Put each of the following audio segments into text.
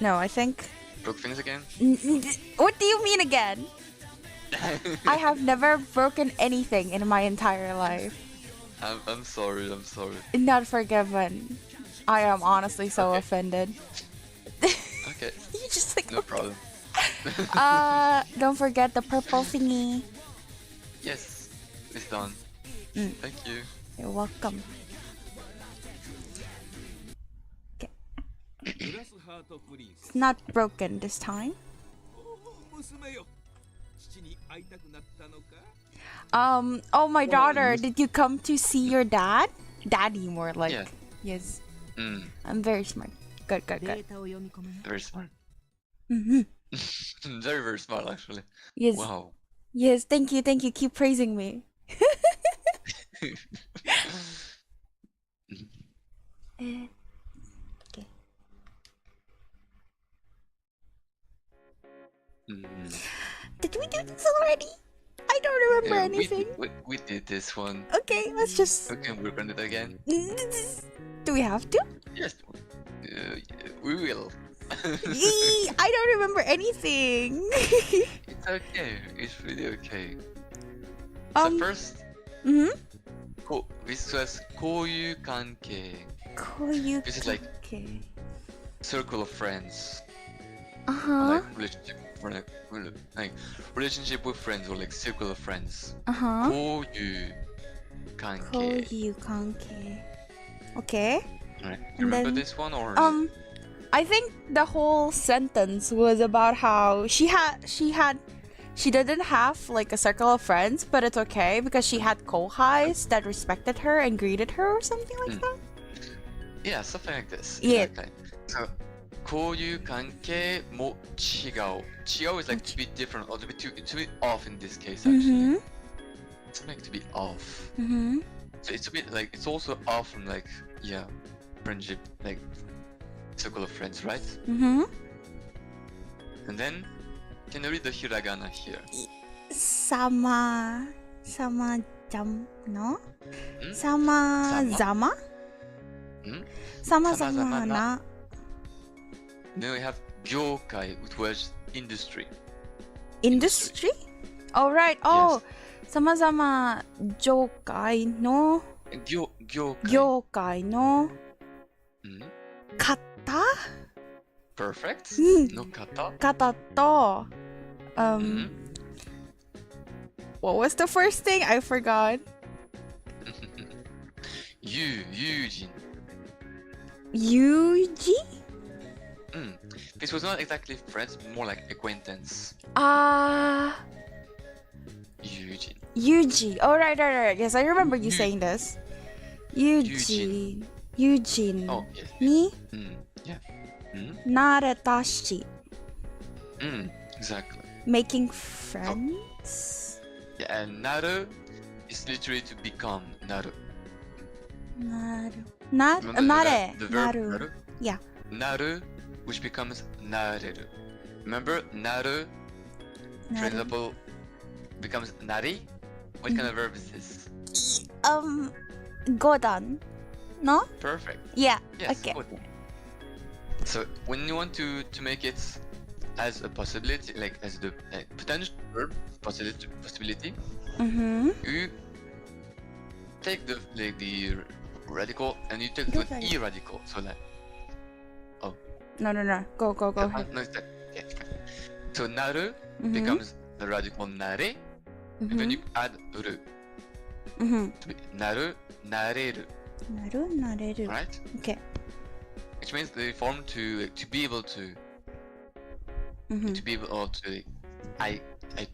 No, I think. Broke things again? What do you mean again? I have never broken anything in my entire life. I'm sorry. I'm sorry. Not forgiven. I am honestly so offended. Okay. You just like No problem. don't forget the purple thingy. Yes, it's done. Thank you. You're welcome. Okay. It's not broken this time. Oh, my daughter, did you come to see your dad? Daddy, more like. Yeah. Yes. Mm, I'm very smart. Good, good, good. very smart. Mm-hmm. Very, very smart, actually. Yes. Wow. Yes, thank you, thank you. Keep praising me. Okay. Did we do this already? I don't remember Yeah, anything. we did this one. Okay, let's just. We can work on it again. Do we have to? Yes. We will. Yee, I don't remember anything. It's okay. It's really okay. So first, this was 交友関係. This is like circle of friends. Like relationship with friends or like circle of friends. 交友関係. 交友関係. Okay. Right. You remember this one or? I think the whole sentence was about how she didn't have like a circle of friends, but it's okay because she had kohais that respected her and greeted her or something like that. Yeah, something like this. Yeah. Exactly. So, 交友関係も違う. 違う is like to be different or to be off in this case actually. Something to be off. So it's a bit like it's also off from like friendship, like circle of friends, right? And then can you read the hiragana here? Sama jam no? Sama zama? Sama zama na. Then we have gyokai, which was industry. Industry? Oh right. Oh, sama zama jokai no. Gyokai no. Kata? Perfect. No kata. Kata to. What was the first thing? I forgot. Yujin. Yuji? This was not exactly friends, more like acquaintance. Yujin. Yuji. Oh right. Yes, I remember you saying this. Yuji. Eugene. Oh, yes. Ni? Yeah. Naretashi. Exactly. Making friends? Yeah, and naru is literally to become naru. Nare. The verb Naru. naru? Yeah. Naru, which becomes nareru. Remember, naru, for example, becomes nari? What kind of verb is this? Godan. No? Perfect. Yeah. Yes, Okay. good. So when you want to make it as a possibility, like as the potential verb possibility, you take the radical and you take the e radical. So like No. Go ahead. no, it's that. Yeah. So naru becomes the radical nare, and then you add ru. To be naru, nareru. Naru, nareru. Right? Okay. Which means the form to be able to be able to I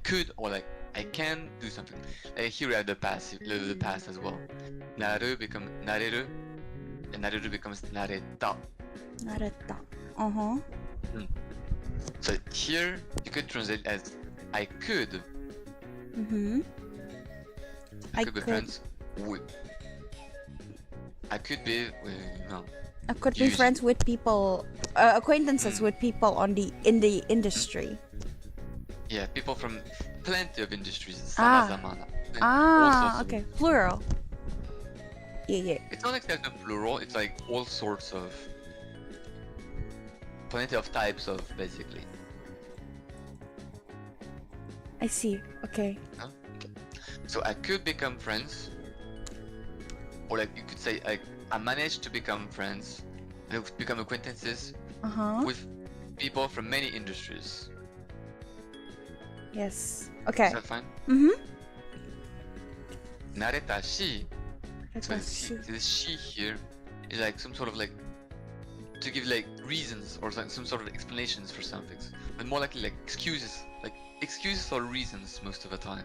could or like I can do something. Here we have the past as well. Naru becomes nareru, and nareru becomes nareta. Nareta. So here you could translate as I could. I could be friends with. I could be no. I could be friends with people, acquaintances with people in the industry. Yeah, people from plenty of industries. Okay, plural. Yeah. It's not exactly plural. It's like all sorts of plenty of types of basically. I see. Okay. Huh? Okay. So I could become friends, or like you could say I managed to become friends, become acquaintances with people from many industries. Yes. Okay. Is that fine? Nareta so this she here is like some sort of like to give like reasons or some sort of explanations for something, but more likely like excuses or reasons most of the time.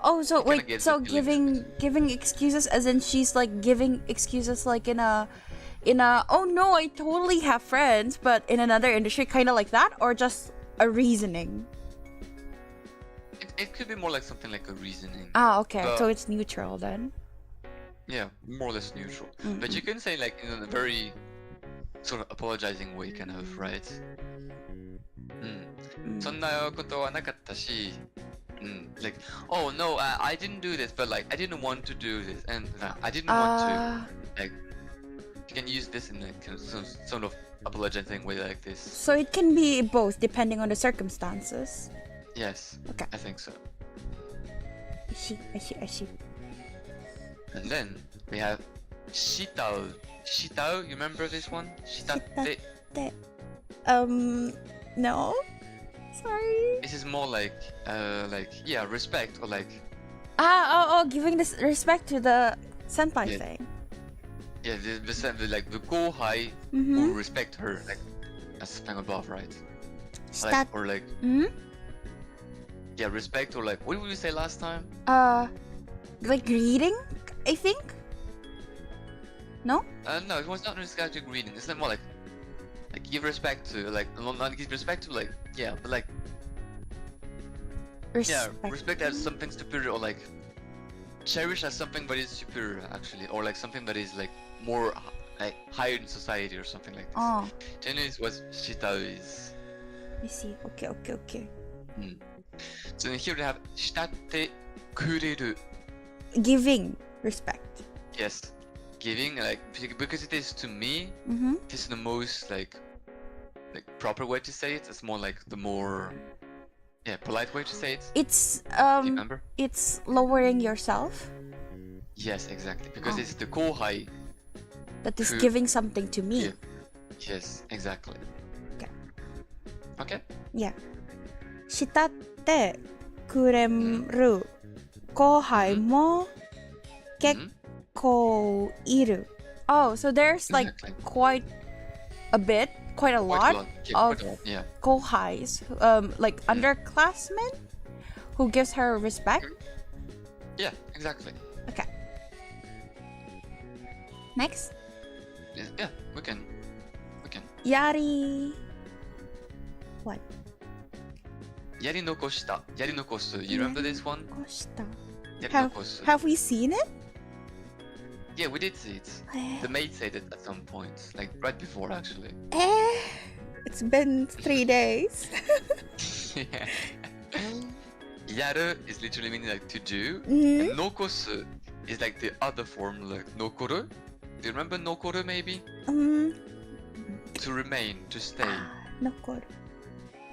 Oh, so wait, so giving excuses as in she's like giving excuses like in a oh no, I totally have friends, but in another industry, kind of like that, or just a reasoning? It could be more like something like a reasoning. Ah, okay, so it's neutral then. Yeah, more or less neutral. But you can say like in a very sort of apologizing way, kind of, right? そんなことはなかったし、like, oh no, I didn't do this, but like I didn't want to do this, and I didn't want to. Like, you can use this in like some sort of apologizing way like this. So it can be both depending on the circumstances. Yes. Okay. I think so. I see. And then we have Shitao. Shitao, you remember this one? Shitate. No. Sorry. This is more like yeah, respect or like. Giving this respect to the senpai thing. Yeah, the like the kohai who respect her, like as something above, right? Like, or like. Yeah, respect or like, what did we say last time? Like greeting, I think. No? No, it was not exactly greeting. It's more like give respect to, like, not give respect to, like, yeah, but like, respect as something superior, or like, cherish as something that is superior, actually, or like something that is like more like higher in society or something like this. Generally, it's what shitao is. I see. Okay. So then here we have shitatte kureru. Giving respect. Yes. Giving, like, because it is to me, this is the most like proper way to say it. It's more like the more polite way to say it. It's remember? It's lowering yourself. Yes, exactly, because it's the kohai that is giving something to me. Yeah. Yes, exactly. Okay. Yeah. 慕ってくれる後輩も結構いる. Oh, so there's like quite a lot of kohais, like underclassmen who gives her respect. Yeah, exactly. Okay. Next. Yeah, we can. Yari. What? Yari nokoshita. Yari nokosu. You remember this one? Have we seen it? Yeah, we did see it. The maid said it at some point, like right before, actually. It's been 3 days. Yeah. Yaru is literally meaning like to do, and nokosu is like the other form, like nokoru. Do you remember nokoru, maybe? To remain, to stay. Nokoru.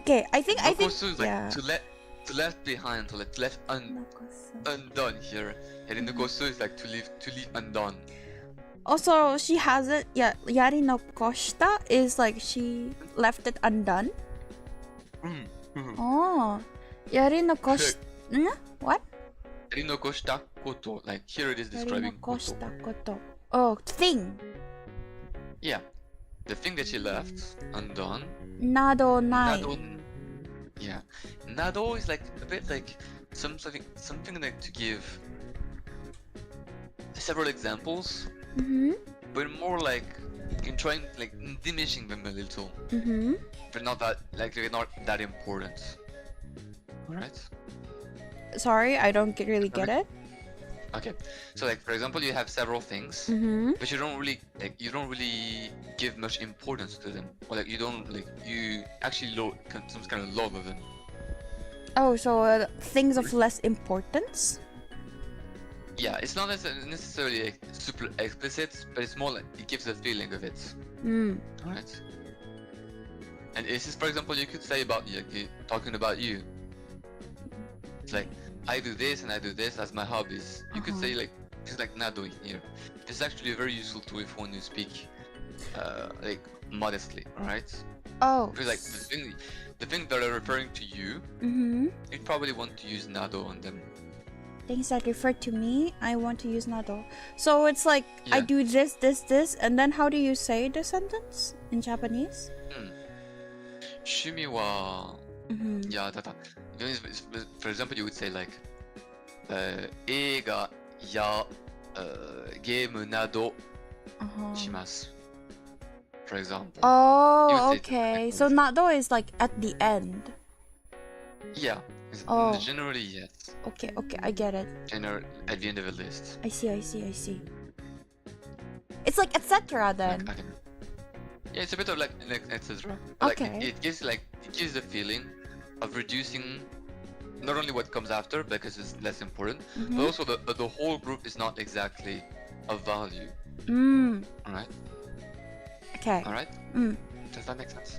Okay, I think is like to left behind, to like left undone here. And nokosu is like to leave undone. Also, she has it. Yeah, yari no koshita is like she left it undone. Oh, yari no koshita. What? Yari no koshita koto. Like here it is describing koto. Oh, thing. Yeah, the thing that she left undone. Nado nai. Yeah, nado is like a bit like something like to give several examples, but more like in trying like diminishing them a little, but not that like they're not that important. All right. Sorry, I don't really get it. Okay, so like for example, you have several things, but you don't really give much importance to them, or like you actually some kind of lower them. Oh, so things of less importance? Yeah, it's not necessarily like, super explicit, but it's more like it gives a feeling of it. Alright. And this is, for example, you could say about you, talking about you. It's like, I do this and I do this as my hobbies. You could say like, it's like nado here. This is actually a very useful tool if when you speak, like modestly, alright? Oh. Because like the thing that are referring to you, you'd probably want to use nado on them. Things that refer to me, I want to use nado. So it's like, I do this, and then how do you say the sentence in Japanese? 趣味は、yeah, for example, you would say like, 映画や、ゲームなどします。For example. Oh, okay. So nado is like at the end. Yeah. Generally, yes. Okay, I get it. At the end of a list. I see. It's like etc. then. Yeah, it's a bit of like etc. Okay. Like, it gives the feeling of reducing not only what comes after because it's less important, but also the whole group is not exactly of value. Alright? Okay. Alright? Does that make sense?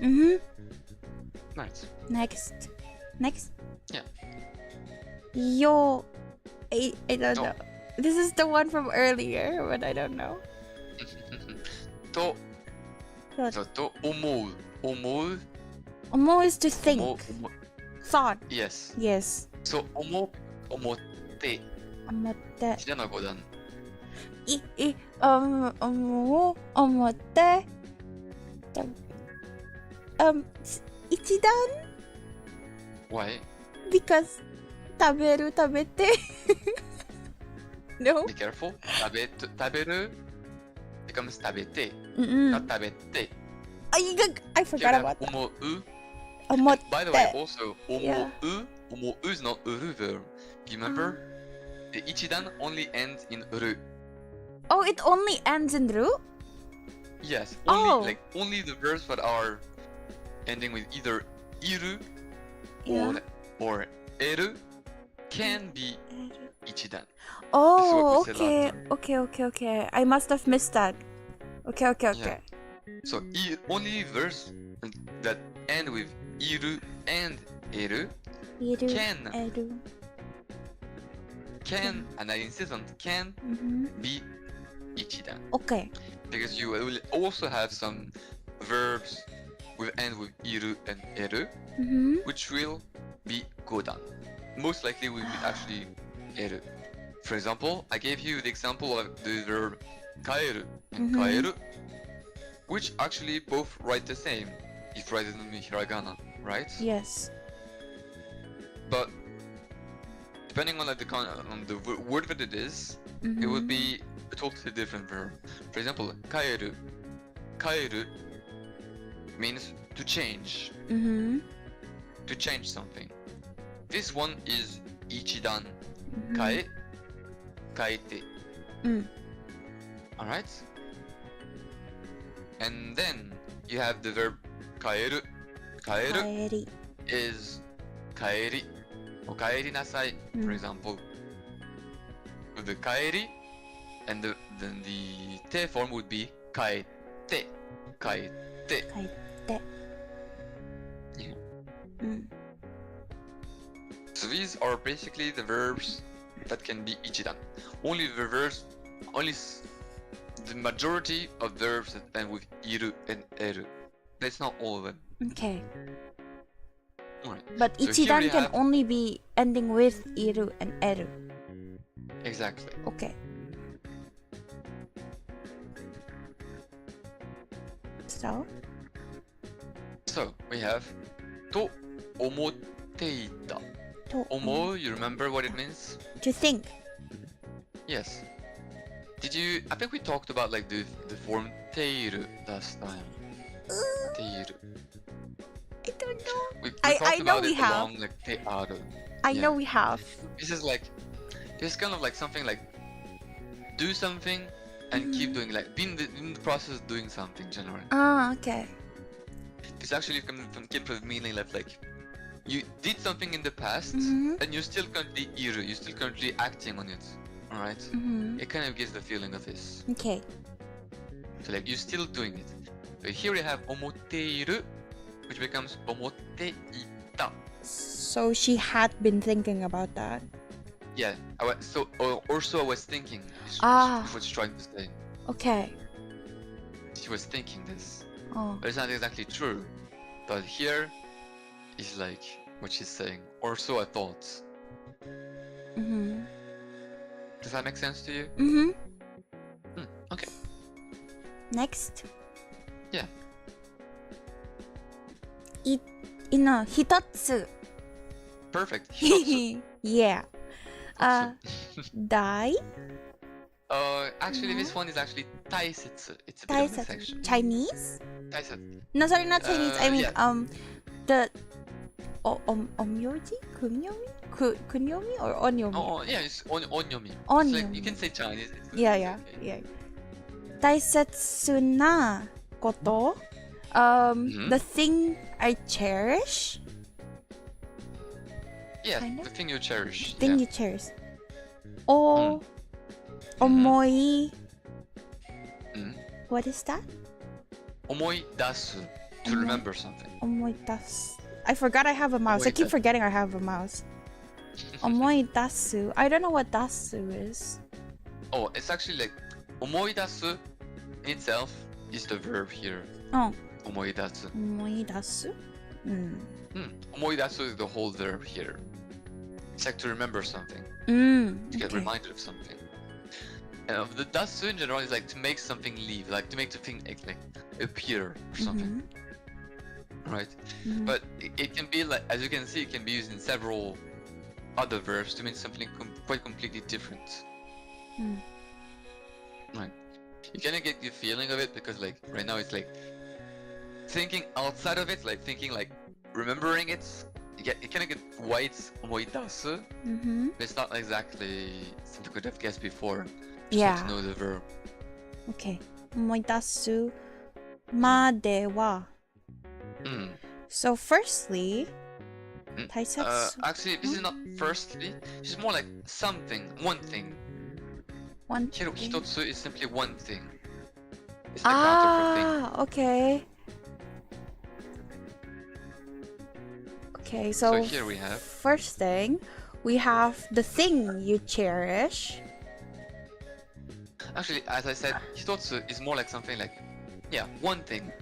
Right. Next. Yeah. Yo, I don't know. This is the one from earlier, but I don't know. と思う Omo is to think. Thought. Yes. So 思ってひなの五段思って一段 Why? Because 食べて No? Be careful. 食べる becomes 食べて not 食べて I forgot about that. 思う By the way, also 思う is not uru verb. You remember? The ichidan only ends in uru. Oh, it only ends in ru? Yes, only the verbs that are ending with either iru or eru can be ichidan. Oh, okay. I must have missed that. Okay. Yeah. So only verbs that end with iru and eru can, and I insist on can, be ichidan. Okay. Because you will also have some verbs with end with iru and eru, which will be godan. Most likely will be actually eru. For example, I gave you the example of the verb kaeru and kaeru, which actually both write the same if written in hiragana, right? Yes. But depending on the word that it is, it would be a totally different verb. For example, kaeru. Kaeru means to change. To change something. This one is ichidan. Kaete. Alright? And then you have the verb kaeru. Kaeru is kaeri. Or kaeri nasai, for example. With the kaeri, and then the te form would be kaete. Kaete. Yeah. So these are basically the verbs that can be ichidan. Only the majority of verbs that end with iru and eru. That's not all of them. Okay. Alright. But So ichidan here we can have- only be ending with iru and eru. Exactly. Okay. So we have to omoteita. Omo, you remember what it means? To think. Yes. I think we talked about like the form teiru last time. Teiru. I don't know. We I talked know about we it have. along like tearu. I Yeah. know we have. This is like, it's kind of like something like, do something and keep doing, like, be in the process of doing something generally. Ah, okay. This actually came from meaning like, you did something in the past and you're still currently you're still currently acting on it. Alright? It kind of gives the feeling of this. Okay. So like, you're still doing it. So here we have omoteiru, which becomes 思っていた. So she had been thinking about that. Yeah, so I was thinking. Is what she's trying to say. Okay. She was thinking this, Oh. but it's not exactly true. But here is like what she's saying. Or so I thought. Mm-hmm. Does that make sense to you? Mm-hmm. Okay. Next. Yeah. 一つ. Perfect. 一つ. Yeah. 大 Actually, this one is actually 大切. It's a bit of a section. Chinese? 大切. No, sorry, not Chinese. I mean, yeah. The omyoji? Kunyomi or onyomi? Oh, yeah, it's onyomi. Onyomi. Like, you can say Chinese. Yeah. 大切なこと? The thing I cherish? Yeah, Kind of? the thing you cherish. The thing yeah. you cherish. 思い What is that? 思い出す. To remember something. 思い出す. I forgot I have a mouse. I keep forgetting I have a mouse. 思い出す. I don't know what 出す is. Oh, it's actually like 思い出す in itself is the verb here. Oh. 思い出す. 思い出す? 思い出す is the whole verb here. It's like to remember something. To get reminded of something. And the 出す in general is like to make something leave, like to make something like appear or something. Right? But it can be like, as you can see, it can be used in several other verbs to mean something quite completely different. Right. You kind of get the feeling of it because like right now it's like thinking outside of it, like thinking like remembering it. You kind of get why it's 思い出す. But it's not exactly something you could have guessed before. Just want to know the verb. Okay. 思い出すまでは. So firstly, 大切. Actually, this is not firstly. It's more like something, one thing. One Here, thing. 一つ is simply one thing. It's the counter for thing. Okay. Okay, so here we have first thing, we have the thing you cherish. Actually, as I said, 一つ is more like something like, yeah, one thing.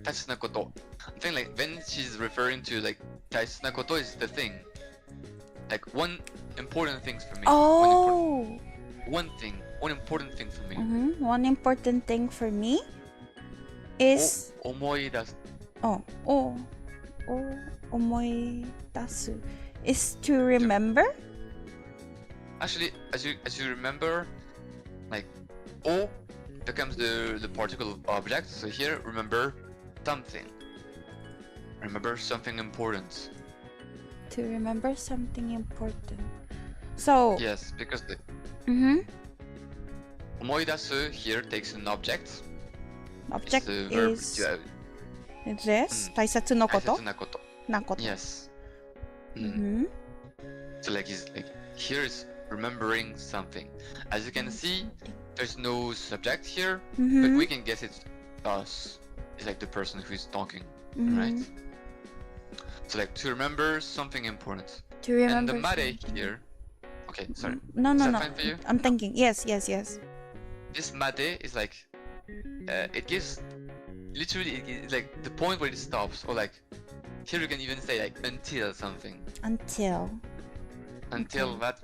大切なこと. I think like when she's referring to like 大切なこと is the thing. Like one important thing for me. Oh. One important thing for me. One important thing for me is 思い出す. 思い出す is to remember. Actually, as you remember, like お becomes the particle of object. So here, remember something. Remember something important. To remember something important. So Yes, because the 思い出す here takes an object. Object it's the verb is to, this. 大切なこと. 大切なこと. なこと. Yes. So like here is remembering something. As you can see, there's no subject here, but we can guess it's us. It's like the person who is talking, right? So like to remember something important. To remember. And the mare here. Okay, sorry. No. Is that fine for you? I'm thinking. Yes. This mare is like it gives literally it's like the point where it stops, or like here you can even say like until something. Until okay. That.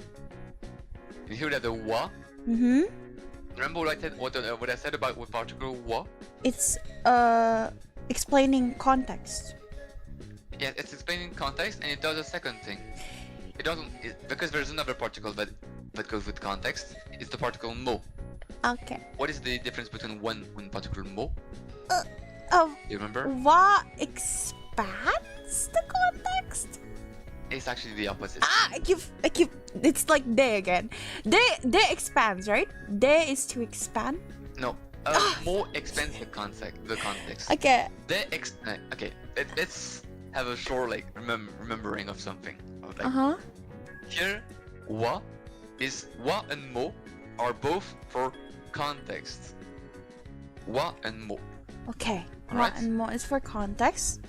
You hear that the wa? Remember what I said about with particle wa? It's explaining context. Yeah, it's explaining context, and it does a second thing. It doesn't because there's another particle that goes with context. It's the particle mo. Okay. What is the difference between one particle mo? You remember? Wa expands the context. It's actually the opposite. I keep. It's like de again. De expands, right? De is to expand. No. Mo expands the context. Okay. Okay. Let's have a short like remembering of something. Like, Here, wa and mo are both for context. Wa and mo. Okay. All right. Wa and mo is for context.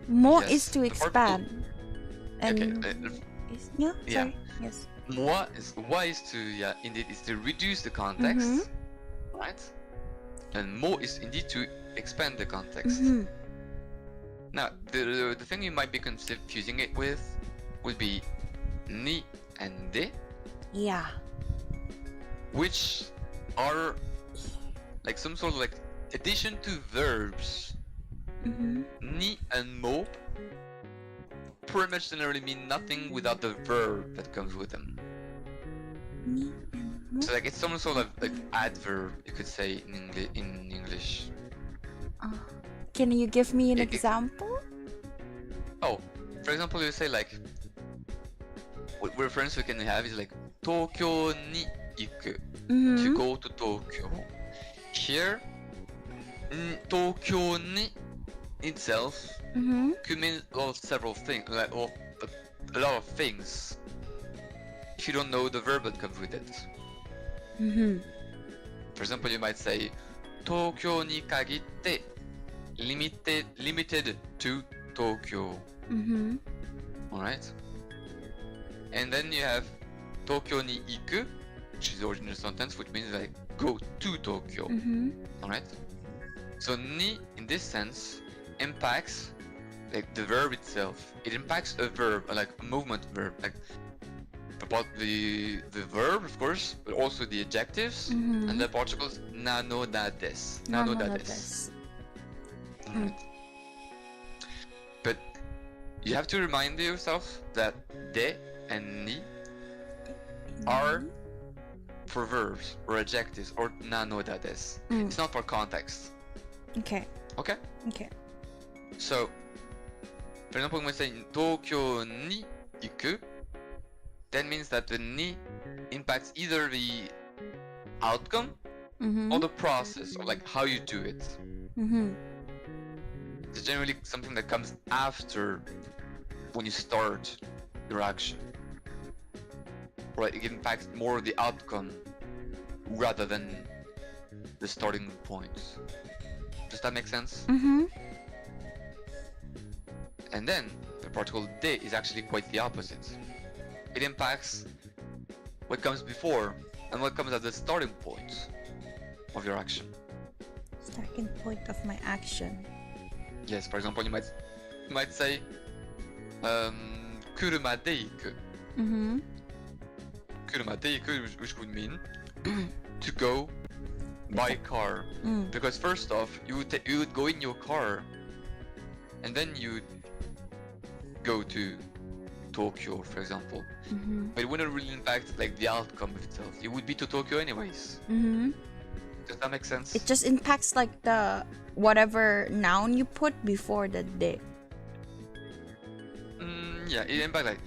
Mo Yes, is to the particle- expand. And Okay, yeah, yeah. sorry. Yes. Moi is to, yeah, indeed, is to reduce the context, right? And mo is indeed to expand the context. Now, the thing you might be confusing it with would be ni and de, Yeah. which are like some sort of like addition to verbs. Ni and mo pretty much generally mean nothing without the verb that comes with them. Ni and mo. So like it's some sort of like adverb, you could say in English. Can you give me an example? Oh, for example, you say like what reference we can have is like Tokyo ni iku, to go to Tokyo. Here, Tokyo ni itself could mean several things, like a lot of things. If you don't know the verb that comes with it. For example, you might say Tokyo ni kagitte, limited to Tokyo. Alright? And then you have Tokyo ni iku, which is the original sentence, which means like go to Tokyo. Alright? So ni in this sense impacts like the verb itself. It impacts a verb, like a movement verb, like about the verb, of course, but also the adjectives and the particles nano da des. Nano da des. Alright. But you have to remind yourself that de and ni are for verbs or adjectives or nano da des. It's not for context. Okay. Okay? Okay. So, for example, when we say Tokyo ni iku, that means that the ni impacts either the outcome or the process, or like how you do it. It's generally something that comes after when you start your action. Right, it impacts more the outcome rather than the starting point. Does that make sense? And then the particle de is actually quite the opposite. It impacts what comes before and what comes at the starting point of your action. Starting point of my action. Yes, for example, you might say kuruma de iku. Kuruma de iku, which would mean to go by car. Because first off, you would go in your car and then you would go to Tokyo, for example. But it wouldn't really impact like the outcome of itself. You would be to Tokyo anyways. Does that make sense? It just impacts like the whatever noun you put before the de. Yeah, it impacts like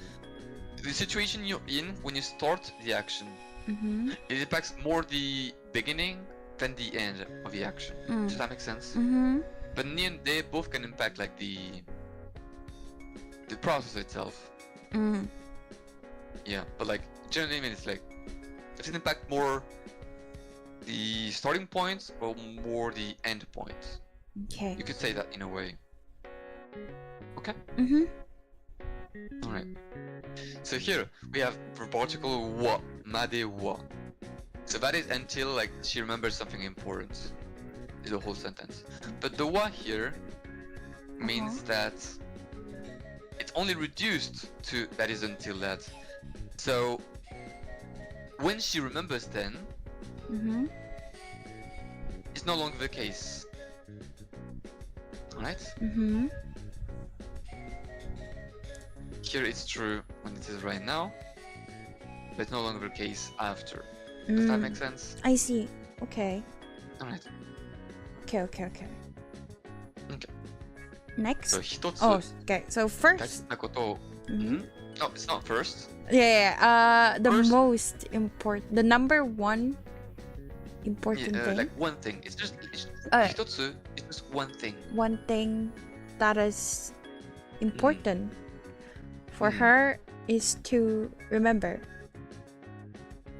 the situation you're in when you start the action. It impacts more the beginning than the end of the action. Does that make sense? But ni and de both can impact like the process itself. Yeah, but like generally, I mean, it's like does it impact more the starting point or more the end point? Okay. You could say that in a way. Okay. All right. So here we have the particle wa, made wa. So that is until like she remembers something important. Is the whole sentence. But the wa here means that it's only reduced to that is until that. So when she remembers then, it's no longer the case. Alright? Here it's true when it is right now, but it's no longer the case after. Does that make sense? I see. Okay. Alright. Okay. Okay. Next. So 一つ Oh, okay. So 大 first. 事なことを No, it's not first. Yeah. The First- most important. The number one important thing. Like one thing. It's just 一つ it's just one thing. One thing that is important for her is to remember.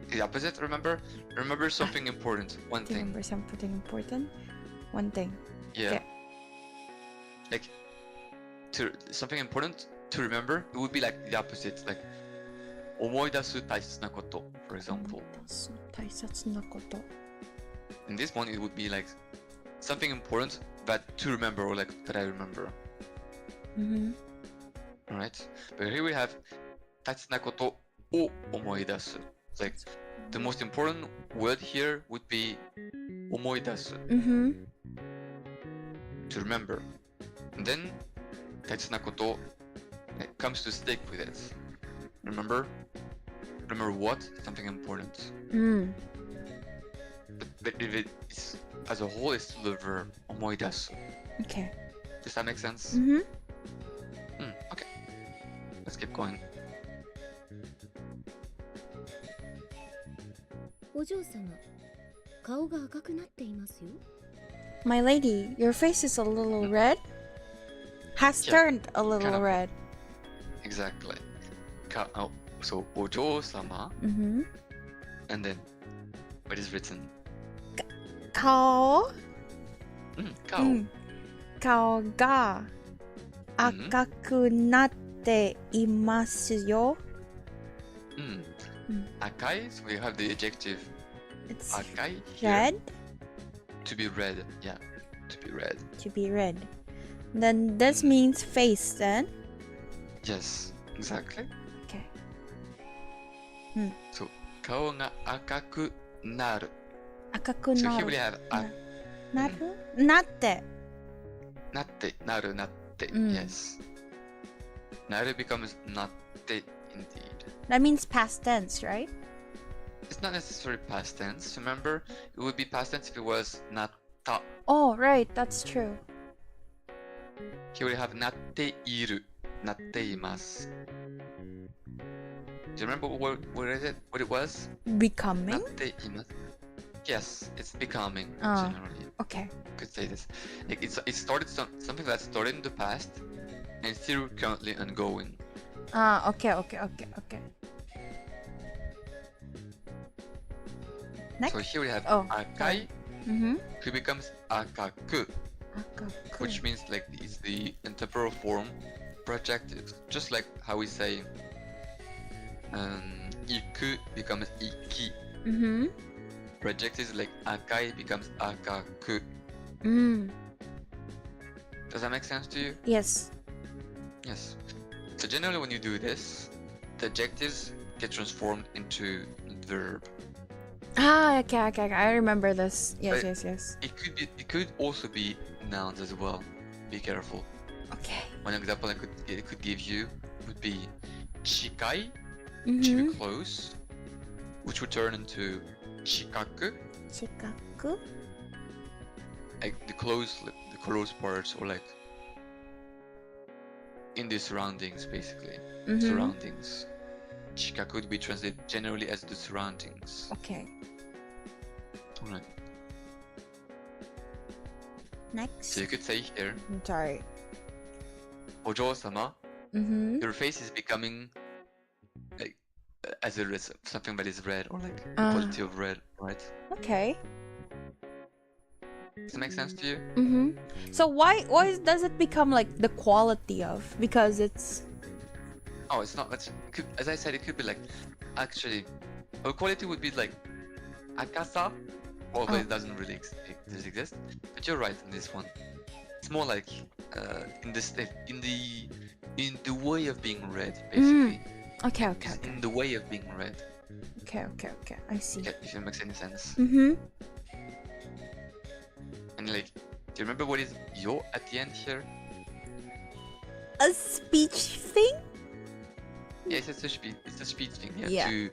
The opposite, remember? Remember something important. One To thing. remember something important. One thing. Yeah. Okay. Like to something important to remember, it would be like the opposite, like 思い出す大切なこと for example. 大切なこと。In this one, it would be like something important that to remember or like that I remember. Alright? But here we have 大切なことを思い出す. It's like the most important word here would be 思い出す. To remember. And then 大切なこと it comes to stick with it. Remember? Remember what? Something important. But if it's as a whole, it's still the verb 思い出す. Okay. Does that make sense? Okay. Let's keep going. お嬢様、顔が赤くなっていますよ。My lady, your face is a little red. Has Yeah, turned a little kind of. red. Exactly. So お嬢様 and then what is written? 顔顔。顔が赤くなっていますよ。赤い so we have the adjective It's 赤い here. red To be red. Yeah. To be red. to be red. Then this means face then. Yes. Exactly. Okay. So 顔が赤くなる. 赤く So な here we る。 have なるなって。なってなるなって yes なる becomes なって indeed. That means past tense, right? It's not necessarily past tense. Remember, it would be past tense if it was なった. Oh, right. That's true. Here we have なっているなっています Do you remember what is it? What it was? Becoming? なっています Yes, it's becoming Ah. generally. Okay. Could say this. Like it started something that started in the past and still currently ongoing. Okay. Next. So here we have 赤い who becomes 赤く which means like it's the temporal form for adjectives. Just like how we say 行く becomes 行き for adjectives like 赤い becomes 赤く Does that make sense to you? Yes. Yes. So generally when you do this, the adjectives get transformed into verb. Okay. I remember this. Yes. It could also be nouns as well. Be careful. Okay. One example it could give you would be 近い to be close, which would turn into 近く 近く like the close parts or like in the surroundings basically. Surroundings. 近く would be translated generally as the surroundings. Okay. Alright. Next. So you could say here, I'm sorry. お嬢様 your face is becoming like as something that is red or like the quality of red, right? Okay. Does that make sense to you? So why does it become like the quality of? Because it's Oh, it's not. As I said, it could be like actually. Well, quality would be like akasa, although it doesn't really exist. But you're right in this one. It's more like in the way of being read, basically. okay. In the way of being read. Okay. I see. Yeah, if it makes any sense. And like, do you remember what is yo at the end here? A speech thing? Yes, it's a speech thing. Yeah. To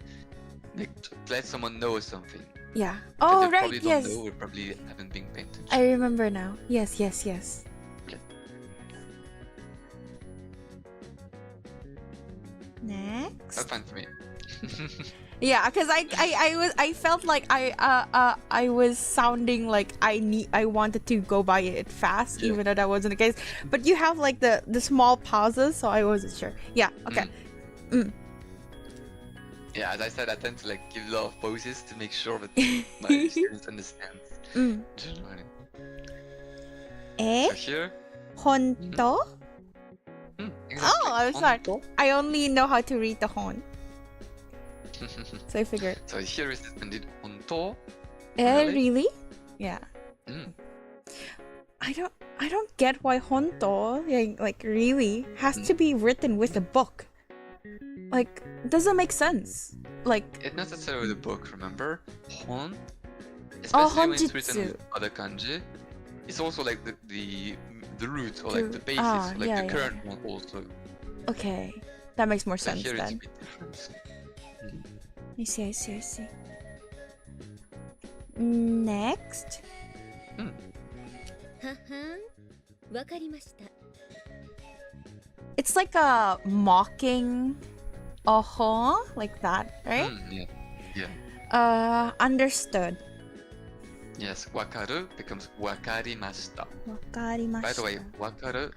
let someone know something. Yeah. That Oh, they right. probably Yes. don't know or probably haven't been paying attention. I remember now. Yes. Okay. Next. That's fine for me. Yeah, because I felt like I was sounding like I wanted to go by it fast, even though that wasn't the case. But you have like the small pauses, so I wasn't sure. Yeah. Okay. Yeah, as I said, I tend to like give a lot of pauses to make sure that my students understand. Generally. So here, 本当 Exactly. Oh, I'm sorry. Honto. I only know how to read the hon. So I figured. So here is indeed honto. Really? Yeah. Mm. I don't get why honto, like really, has to be written with a book. Like, doesn't make sense. Like, It's not necessarily the book, remember? Hon, oh, especially when it's written honjitsu. with other kanji, it's also like the root or like the basis, like yeah, the yeah. current one also. Okay, that makes more So sense here it's a then. bit different. I see. Next. ははんわかりました It's like a mocking like that, right? Yeah. Understood. Yes, wakaru becomes wakarimashita. Wakarimashita. By the way, wakaru,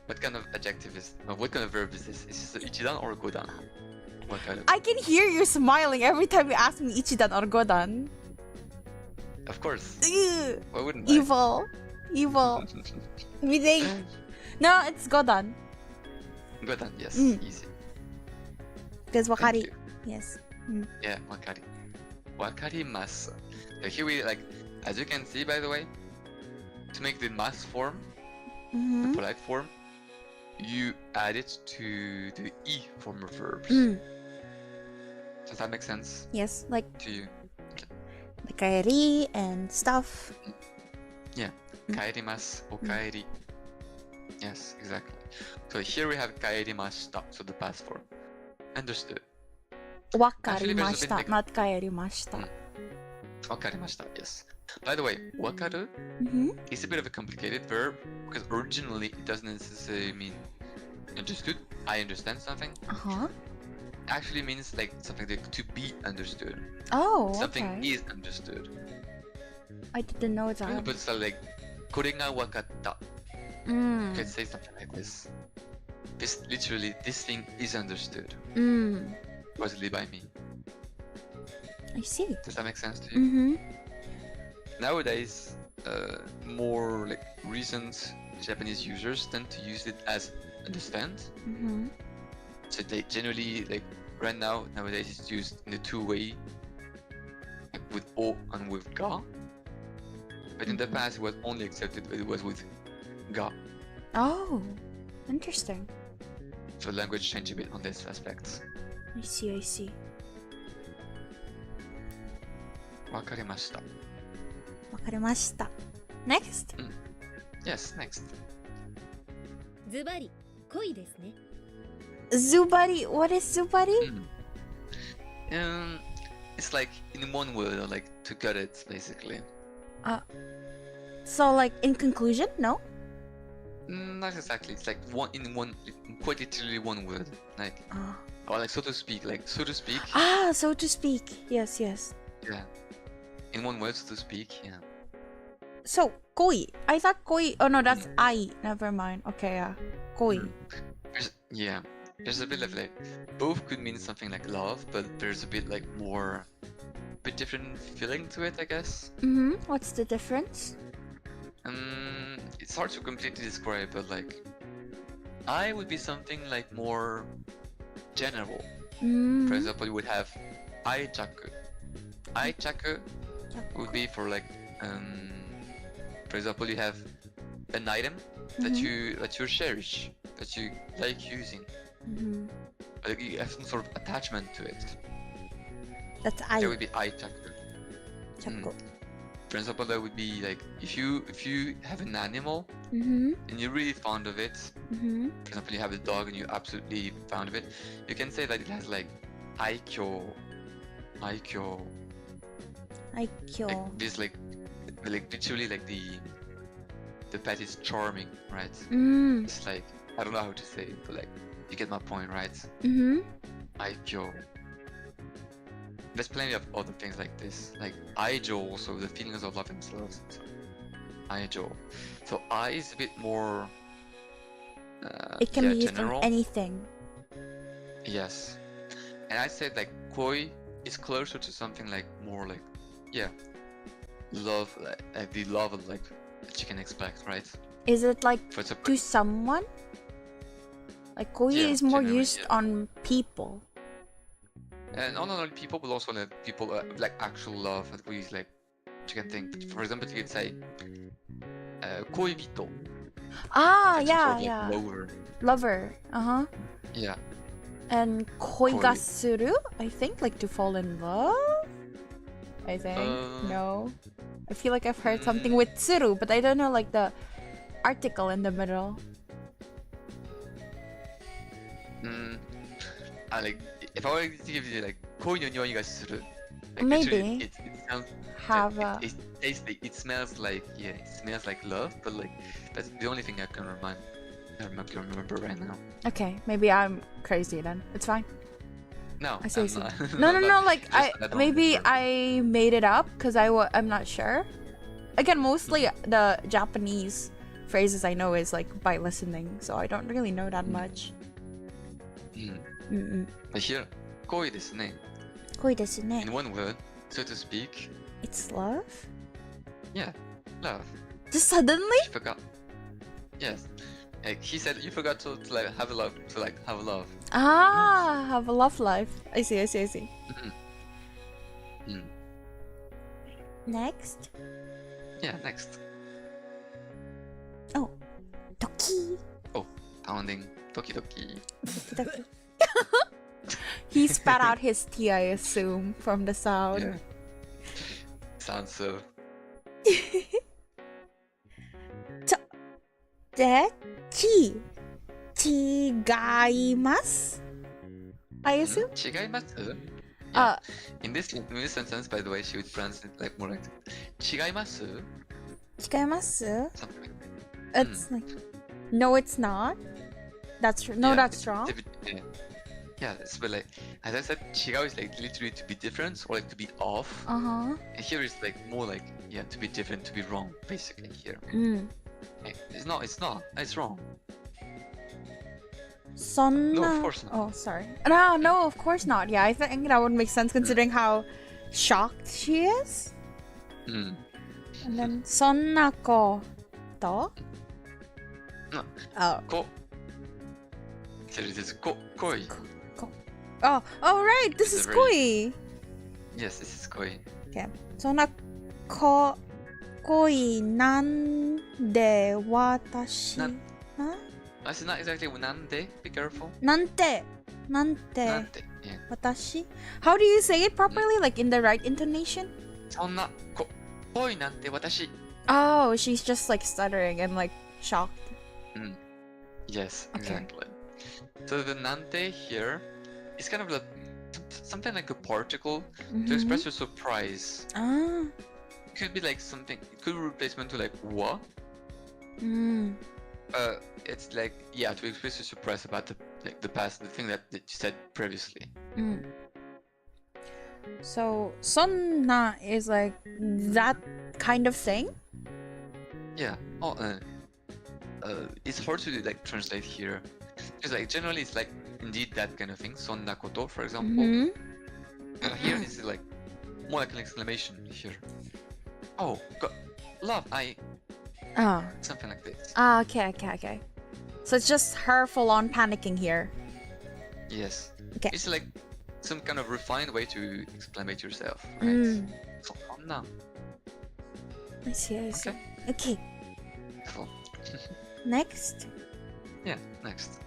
what kind of adjective is, no, what kind of verb is this? Is this ichidan or godan? Wakaru. I can hear you smiling every time you ask me ichidan or godan. Of course. Ew. Why wouldn't Evil. I? We think. No, it's godan. Godan, yes, easy. Because Thank wakari. you. Yes. Yeah, wakari. Wakarimasu. So here we like, as you can see by the way, to make the mas form, the polite form, you add it to the e form of verbs. Does that make sense Yes, like to you? kaeri and stuff. Yeah, kaerimasu, okaeri. Yes, exactly. So here we have kaerimashita, so the past form. Understood. Wakarimashita, like- not kaerimashita. Wakarimashita, yes. By the way, wakaru is a bit of a complicated verb because originally it doesn't necessarily mean understood. I understand something. Actually means like something like to be understood. Oh, Something okay. is understood. I didn't know that. But it's like, これがわかった. You can say something like this. This literally, this thing is understood. Supposedly by me. I see. Does that make sense to you? Nowadays, more like recent Japanese users tend to use it as understand. So they generally like right now nowadays it's used in the two-way, like with o and with ga. But in the past it was only accepted when it was with ga. Oh, interesting. So language changed a bit on this aspect. I see. Wakarimashita. Wakarimashita. Next. Yes, next. ズバリ恋ですね Zubari. What is Zubari? It's like in one word, like to get it basically. So like in conclusion, no? Not exactly. It's like quite literally one word, like or like so to speak, so to speak. Yes. Yeah. In one word, so to speak, yeah. So koi. I thought koi. Oh no, that's ai. Never mind. Okay, yeah. Koi. There's a bit of like both could mean something like love, but there's a bit like more, bit different feeling to it, I guess. What's the difference? It's hard to completely describe, but like I would be something like more general. For example, you would have aichaku. Aichaku would be for like for example, you have an item that you cherish, that you like using. Like you have some sort of attachment to it. That's ai. That would be aichaku. Chaku. For example, that would be like if you have an animal and you're really fond of it. For example, you have a dog and you're absolutely fond of it. You can say that it has like aikyo. Aikyo. Like this, like literally like the pet is charming, right? It's like I don't know how to say it, but like you get my point, right? Aikyo. There's plenty of other things like this, like aijo, also the feelings of love themselves. So, aijo. So I is a bit more. It can be used general. on anything. Yes, and I said like koi is closer to something like more like love, like the love of like that you can expect, right? Is it like For to someone? Like koi Yeah, is more generally, used yeah. on people. And not only people, but also like people like actual love that we use like you can think. But for example, you could say koibito, Ah, like some sort yeah, of like yeah. lover. Lover. Uh-huh. Yeah. And koi Koi. ga suru, I think, like to fall in love. I think. No. I feel like I've heard something with tsuru, but I don't know like the article in the middle. Like if I were to give you like koi no nyoi ga suru, like Maybe. literally it sounds Have it tastes like, it smells like it smells like love, but like that's the only thing I can remember right now. Okay, maybe I'm crazy then. It's fine. No, I see. I'm not. No. Like Just I don't maybe remember. I made it up because I'm not sure. Again, mostly the Japanese phrases I know is like by listening, so I don't really know that much. But here, koi desu ne. Koi desu ne. In one word, so to speak. It's love? Yeah, love. Just suddenly? She forgot. Yes. Like he said, you forgot to like have a love, to like have a love. Ah, have a love life. I see. Next. Yeah, next. Oh, Toki. Oh, pounding, doki doki. Toki. He spat out his tea, I assume, from the sound. Yeah. Sounds so. Chigaimasu? I assume? 違います? Uh, in this sentence, by the way, she would pronounce it like more like 違います? 違います? Something like that. It's like, no, it's not. That's no, Yeah, that's wrong. Yeah, it's but like as I said, 違う is like literally to be different or like to be off. Uh-huh. And here is like more like to be different, to be wrong, basically here. It's not, it's wrong. No, of course not. Oh, sorry. No, of course not. Yeah, I think that would make sense considering how shocked she is. And then そんなこと? No. Oh. This is koi. Oh, right. This is koi. Yes, this is koi. Okay. そんな恋なんで私 It's not exactly なんで. Be careful. なんて Yeah. 私 How do you say it properly? Like in the right intonation? そんな恋なんて私. Oh, she's just like stuttering and like shocked. Yes, Okay. exactly. So the nante here is kind of like something like a particle to express your surprise. Ah. It could be like something. It could be a replacement to like wa. It's like to express your surprise about the past, the thing that you said previously. So そんな is like that kind of thing? Yeah. It's hard to like translate here. Because like generally it's like indeed that kind of thing. そんなこと, for example. Here it's like more like an exclamation here. Oh, love, something like this. Okay. So it's just her full on panicking here. Yes. Okay. It's like some kind of refined way to exclamate yourself, right? So, I see. Okay. Cool. Next. Yeah, next.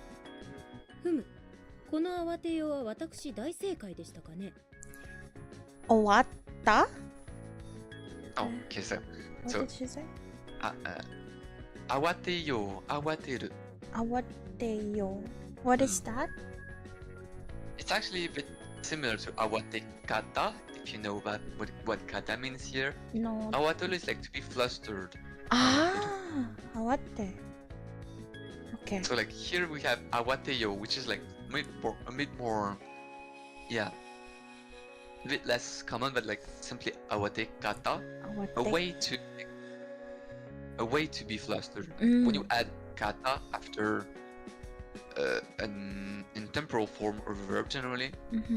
ふむ。この慌てようは私大正解でしたかね。終わった? Oh, okay, so What did she say? 慌てよう、慌てる. 慌てよ. What is that? It's actually a bit similar to 慌て方, if you know about what kata means here. No. 慌てる is like to be flustered. 慌て. Okay. So like here we have 慌てよ, which is like a bit more, a bit less common, but like simply 慌て方, a way to be flustered. When you add kata after an temporal form of a verb, generally, it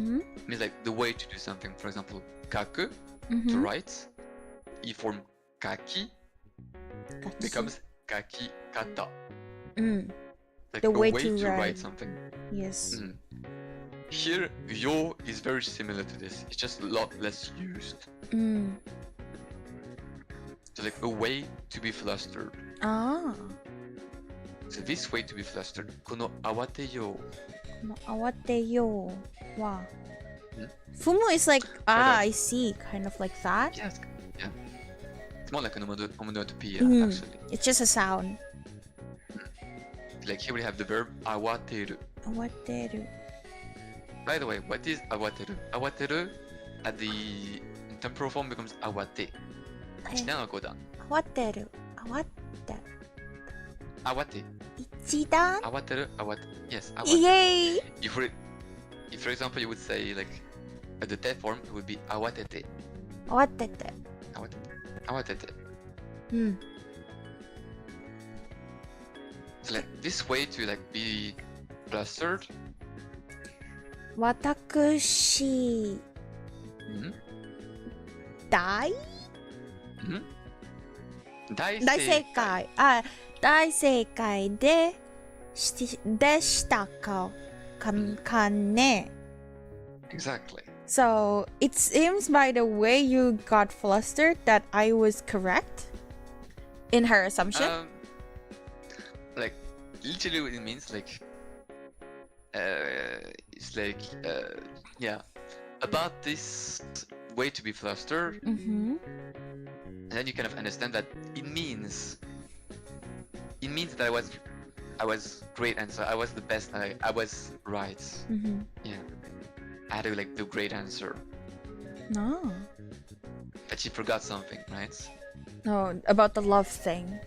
means like the way to do something. For example, kaku, to write, e form kaki becomes kaki kata. like The a way way to to write. write something. Yes. Here, yo is very similar to this. It's just a lot less used. Mm. So like a way to be flustered. Ah. So this way to be flustered. この慌てよう. Awateyo. Wow. Hmm? Fumu is like, that. I see, kind of like that. Yes. Yeah. It's more like an onomatopoeia, Mm. actually. It's just a sound. Like here we have the verb awateru. Awateru. By the way, what is awateru? Awateru at the temporal form becomes awate. 一段は5段. Awateru. Awate. 一段? Awateru, awate. Yes, awate. Yay! If for example you would say like at the death form, it would be awatete. Awatete. Awatete. Hmm. So like this way to like be flustered. Watakushi. Dai? Daiseikai. 大正解でしたかね. Exactly. So it seems by the way you got flustered that I was correct in her assumption. Like literally it means like it's like yeah, about this way to be flustered. Mm-hmm. And then you kind of understand that it means that I was great answer. I was the best. I was right. Mm-hmm. Yeah. I had like the great answer. No. But she forgot something, right? No, about the love thing.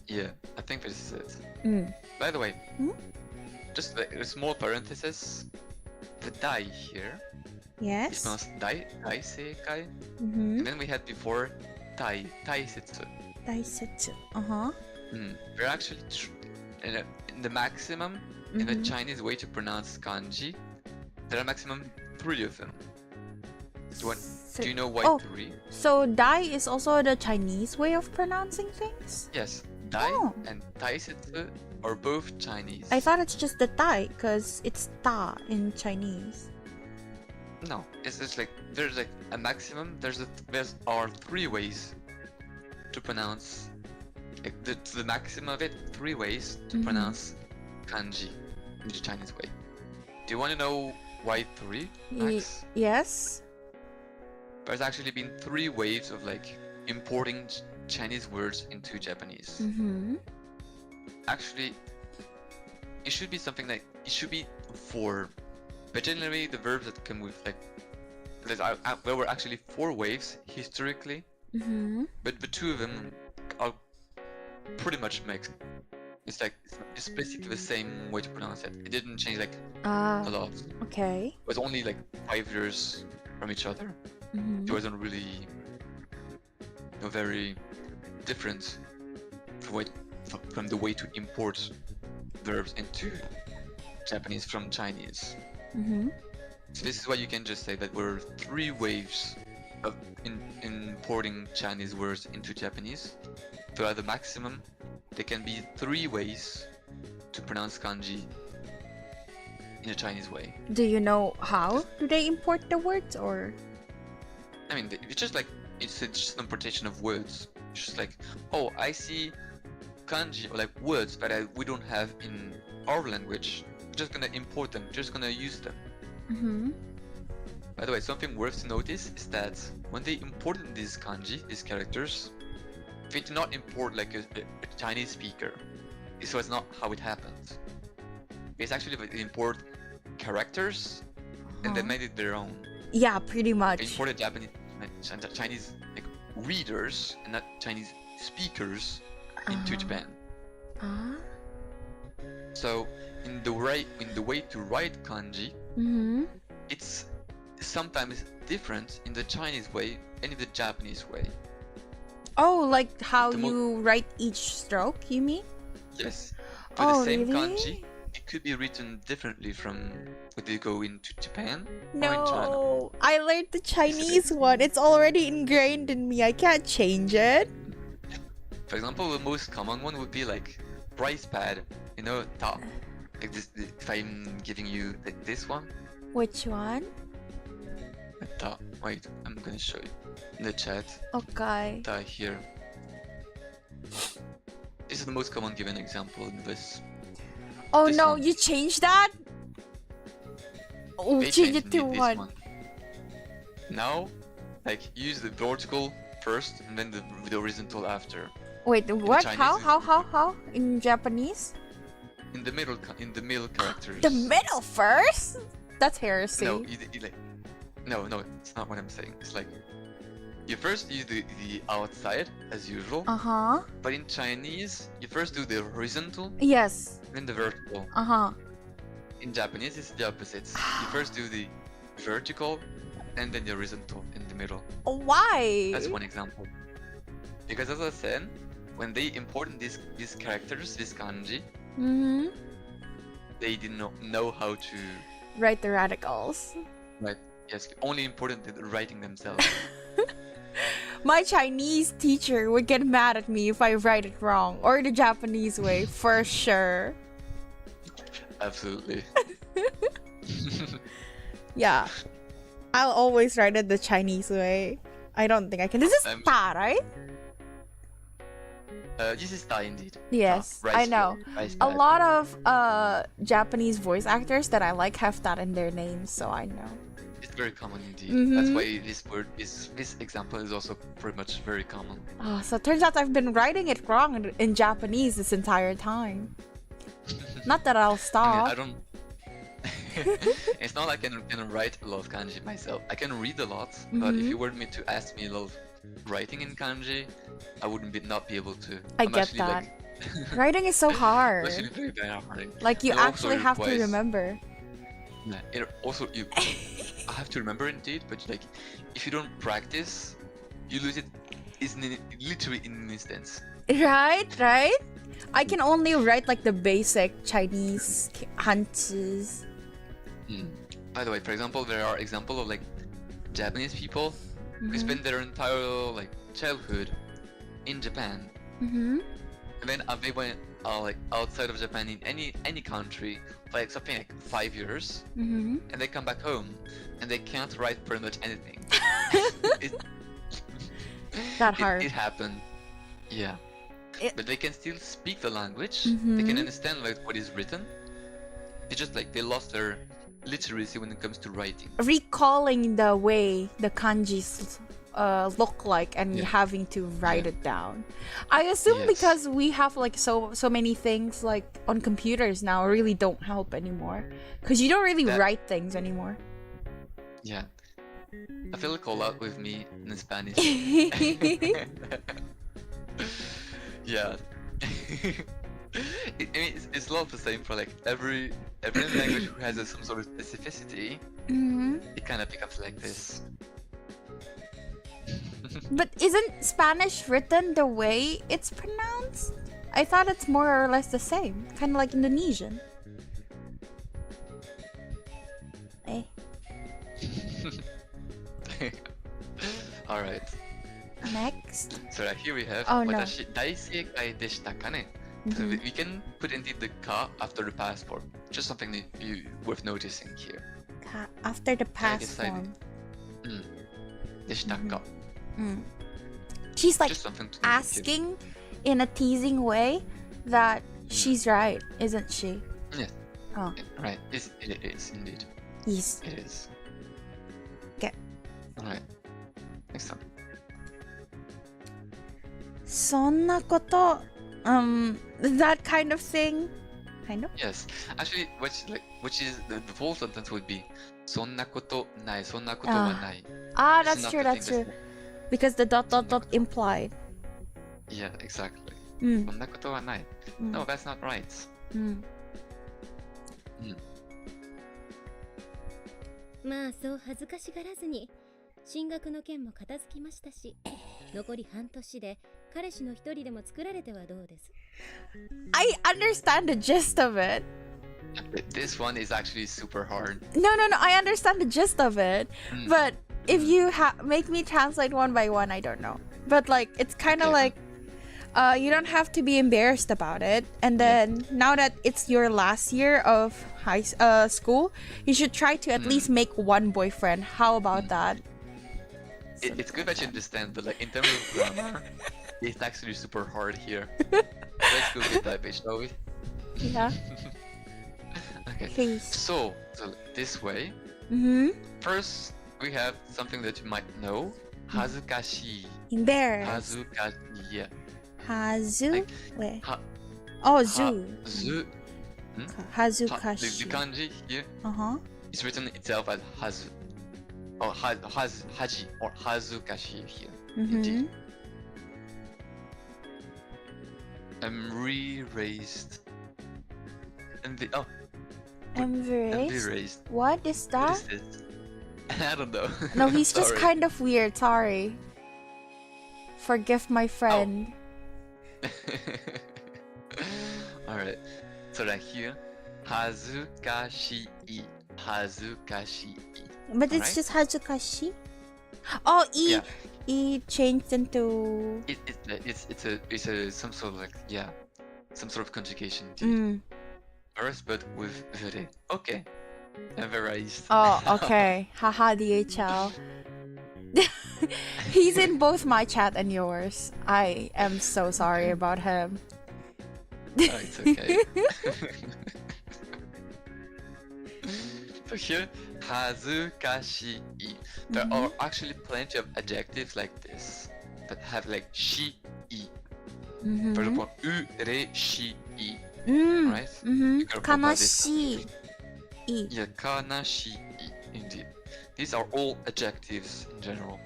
Yeah, I think this is it. Mm. By the way, Hmm? just like a small parenthesis. The dai here is Yes. pronounced dai seikai. Mm-hmm. And then we had before taisetsu. Daisetsu. Uh-huh. We're actually in the maximum in the Chinese way to pronounce kanji. There are maximum 3 of them. Do you know why 3? So dai is also the Chinese way of pronouncing things? Yes, dai Oh. and taisetsu are both Chinese. I thought it's just the tai because it's ta in Chinese. No, it's just like there's like a maximum. There are 3 ways to pronounce. Like the maximum of it, 3 ways to pronounce kanji in the Chinese way. Do you want to know why 3, Max? Yes. There's actually been 3 waves of like importing Chinese words into Japanese. Mm-hmm. Actually, it should be something like it should be 4, but generally the verbs that come with like there were actually 4 waves historically, Mm-hmm. but the 2 of them are pretty much mixed. It's like it's basically the same way to pronounce it. It didn't change like a lot. Okay. It was only like 5 years from each other. Mm-hmm. It wasn't really very different from the way to import verbs into Japanese from Chinese. Mm-hmm. So this is why you can just say that we're 3 waves of importing Chinese words into Japanese. So at the maximum, there can be 3 ways to pronounce kanji in a Chinese way. Do you know how do they import the words or? I mean, it's just like it's just an importation of words. It's just like, oh, I see kanji or like words that we don't have in our language. I'm just gonna import them. Just gonna use them. Mm-hmm. By the way, something worth to notice is that when they imported these kanji, these characters, they did not import like a Chinese speaker. This was not how it happened. It's actually they import characters and they made it their own. Yeah, pretty They much. imported Chinese like readers and not Chinese speakers into Japan. Ah. So in the way to write kanji, Mm-hmm. it's sometimes different in the Chinese way and in the Japanese way. Oh, like how The you write each stroke, you mean? Yes. For the same really? kanji, it could be written differently from when they go into Japan or in China. No, I learned the Chinese one. It's already ingrained in me. I can't change it. For example, the most common one would be like price pad, you know, like this, if I'm giving you like this one, Which one? wait, I'm gonna show you in the chat. Okay. Here. This is the most common given example in this. Oh This no, one. you changed that? Oh, They change changed it to this what? one. Now, like use the vertical first and then the horizontal after. Wait, what? Chinese How? In Japanese? In the middle characters. The middle first? That's heresy. No, no, it's not what I'm saying. It's like you first use the outside as usual, Uh-huh. but in Chinese you first do the horizontal, Yes. then the vertical. Uh-huh. In Japanese it's the opposites. You first do the vertical, and then the horizontal in the middle. Why? That's one example. Because as I said, when they imported these characters, this kanji, Mm-hmm. they did not know how to Right, the radicals. write. Yes, only important the writing themselves. My Chinese teacher would get mad at me if I write it wrong, or the Japanese way, for sure. Absolutely. Yeah. I'll always write it the Chinese way. I don't think I can. This is ta, right? This is Ta indeed. Yes, Ta, I know. rice A pad. lot of Japanese voice actors that I like have that in their names, so I know. It's very common indeed. Mhm. That's why this example is also pretty much very common. Oh, so it turns out I've been writing it wrong in Japanese this entire time. Not that I'll I stop. mean, I don't. It's not like I can write a lot of kanji myself. I can read a lot, but if Mhm. you were me to ask me a lot of writing in kanji, I wouldn't not be able to. I I'm get actually, that. Like, Writing is so hard. actually very bad at writing. Like you It also actually have to requires- remember. Yeah, it also you. I have to remember indeed, but like, if you don't practice, you lose it. Literally in an instance. Right? I can only write like the basic Chinese hanzis. By the way, for example, there are examples of like Japanese people who Mhm. spend their entire like childhood in Japan, Mhm. and then they went like outside of Japan in any country for like something like 5 years, Mhm. and they come back home and they can't write pretty much anything. it, That hard. It happened. Yeah. But they can still speak the language. They Mhm. can understand like what is written. It's just like they lost their literacy when it comes to writing. Recalling the way the kanjis look like and Yeah. having to write it down. I assume Yes. because we have like so many things like on computers now really don't help anymore. Because you don't really That- write things anymore. Yeah. I feel like a lot with me in Spanish. Yeah. I mean, it's a lot the same for like every language who has some sort of specificity. Mhm. It kind of becomes like this. But isn't Spanish written the way it's pronounced? I thought it's more or less the same. Kind of like Indonesian. Eh. All right. Next. So here we have Oh, no. 私大正解でしたかね? So Mhm. we can put indeed the ka after the past form. Just something that you worth noticing here. After the I past decided- form. でしたか? Mm. She's like Just something to asking in a teasing way that she's right, isn't she? Yes. Oh, Right. It is indeed. yes. It is. Okay. Alright. Next one. そんなこと, that kind of thing, kind of. Yes. Actually, which is the full sentence would be そんなことないそんなことはない. Ah, This that's is not true. the That's thing true. Because the dot dot dot implied. Yeah, exactly. Mm. そんなことはない. Mm. No, that's not right. Mm. まあそう恥ずかしがらずに進学の件も片付きましたし、残り半年で彼氏の一人でも作られてはどうです？ I understand the gist of it. This one is actually super hard. No. I understand the gist of it. Mm. But if you make me translate one by one, I don't know. But like, it's kind of Okay. like, you don't have to be embarrassed about it. And then now that it's your last year of school, you should try to at least make one boyfriend. How about that? It's good that you understand, but like in terms of grammar, it's actually super hard here. Let's go bit by bit, shall we? Yeah. Okay. Please. So this way. First, we have something that you might know. Hazukashi. Embarrassed. Hazukashi. Yeah. Hazu. Like, Wait. ha- Oh, zu. Hazu. The Hazukashi. kanji here is written itself as hazu. Or haji or hazukashi here. Indeed. Raised. Embarrassed. What is that? What is this? I don't know. No, he's just Sorry. kind of weird. Sorry. Forgive my friend. Alright. So right here, hazukashi-i. Hazukashi-i. But it's Alright? just Hazukashi. Oh, Yeah. E changed into. It's some sort of like some sort of conjugation. First, but with vere. Okay. Embarrassed. Oh, okay. Haha, DHL. He's in both my chat and yours. I am so sorry about him. Oh, it's okay. So here, hazukashi-i. There are actually plenty of adjectives like this that have like shi-i. For example, ureshi-i. Right? Be careful about this. Kanashi. Yeah, kanashi-i. Indeed. These are all adjectives in general.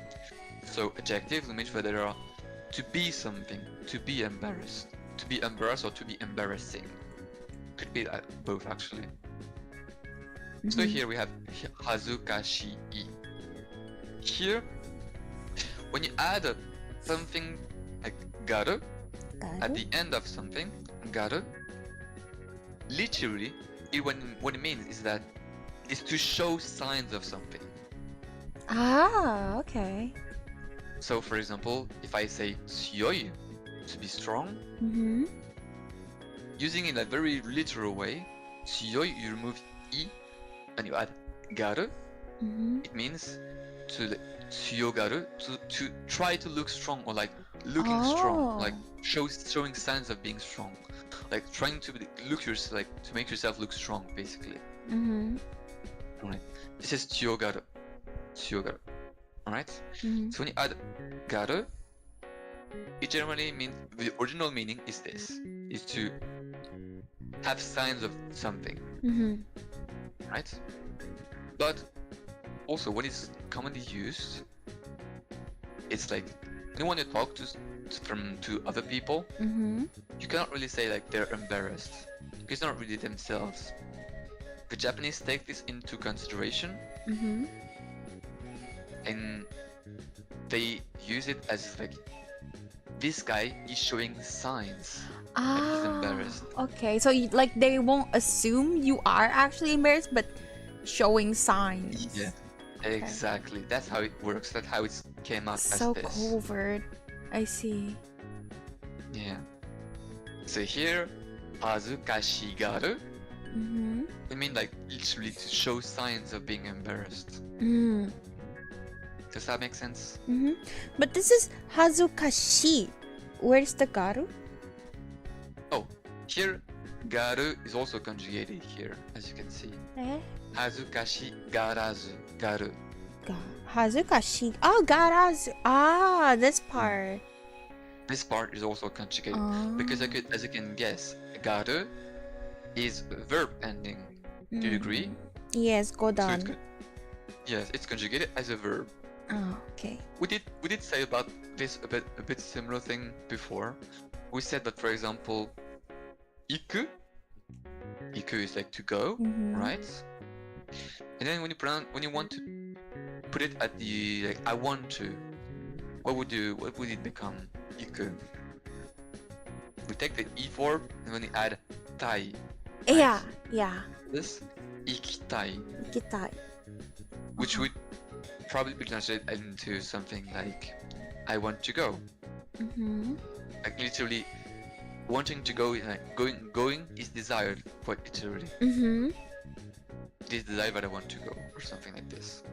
So adjectives means whether they are to be something, to be embarrassed or to be embarrassing. Could be both actually. So here we have hazukashi-i. Here, when you add something like garu at the end of something, garu, literally, what it means is that it's to show signs of something. Ah, okay. So for example, if I say tsuyoi, to be strong, using it in a very literal way, tsuyoi, you remove i and you add garu, it means to tsuyogaru, to try to look strong or like looking strong, like showing signs of being strong, like trying to to make yourself look strong, basically. Alright, this is tsuyogaru. Alright? So when you add garu, it generally means, the original meaning is this, is to have signs of something. Right? But also when it's commonly used, it's like when you want to talk to other people, you cannot really say like they're embarrassed. It's not really themselves. The Japanese take this into consideration, and they use it as like, this guy is showing signs that he's embarrassed. Okay, so like they won't assume you are actually embarrassed, but showing signs. Yeah, exactly. That's how it works. That's how it came out So as this. covert. I see. Yeah. So here, hazukashigaru. I mean like literally to show signs of being embarrassed. Does that make sense? But this is hazukashi. Where's the garu? Oh, here, garu is also conjugated here, as you can see. Hazukashi garazu, garu. Hazukashi. Oh, garazu. Ah, this part. This part is also conjugated because as you can guess, garu is verb ending. Do you agree? Yes, go down. Yes, it's conjugated as a verb. Oh, okay. We did say about this a bit similar thing before. We said that, for example, iku is like to go, right? And then when you want to put it at the like I want to, what would it become? Iku. We take the e form and when you add tai. Yeah. This ikitai. Ikitai. Which would probably be translated into something like I want to go. Like literally, wanting to go is like going is desired, quite literally. This desire that I want to go, or something like this.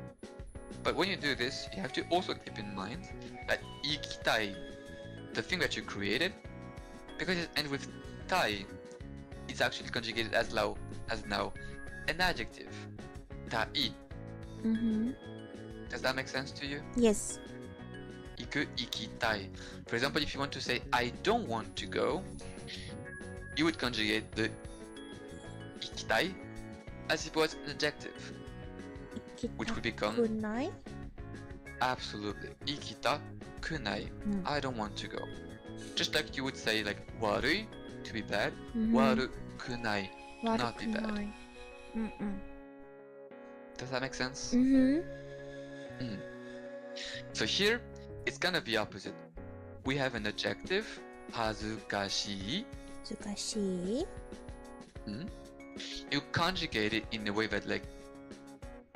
But when you do this, you have to also keep in mind that ikitai, the thing that you created, because it ends with tai, it's actually conjugated as now an adjective. Tai. Does that make sense to you? Yes. Iku, ikitai. For example, if you want to say I don't want to go, you would conjugate the ikitai as if it was an adjective, which would become Kunai? absolutely ikita kunai. I don't want to go. Just like you would say like warui, to be bad, waru kunai, not be bad. Does that make sense? So here it's kind of the opposite. We have an adjective, hazukashii. Tsukashi. You conjugate it in a way that like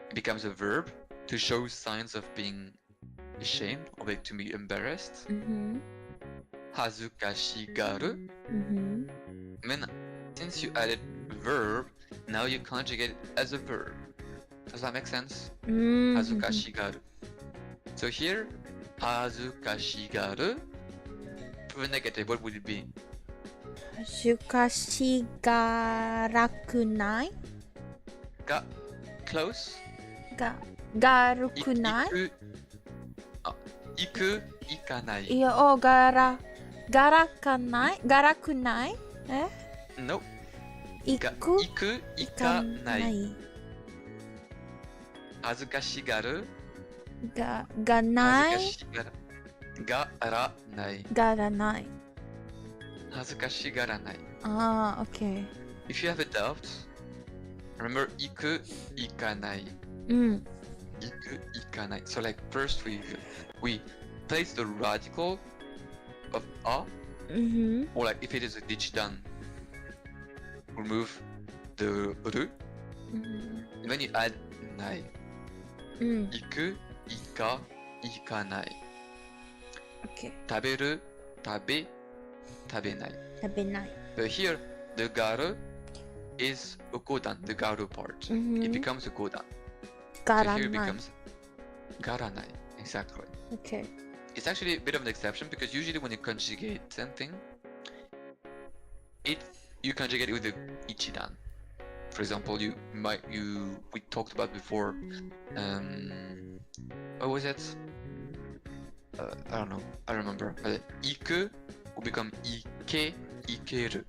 it becomes a verb to show signs of being ashamed or like to be embarrassed. Hazukashigaru. And then since you added verb, now you conjugate it as a verb. Does that make sense? Hazukashigaru. So here, hazukashigaru. For the negative, what would it be? Hazukashigarakunai? Close. Garukunai? Iku, ikanai. Garakunai? Eh? Nope. Iku, Iku, ikanai. Hazukashigaru. Ganai? Garanai. Garanai. Hazukashigaranai. Ah, okay. If you have a doubt, remember iku, ikanai. Iku, ikanai. So like first we place the radical of a, or like if it is a dichidan, remove the ru, and then you add nai. Iku, ika, ikanai. Okay. Taberu, tabe, tabenai. Tabenai. But here, the garu is a godan, the garu part. It becomes a godan. So here it becomes garanai. Exactly. Okay. It's actually a bit of an exception because usually when you conjugate something, you conjugate it with the ichidan. For example, we talked about before. What was it? I don't know. I remember. Iku will become ike, ikeru.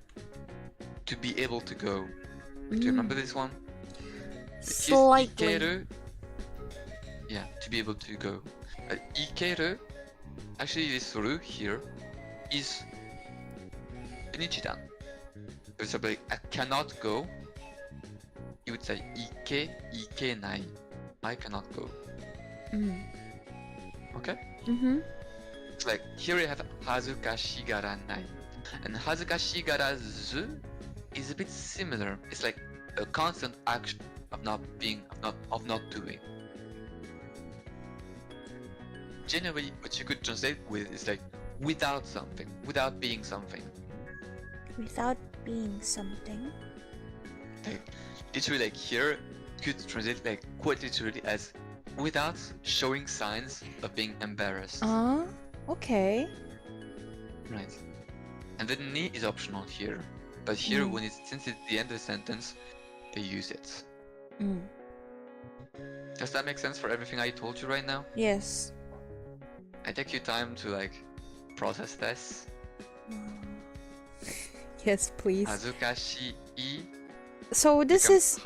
To be able to go. Do you remember this one? Slightly. Ikeru, yeah, to be able to go. Ikeru, actually this ru here is an ichidan. For example, I cannot go. You would say ike, ikenai. I cannot go. Okay? It's like here we have hazukashigaranai. And hazukashigarazu is a bit similar. It's like a constant action of not doing. Generally, what you could translate with is like without something, without being something. Without being something. Like literally, like here, you could translate like quite literally as without showing signs of being embarrassed. Okay. Right. And the ni is optional here, but here since it's the end of the sentence, they use it. Does that make sense for everything I told you right now? Yes. I take your time to like process this. Yes, please. Hazukashi i. So this is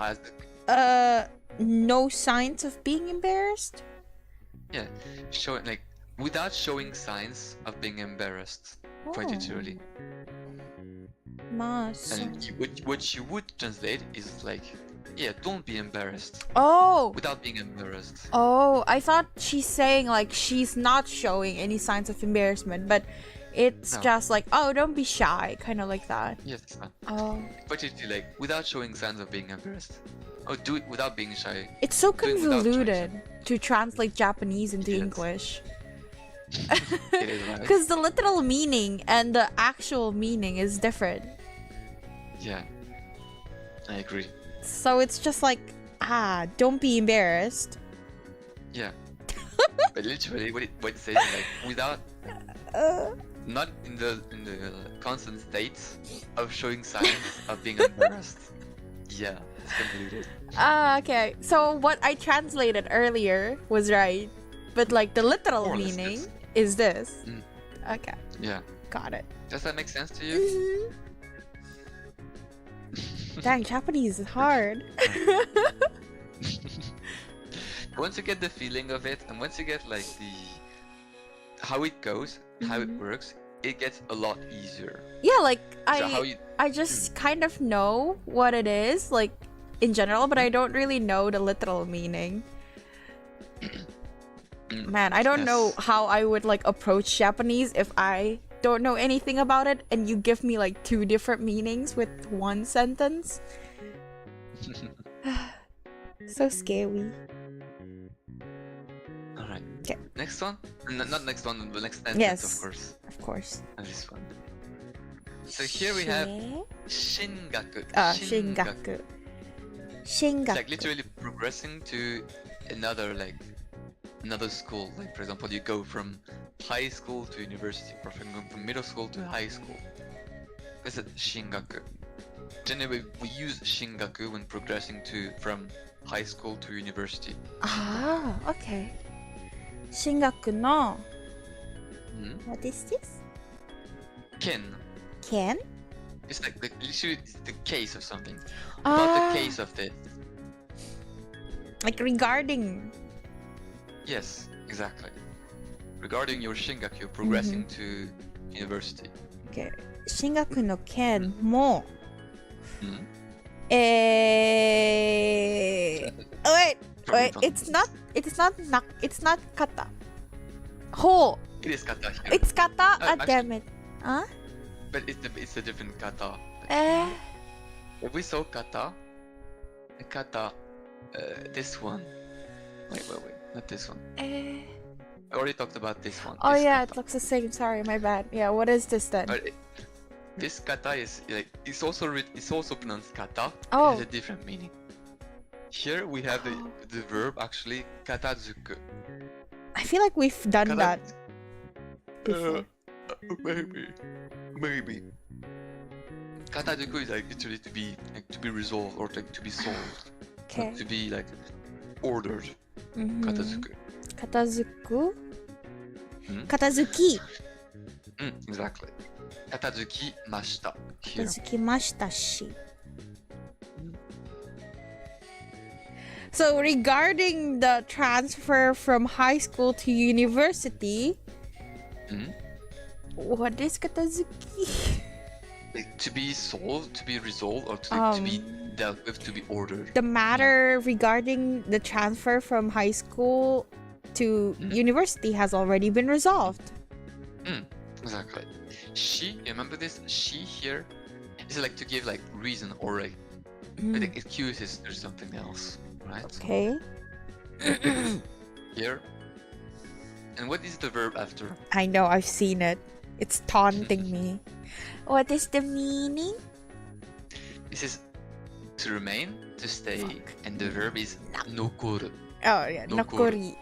no signs of being embarrassed? Yeah, showing like without showing signs of being embarrassed. Quite literally. And what you would translate is like, yeah, don't be embarrassed. Oh. Without being embarrassed. Oh, I thought she's saying like she's not showing any signs of embarrassment, but it's just like, oh, don't be shy, kind of like that. Yes, it's not. Oh. But it's like without showing signs of being embarrassed. Oh, do it without being shy. It's so convoluted to translate Japanese into English. It is right. Because the literal meaning and the actual meaning is different. Yeah, I agree. So it's just like, don't be embarrassed. Yeah. But literally, what it says is like without, not in the constant state of showing signs of being embarrassed. Yeah, it's completed. Okay. So what I translated earlier was right, but like the literal More or less, meaning yes. is this. Mm. Okay, Yeah. got it. Does that make sense to you? Dang, Japanese is hard. Once you get the feeling of it, and once you get like how it goes, how it works, it gets a lot easier. Yeah, like So how you I just kind of know what it is, like in general, but I don't really know the literal meaning. Man, I don't know Yes. how I would like approach Japanese if I don't know anything about it and you give me like two different meanings with one sentence. So scary. Alright. Okay. Next one? Not next one, the next sentence, Yes. of course. Of course. And this one. So here we have shingaku. Shingaku. It's like literally progressing to another school. Like for example, you go from high school to university, or from middle school to high school. This is shingaku. Generally, we use shingaku when progressing from high school to university. Ah, okay. Shingaku no. What is this? Ken. Ken? It's like literally the case of something. About the case of this. Like regarding. Yes, exactly. Regarding your shingaku progressing to university. Okay. Shingaku no ken mo. Hmm? Oh, wait. It's not kata. Ho. It is kata here. It's kata. Damn Actually- it. Huh? But it's a different kata. Eh. If we saw kata, this one. Wait, not this one. Eh. I already talked about this one. Oh this yeah, kata. it looks the same. Sorry, my bad. Yeah, what is this then? But this kata is like it's also pronounced kata. Oh. It has a different meaning. Here we have the verb actually katazuku. I feel like we've done Kata- that before. Maybe. Katazuku is like literally to be resolved or like to be solved. Okay. Not to be like ordered. Mhm. Katazuku. Katazuku? Hmm? Katazuki. Exactly. Katazuki mashita. Here. Katazukimashita shi. So regarding the transfer from high school to university, what is katazuki? Like, to be solved, to be resolved, or to be dealt with, to be ordered. The matter regarding the transfer from high school to university has already been resolved. Exactly. She, you remember this? She here is like to give like reason or like excuses or something else, right? Okay. Here. And what is the verb after? I know, I've seen it. It's taunting me. What is the meaning? This is to remain, to stay, and the verb is nokoru. Oh yeah, Nokori.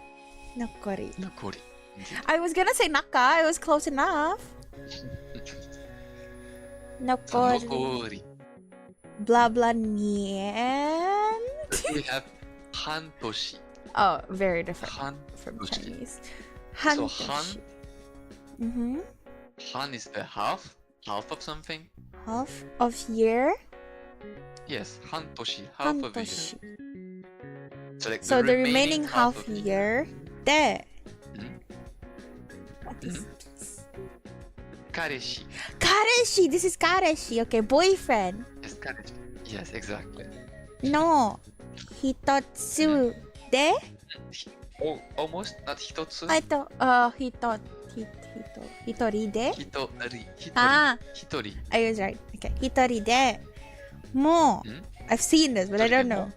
Nokori. Nokori. I was gonna say naka, it was close enough. Nokori. Nokori. Blah blah nien. We have hantoshi. Oh, very different from Hantoshi. Chinese. So Hantoshi. han, han is a half of something. Half of year. Yes, hantoshi, half of a year. Hantoshi. So, The remaining half of the year. There. What is this? Kareshi. Kareshi. This is kareshi. Okay, boyfriend. Yes, kareshi. Yes, exactly. No. Hitotsu de. Oh, almost not hitotsu. Hitori de. Hitori. Ah. Hitori. I was right. Okay. Hitori de. Mo. I've seen this, but I don't know.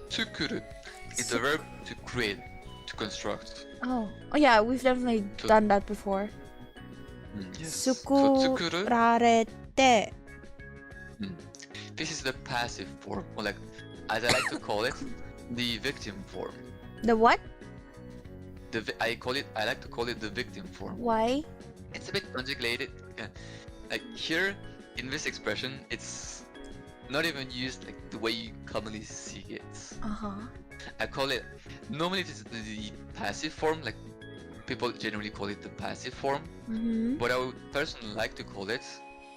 Tsukuru is the verb to create, to construct. Oh, yeah, we've definitely So- done that before. Yes. So tsukuru, Sukurarete. this is the passive form, or like, as I like to call it, the victim form. The what? I like to call it the victim form. Why? It's a bit conjugated. Like here, in this expression, it's not even used like the way you commonly see it. I call it, normally it is the passive form, like people generally call it the passive form. But I would personally like to call it,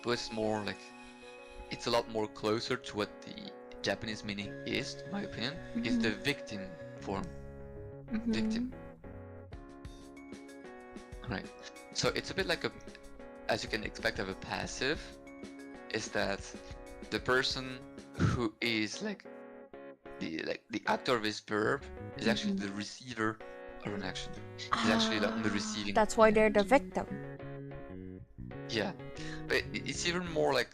but it's more like, it's a lot more closer to what the Japanese meaning is, in my opinion, is the victim form. Victim. Right. So it's a bit like as you can expect of a passive, is that the person who is like the actor of this verb is actually the receiver of an action. Is actually on the receiving. That's why they're the victim. Yeah, but it's even more like,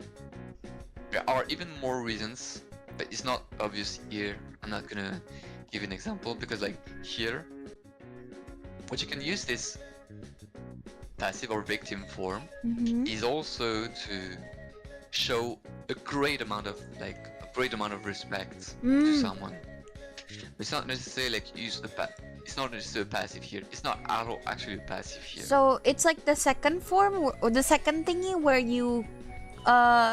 there are even more reasons, but it's not obvious here. I'm not gonna give an example because like here, what you can use this passive or victim form is also to show a great amount of respect to someone. It's not necessarily like use it's not necessarily passive here. It's not at all actually passive here. So it's like the second form, or the second thingy where you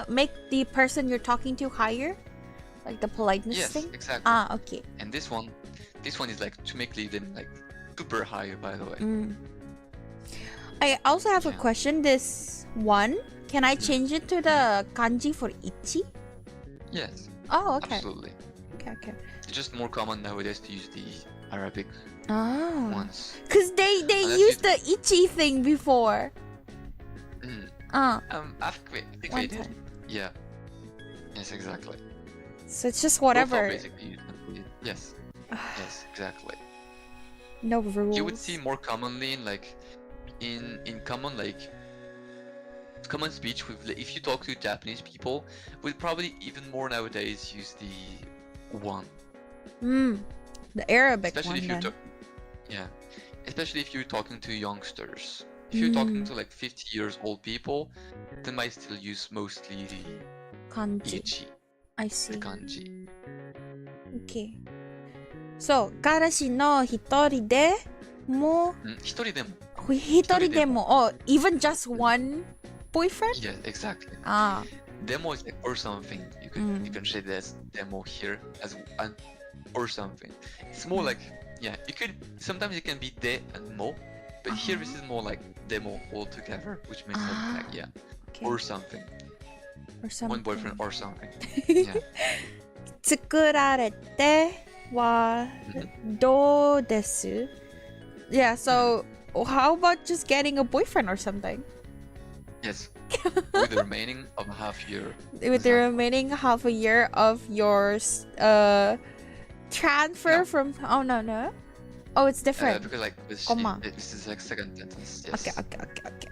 make the person you're talking to higher, like the politeness thing. Yes, exactly. Ah, okay. And this one is like to make them like super higher, by the way. I also have a question. This one, can I change it to the kanji for ichi? Yes. Oh, okay. Absolutely. Okay. It's just more common nowadays to use the Arabic ones. Cause they used the ichi thing before. I think One they did. time. Yeah. Yes, exactly. So it's just Both are whatever. basically used. Yes. Yes, exactly. No rules. You would see more commonly in common speech with, if you talk to Japanese people, would probably even more nowadays use the one. The Arabic Especially one if then. Especially if you're talking to youngsters. If you're talking to like 50 years old people, they might still use mostly the Kanji. ichi, I the see. kanji. Okay. So, 彼氏の一人でも、一人でも。一人でも、oh, even just one boyfriend? Yeah, exactly. Ah. Demo is like or something. You can say this demo here as or something. It's more like, yeah, you could sometimes it can be de and mo, but here this is more like demo altogether, which means like yeah, Okay. or something. Or something. One boyfriend or something. Yeah. 作られてはどうです? Yeah, so how about just getting a boyfriend or something? Yes. With the remaining of a half year. With the remaining half a year of your transfer from... Oh, no. Oh, it's different. Because like this is like second sentence. Yes. Okay.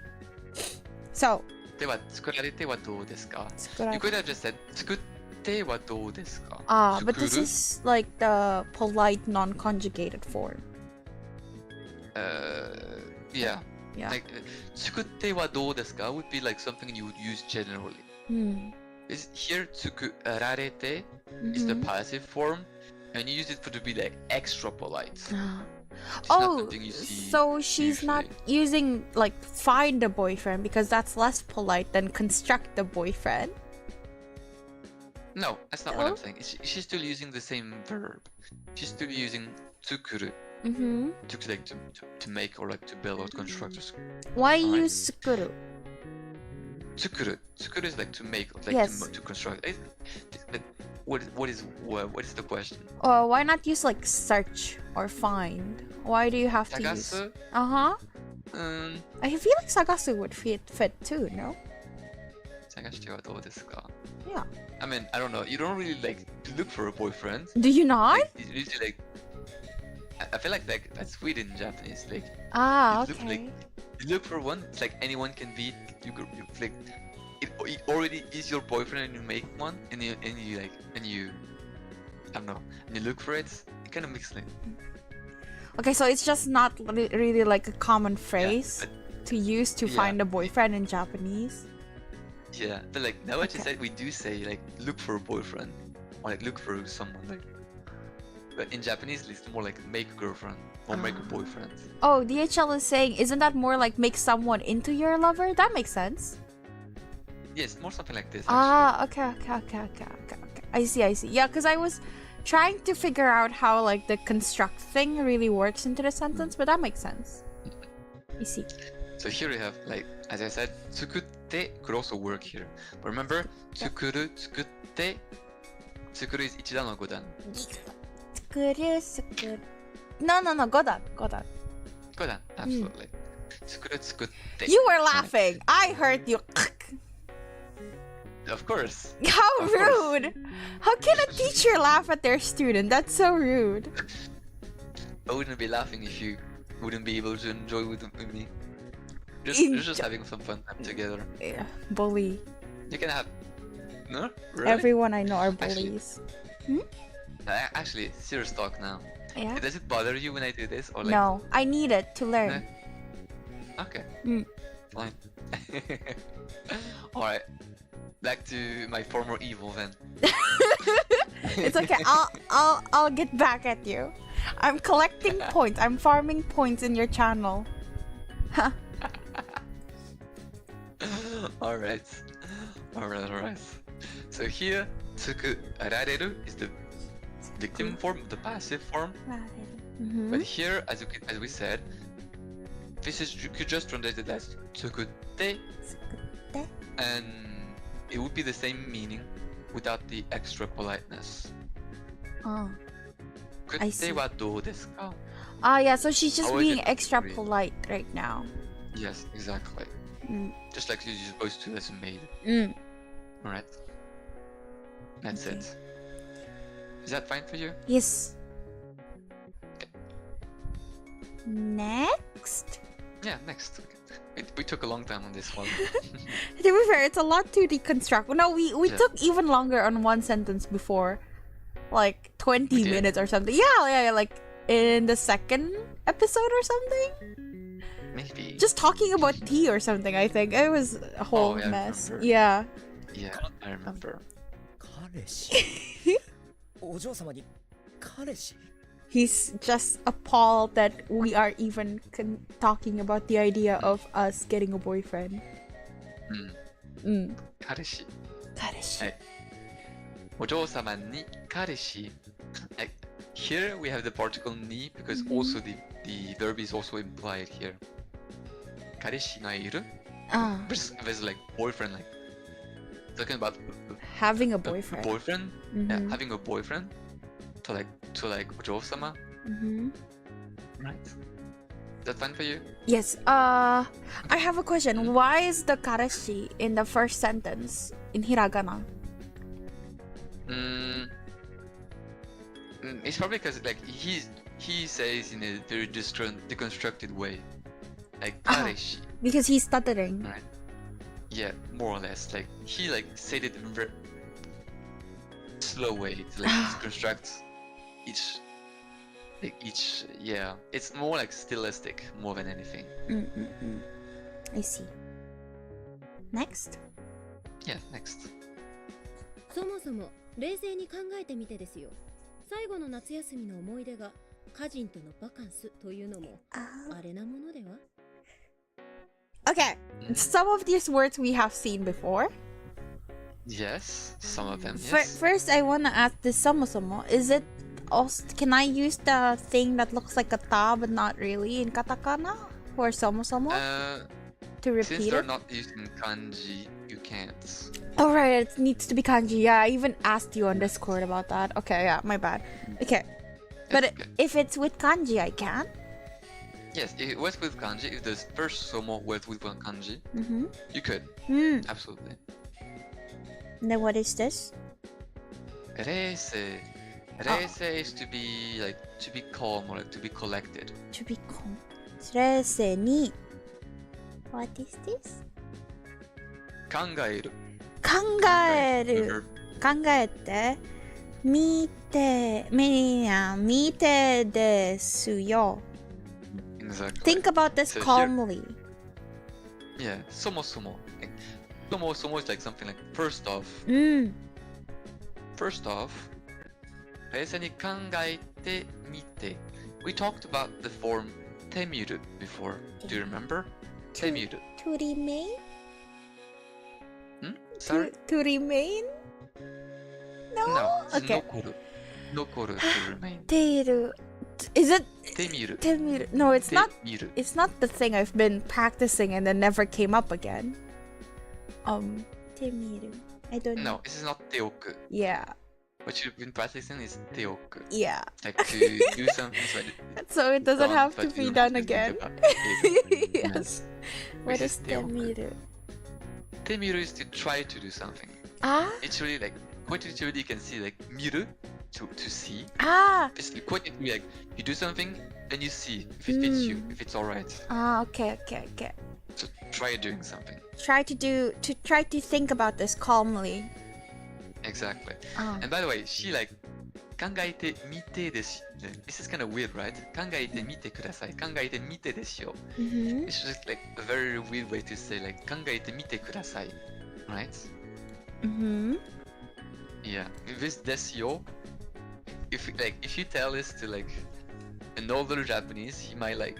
So, では作られてはどうですか? 作られ You could have just said 作ってはどうですか? but this is like the polite non-conjugated form. Yeah. Yeah. Like 作ってはどうですか would be like something you would use generally. Here 作られて is the passive form, and you use it to be like extra polite. It's not something you see so she's not usually. using like find a boyfriend because that's less polite than construct a boyfriend. No, that's not what I'm saying. She's still using the same verb. She's still using 作る to make or like to build or construct. Why use sukuru? 作る is like to make, like Yes. to construct. What is the question? Or why not use like search or find? Why do you have to use? 探す? I feel like sagasu would fit too, no? 探してはどうですか? Yeah. I mean, I don't know. You don't really like to look for a boyfriend. Do you not? Like, it's usually like, I feel like that's weird in Japanese. Like, Okay. you look for one. It's like anyone can be. You like, it already is your boyfriend, and you make one, and you I don't know, and you look for it. It kind of makes like. Okay, so it's just not really like a common phrase to use to find a boyfriend in Japanese. Yeah, but like now what you said, we do say like look for a boyfriend or like look for someone like. But in Japanese, it's more like make a girlfriend or make a boyfriend. Oh, DHL is saying, isn't that more like make someone into your lover? That makes sense. Yes, more something like this. Actually. Okay. I see. Yeah, because I was trying to figure out how like the construct thing really works into the sentence, but that makes sense. I see. So here we have, like, as I said, tsukutte could also work here. But remember, tsukuru, tsukutte, tsukuru is ichidan or godan. No, godan. Godan, absolutely. Tsukuru, tsukutte. You were laughing. I heard you. Of course. How rude! How can a teacher laugh at their student? That's so rude. I wouldn't be laughing if you wouldn't be able to enjoy with me. Just having some fun time together. Yeah, bully. You can have. No? Really? Everyone I know are bullies. Actually, serious talk now. Yeah? Does it bother you when I do this? Or like... No, I need it to learn. Okay. Fine. Alright. Back to my former evil then. It's okay. I'll get back at you. I'm collecting points. I'm farming points in your channel. Alright. So here, tsukurareru is the victim form, the passive form. But here, as we said, this is, you could just translate it as tsukutte, and it would be the same meaning without the extra politeness. Oh. I see. 食ってはどうですか? Yeah, so she's just being extra polite right now. Yes, exactly. Just like you're supposed to as a maid. Alright. That's it. Is that fine for you? Yes. Okay. Next? Yeah, next. We took a long time on this one. To be fair, it's a lot to deconstruct. No, we took even longer on one sentence before. Like 20 minutes or something. Yeah, like in the second episode or something? Maybe. Just talking about tea or something, I think. It was a whole mess. Yeah. Yeah, I remember. He's just appalled that we are even talking about the idea of us getting a boyfriend. 彼氏。お嬢様に彼氏。Like, here we have the particle ni because also the verb is also implied here. 彼氏がいる? There's like boyfriend, like talking about having a boyfriend. Yeah, having a boyfriend to like お嬢様. Right. Is that fine for you? Yes. I have a question. Why is the kareshi in the first sentence in hiragana? It's probably because like he says in a very deconstructed way, like kareshi. Because he's stuttering. Right. Yeah, more or less. Like he like said it in a very slow way to like deconstruct each. Yeah, it's more like stylistic more than anything. I see. Next? Yeah, next. そもそも冷静に考えてみてですよ。最後の夏休みの思い出が歌人とのバカンスというのもあれなものでは? Okay, some of these words we have seen before. Yes, some of them. Yes. First, I wanna ask this somo. Is it also, can I use the thing that looks like a ta but not really in katakana for somo? To repeat since they're not using kanji, you can't. Oh right, it needs to be kanji. Yeah, I even asked you on Discord about that. Okay, yeah, my bad. Okay, but if it's with kanji, I can. Yes, if it was with kanji, if the first somo was with one kanji, you could. Absolutely. And then what is this? Reise. Reise is to be like to be calm or like to be collected. To be calm. Reise ni. What is this? 考える. 考える. 考えて.見てですよ. Exactly. Think about this So here- calmly. Yeah, そもそも. Like, そもそも is like something like first off. First off, 冷静に考えてみて. We talked about the form てみる before. Do you remember? てみる. To remain? Sorry? To remain? No? No. Okay. 残る to remain. ている. Is it てみる. てみる? No, it's not. てみる. It's not the thing I've been practicing and then never came up again. てみる. I don't know. No, this is not ておく. Yeah. What you've been practicing is ておく. Yeah. Like to do something So it doesn't have to but be you done don't have again. to think about it. Yes. What Which is is ておく. てみる? てみる is to try to do something. Ah? It's really like, quite literally you can see like 見る to see. Ah! It's quite literally like you do something and you see if it fits you, if it's alright. Ah, okay. So try doing something. Try to think about this calmly. Exactly. Ah. And by the way, she like 考えてみてです. This is kind of weird, right? 考えてみてください. 考えてみてですよ. Mm-hmm. It's just like a very weird way to say like 考えてみてください. Right? Mm-hmm. Yeah. With this ですよ, if you tell this to like an older Japanese, he might like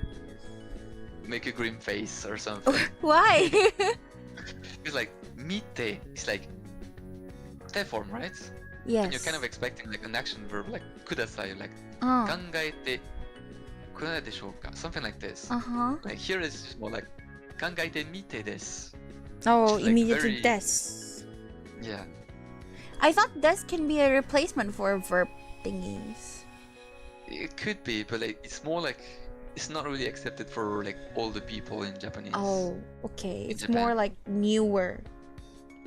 make a grim face or something. Why? It's like 見て is like te form, right? Yes. And you're kind of expecting like an action verb like ください, like 考 Uh えてくれないでしょうか? Something like this. huh. Like here is just more like 考えてみてです. Oh, It's like immediately very- des. Yeah. I thought des can be a replacement for verb thingies. It could be, but like it's more like it's not really accepted for like older people in Japanese. Oh, okay. In It's Japan. more like newer.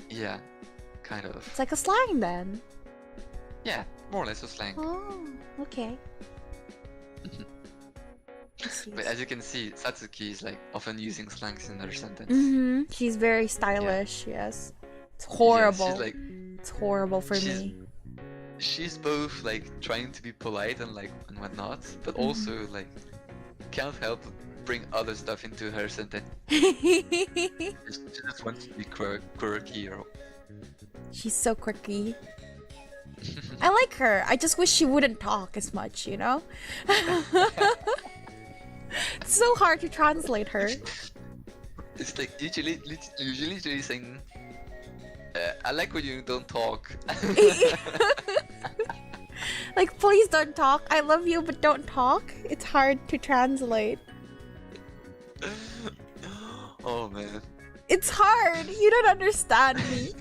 Yeah, kind of. It's like a slang then. Yeah, more or less a slang. Oh, okay. But as you can see, Satsuki is like often using slangs in her sentence. Mm-hmm. She's very stylish. Yes. It's horrible. Yeah, she's like It's horrible for she's- me. she's both like trying to be polite and like and whatnot, but Mhm. also like can't help but bring other stuff into her sentence. She just wants to be quirky or She's so quirky. I like her. I just wish she wouldn't talk as much, you know? It's so hard to translate her. it's like usually saying I like when you don't talk. Like, please don't talk. I love you, but don't talk. It's hard to translate. Oh man. It's hard. You don't understand me.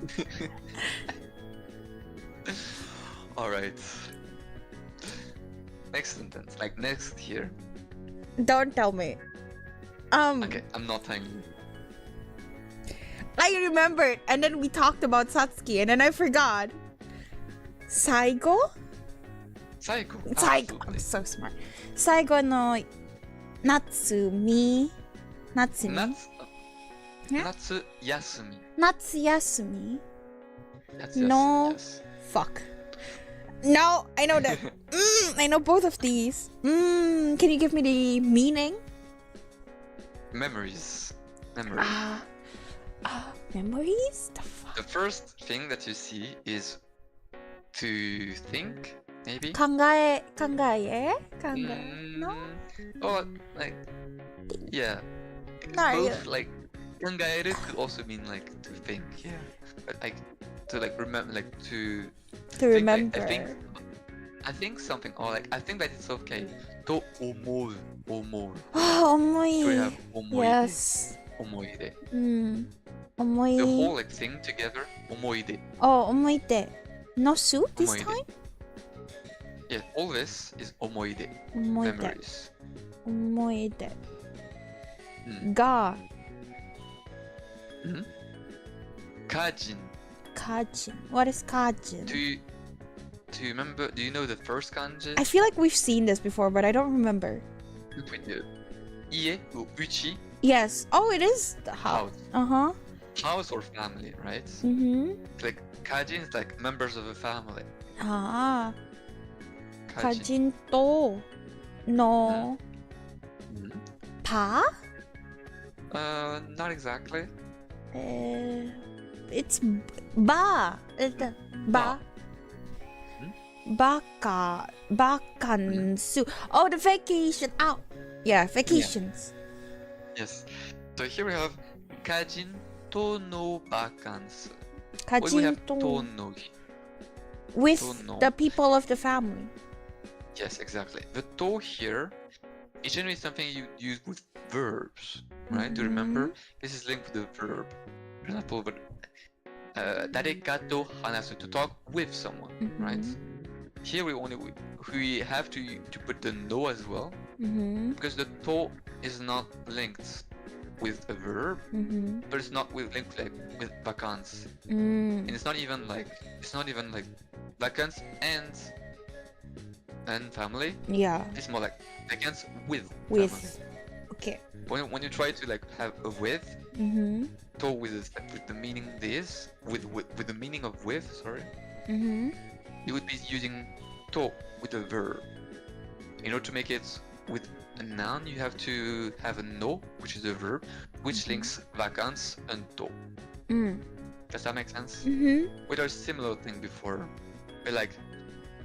Alright. Next sentence. Like next here. Don't tell me. Okay, I'm not telling you. I remembered, and then we talked about Satsuki, and then I forgot. Saigo? Saigo. Saigo. I'm so smart. Saigo no Natsumi. Natsumi? Yeah? Natsu yasumi. Natsuyasumi? Natsu No. yes. Fuck. No, I know that. I know both of these. Can you give me the meaning? Memories. Memories? The fuck? The first thing that you see is to think, maybe? 考え No? Or like, yeah. Not Both like 考える could also mean like to think, yeah. But like to like remember, like to To think, remember. I think something, or like I think that it's okay. と思う 重い Do we have 思い出 Yes. 思い出 重い The whole like thing together 思い出 Oh, 思い出 No su this 思い出 time? Yeah, all this is 思い出思い出 Memories 思い出うんが家人 Kajin. What is Kajin? Do you remember, do you know the first kanji? I feel like we've seen this before, but I don't remember. With the 家 or uchi, Yes. Oh, it is the house. house, Uh-huh. house or family, right? Mm-hmm. Like kajin is like members of a family. 아, Kajin. 가진또 너 봐? Not exactly. It's 봐. 일단 봐. 바칸수. Oh, the vacation. Oh, yeah, vacations. Yes. So here we have Kajin to no vacances. We have to 가진또 no. with to no. the people of the family. Yes, exactly. The to here is generally something you use with verbs, right? Do you remember? This is linked with the verb. For example, daregato hanasu, to talk with someone, right? Here we have to put the no as well, because the to is not linked with a verb, but it's not linked like with vacances, and it's not even like vacances and family. Yeah. It's more like vacances with With. family. Okay. When you try to like have a with, to with the meaning with the meaning of with, sorry, you would be using to with a verb. In order to make it with a noun, you have to have a no, which is a verb, which links vacances and to. Does that make sense? With our similar thing before, but like.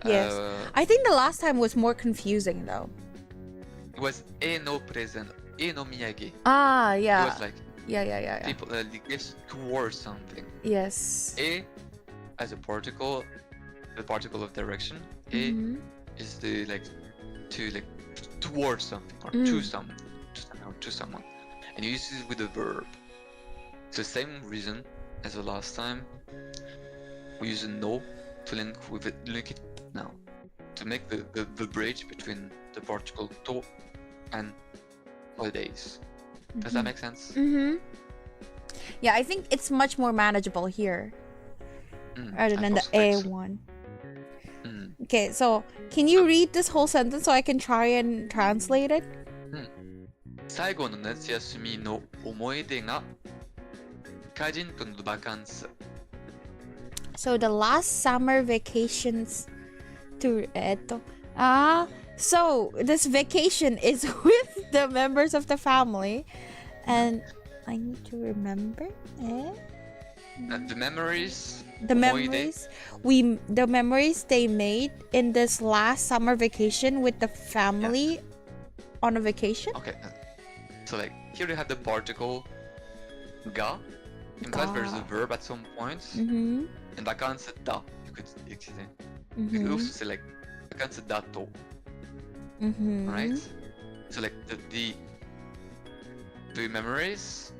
Yes. I think the last time was more confusing though. It was e no present, e no miyagi. Ah, yeah. It was like yeah. people gifts towards something. Yes. E as a particle, the particle of direction. E is the towards something or to someone, and you use it with a verb. It's the same reason as the last time. We use a no to link it now, to make the bridge between the particle to and holidays. Does that make sense? Yeah, I think it's much more manageable here rather than the A one. Okay, so can you read this whole sentence so I can try and translate it? 最後の夏休みの思い出が家人とのバカンス。 So the last summer vacations to so this vacation is with the members of the family, and I need to remember The memories. the memories they made in this last summer vacation with the family on a vacation. Okay, so like here you have the particle ga. Implies there's a verb at some point. And vacances da. You could say. You could also say like vacances dato. Right? So like the memories.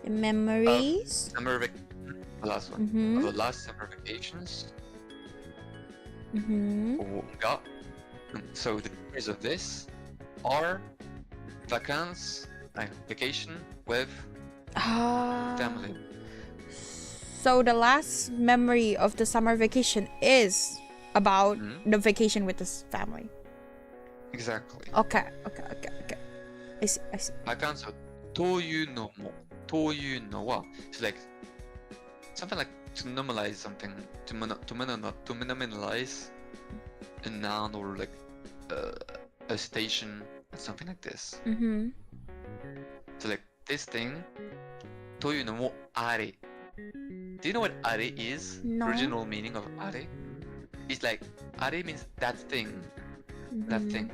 The memories. Summer the last one. Of the last summer vacations. Ga. So the memories of this are vacances, vacation with family. So the last memory of the summer vacation is about the vacation with this family. Exactly. Okay. I see. Vacances というのも というのは it's like something like to normalize something, to minimalize a noun or like a station, something like this. So like this thing というのもあれ. Do you know what are is? No. Original meaning of are? It's like are means that thing. That thing.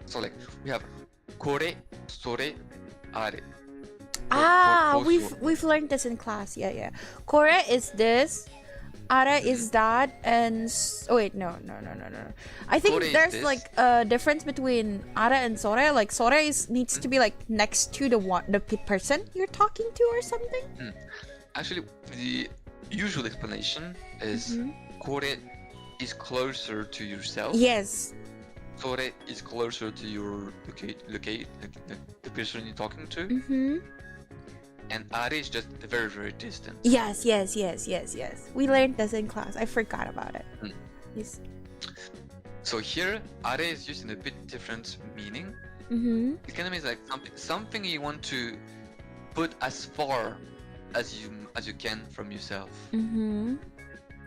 So like we have これそれあれ. We've learned this in class. Yeah. Kore is this, Ara is that, and wait, no. I think Kore there's is like a difference between Ara and Sore. Like Sore needs to be like next to the person you're talking to or something. Actually, the usual explanation is Kore is closer to yourself. Yes. Sore is closer to your the person you're talking to. And are is just very, very distant. Yes. We learned this in class. I forgot about it. Yes. So here, are is used in a bit different meaning. It kind of means like something you want to put as far as you can from yourself.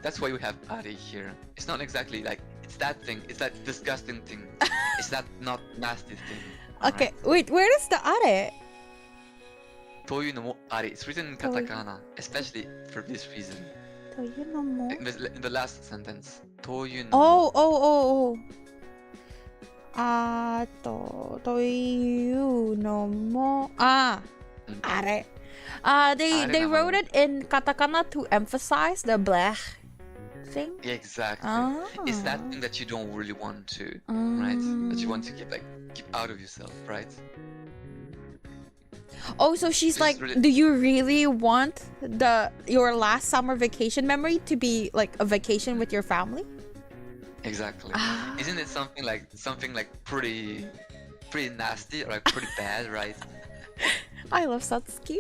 that's why we have Ari here. It's not exactly like it's that thing. It's that disgusting thing. It's that not nasty thing. Okay, wait, where is the are? というのも Ari. It's written in katakana, especially for this reason. というのも In the last sentence. というのも Oh. というのもあれ they wrote it in katakana to emphasize the blech thing. Yeah, exactly. Ah. It's that thing that you don't really want to, right? That you want to keep out of yourself, right? Oh, so she's It's like, really- do you really want your last summer vacation memory to be like a vacation with your family? Exactly. Ah. Isn't it something like pretty nasty or like pretty bad, right? I love Satsuki.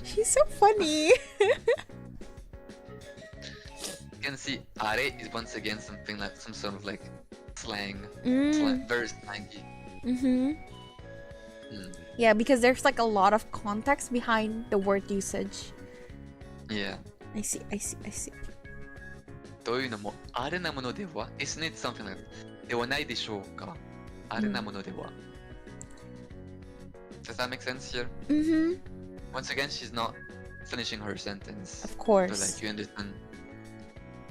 She's so funny. You can see are is once again something like some sort of like slang, very slangy. Yeah, because there's like a lot of context behind the word usage. Yeah. I see. というのもあれなものでは Isn't it something like ではないでしょうかあれなものでは Does that make sense here? Once again, she's not finishing her sentence. Of But course. like you understand.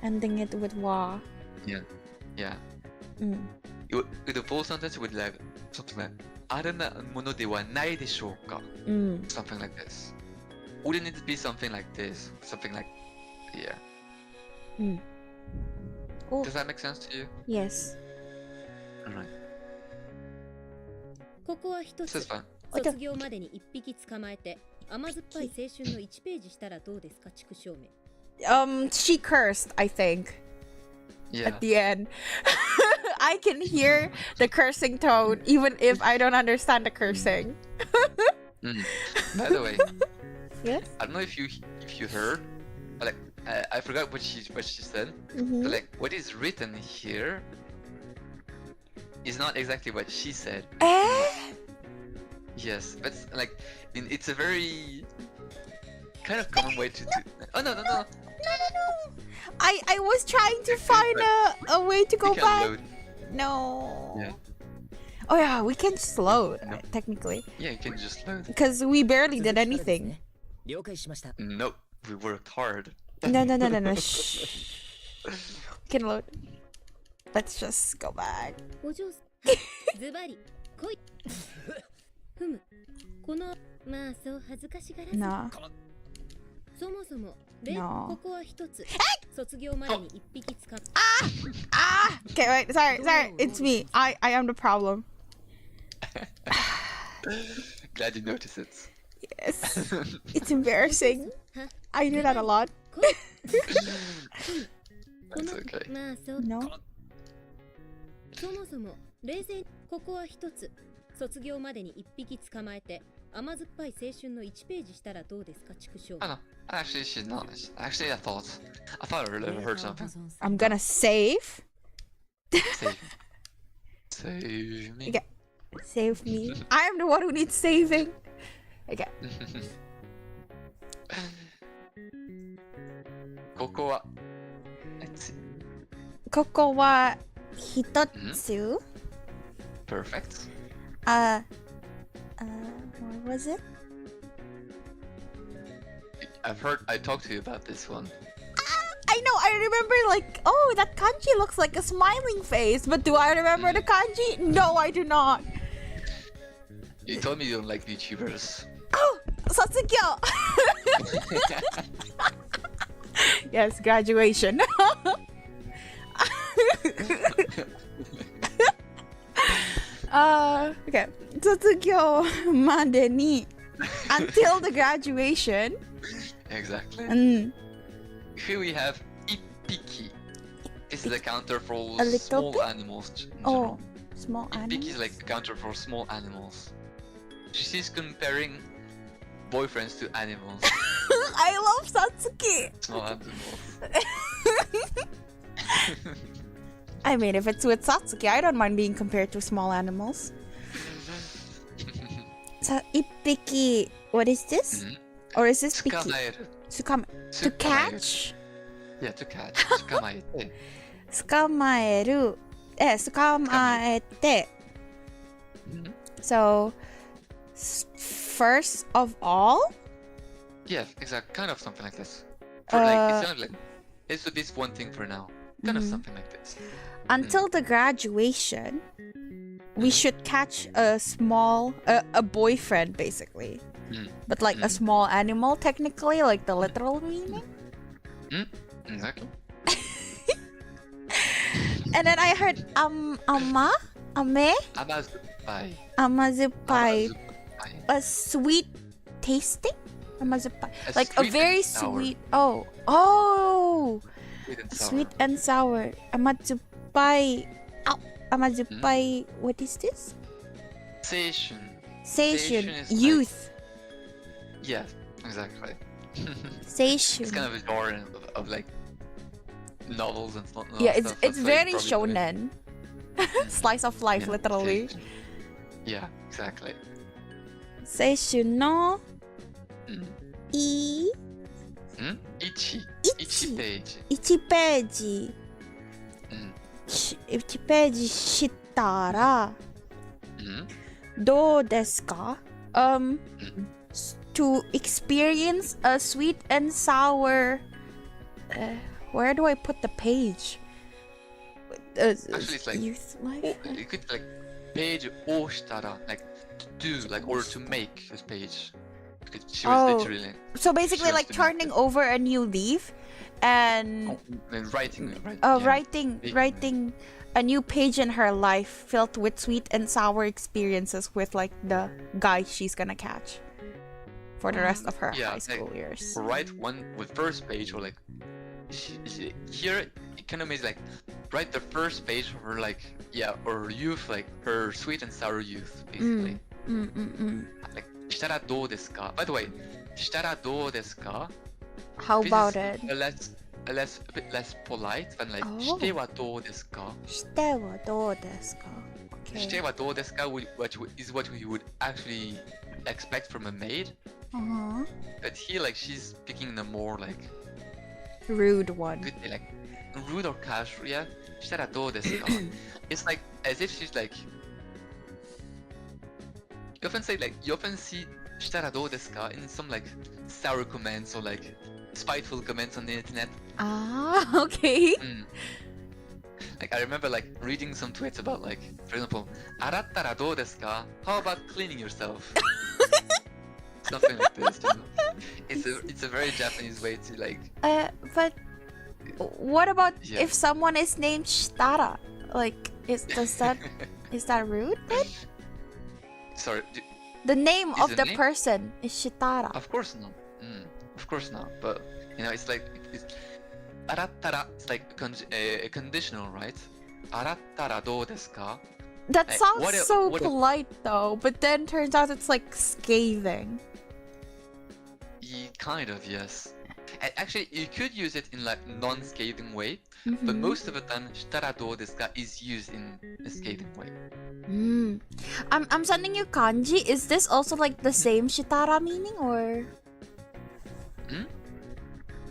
Ending it with wa. Yeah. With the full sentence with like something like あれなものではないでしょうか Something like this. Wouldn't it be something like this? Something like yeah. Oh, Does that make sense to you? yes. Alright. ここは一 This is つ fun. 卒業までに一匹捕まえて甘酸っぱい青春の1ページしたらどうですか畜生め She cursed, I think, Yeah. at the end. I can hear the cursing tone, even if I don't understand the cursing. By the way, Yes? I don't know if you heard, but like I forgot what she said. But like what is written here is not exactly what she said. Yes, but like it's a very kind of common way to do. Oh no. No. I was trying to find a way to go You can back. load. No. Yeah. Oh yeah, we can just load, No. technically. Yeah, you can just load. Because we barely did anything. 了解しました Nope, we worked hard. No. Shh. We can load. Let's just go back. お嬢さんズバリ来いふむこのまあそう恥ずかしがらず Nah. そもそも No. ここは一つ卒業までに一匹捕ま Okay, wait. Sorry. It's me. I am the problem. Glad you noticed it. Yes. It's embarrassing. I do that a lot. 来いこ That's の okay. まあそう No. そもそも冷静にここは一つ卒業までに一匹捕まえて甘酸っぱい青春の1ページしたらどうですか畜生 Oh no, actually she's not. Actually, I thought I heard something. I'm gonna save. Save me. Okay. Save me. I am the one who needs saving. Okay. ここは Let's see. ここは一つ Perfect. what was it? I talked to you about this one. I know, I remember like, oh, that kanji looks like a smiling face, but do I remember the kanji? No, I do not. You told me you don't like VTubers. Oh, Satsukyo! Yes, graduation. Okay. Satsukyo made ni until the graduation. Exactly. Here we have ippiki. This is a counter for A little small bit? animals. in Oh, general. small Ippiki animal. is like a counter for small animals. She's comparing boyfriends to animals. I love Satsuki. Small animals. I mean, if it's with Satsuki, I don't mind being compared to small animals. So, ippiki, what is this? Or is this piki? 捕まえる. To catch? Yeah, to catch. 捕まえて。捕まえる。捕まえて。So, first of all? Yeah, exactly. Kind of something like this. For like, it's kind of like, let's do this one thing for now. Kind of something like this. Until the graduation, we should catch a small, a boyfriend basically. But like a small animal technically, like the literal meaning. Exactly. And then I heard ame, Amazuppai. amazuppai, a sweet tasting, amazuppai, like a very sweet. Oh, sweet and sour. Amazuppai. Amazuppai. What is this? Seishun. Seishun, is youth. Like, yeah, exactly. Seishun. It's kind of a genre of like novels and stuff. Yeah, it's very probably shonen. Slice of life, literally. Seishun. Yeah, exactly. Seishun no I Ichi page. 1ページ1ページしたらどうですか? To experience a sweet and sour where do I put the page? Actually, it's like youth life? you could like page o shitara, like to do, like or to make this page. Because she was literally. So basically, like turning over a new leaf, and writing. Writing a new page in her life filled with sweet and sour experiences with like the guy she's gonna catch for the rest of her high school years. Write one with first page, or like here it kind of means like write the first page of her like or youth, like her sweet and sour youth basically. Like したらどうですか? By the way, したらどうですか? How about it? A bit less polite than like してはどうですか? してはどうですか? Okay. してはどうですか is what we would actually expect from a maid. But here, like, she's picking the more like rude one. Good, like rude or casual. Yeah. したらどうですか? It's like as if she's like. You often see したらどうですか in some like sour comments or like spiteful comments on the internet. Okay. Like I remember like reading some tweets about like, for example, 洗ったらどうですか? How about cleaning yourself? Something like this, you know? It's a very Japanese way to like. But what about if someone is named Shitara? Like, is that rude then? Sorry. The name of the person is Shitara. Of course not. Of course not. But you know, it's like arattara. It's like a conditional, right? Arattara do desu ka? That sounds so polite though, but then turns out it's like scathing. Kind of, yes. Actually, you could use it in like non-scathing way, but most of the time, shitara do desu ka is used in a scathing way. I'm sending you kanji. Is this also like the same shitara meaning or?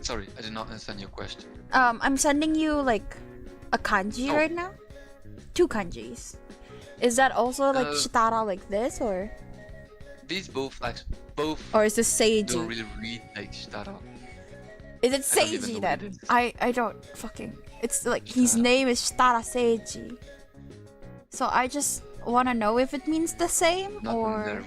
Sorry, I did not understand your question. I'm sending you like a kanji right now. 2 kanjis. Is that also like shitara like this or? These both. Or is this seiji? Don't really read like shitara. Is it seiji then? I don't fucking. It's like his name is Shitara Seiji. So I just wanna know if it means the same or.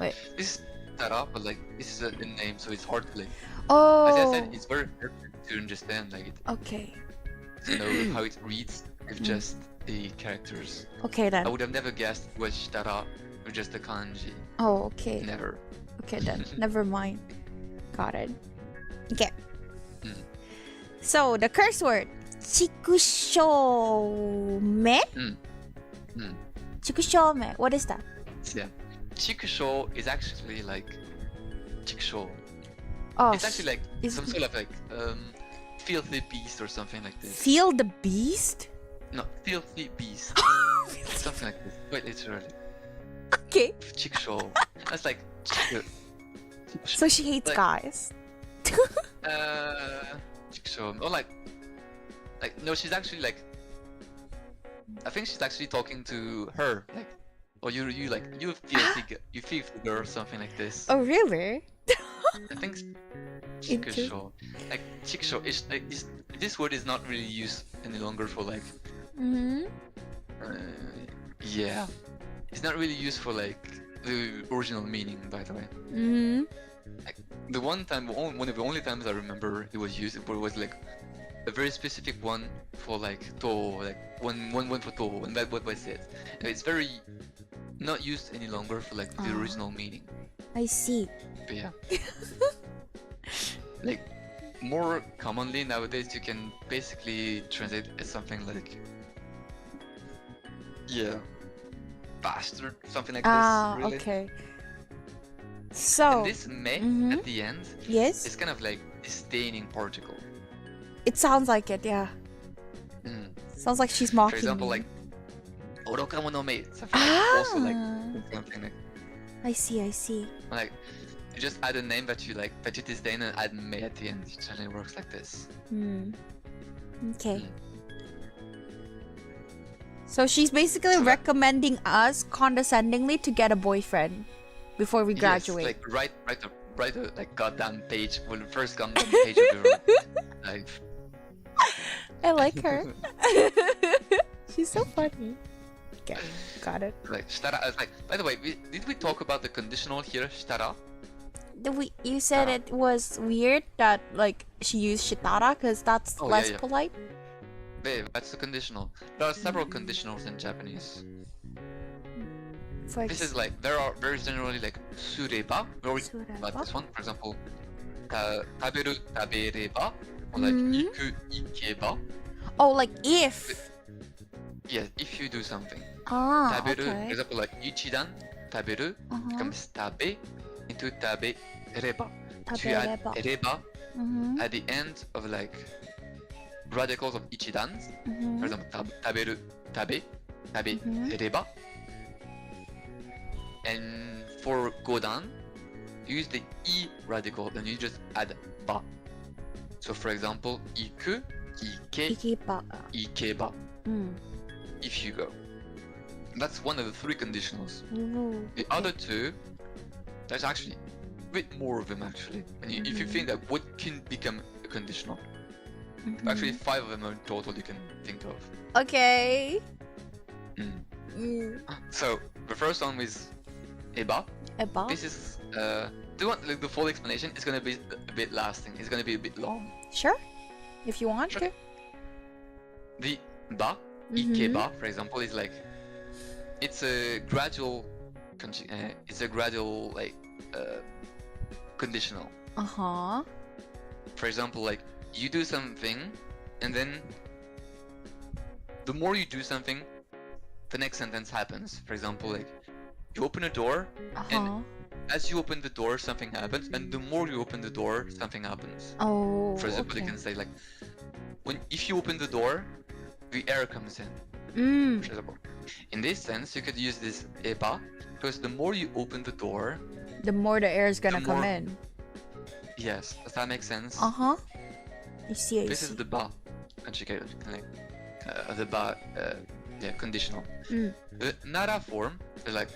Wait. This is shitara, but like this is a name, so it's hard to like. Oh. As I said, it's very hard to understand like. Okay. To know how it reads with just the characters. Okay then. I would have never guessed it was shitara with just the kanji. Oh, okay. Never. Okay then. Never mind. Got it. Okay. So the curse word 畜生め? 畜生め. What is that? Yeah. 畜生 is actually like 畜生. Oh, it's actually like some sort of like filthy beast or something like this. Feel the beast? No, filthy beast. Something like this. Quite literally. Okay. 畜生. That's like. So she hates like, guys. So, or like no, she's actually like, I think she's actually talking to her, like, or you feel the girl or something like this. Oh, really? I think chikusho, like chikusho is like this word is not really used any longer for like, yeah, it's not really used for like the original meaning, by the way. Like the one of the only times I remember it was used, it was like a very specific one for like to, like one for to, and that what was it. And it's very not used any longer for like the original meaning. I see. But yeah. Like more commonly nowadays you can basically translate as something like, yeah, bastard, something like this, really. Okay. So and this me at the end is kind of like disdaining particle. It sounds like it, yeah. Sounds like she's mocking. For example, me. like Oroka no me, something like, also like something like, I see. like you just add a name that you like, that you disdain, and add me at the end. It generally works like this. Okay. So she's basically recommending us condescendingly to get a boyfriend before we graduate. Yes, like write a like goddamn page, well, the first goddamn page of your life. I like her. She's so funny. Okay, got it. Like shitara, I was like, by the way, did we talk about the conditional here, shitara? You said it was weird that like she used shitara because that's less polite. Babe, that's the conditional. There are several conditionals in Japanese. This is like, there's generally like sureba, like this one, for example, taberu, tabereba, or like iku, ikeba. Oh, like if. Yes, if you do something. Taberu, for example, like ichidan, taberu, becomes tabe into tabereba. To add reba at the end of like radicals of ichidans. For example, taberu, tabe, reba. And for godan, you use the I radical, then you just add ba. So for example, iku, ike, ikeba. If you go. That's one of the three conditionals. The other two, there's actually a bit more of them actually. And if you think that what can become a conditional, actually 5 of them are in total you can think of. Okay. So the first one is eba. This is do you want like the full explanation? It's gonna be a bit lasting. It's gonna be a bit long. Sure. If you want to. The ba, ikeba, for example, is like it's a gradual like conditional. For example, like you do something, and then the more you do something, the next sentence happens. For example, like you open a door, and as you open the door, something happens, and the more you open the door, something happens. For example, you can say like, if you open the door, the air comes in. For example, in this sense, you could use this eba because the more you open the door, the more the air is gonna come in. Yes, does that make sense? I see. This is the ba, like the ba, conditional. The nara form is like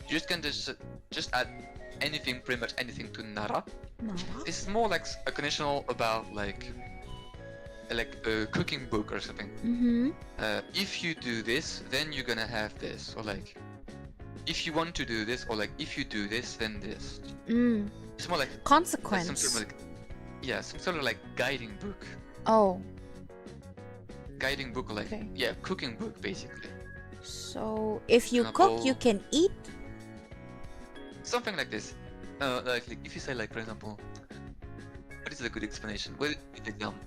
you can just add anything, pretty much anything to nara. It's more like a conditional about like a cooking book or something. If you do this, then you're gonna have this, or like if you want to do this, or like if you do this, then this. It's more like consequence. Like some sort of like, some sort of like guiding book. Guiding book, or like cooking book basically. So if you cook, you can eat. Something like this. Like if you say like, for example, what is a good explanation? What is the example?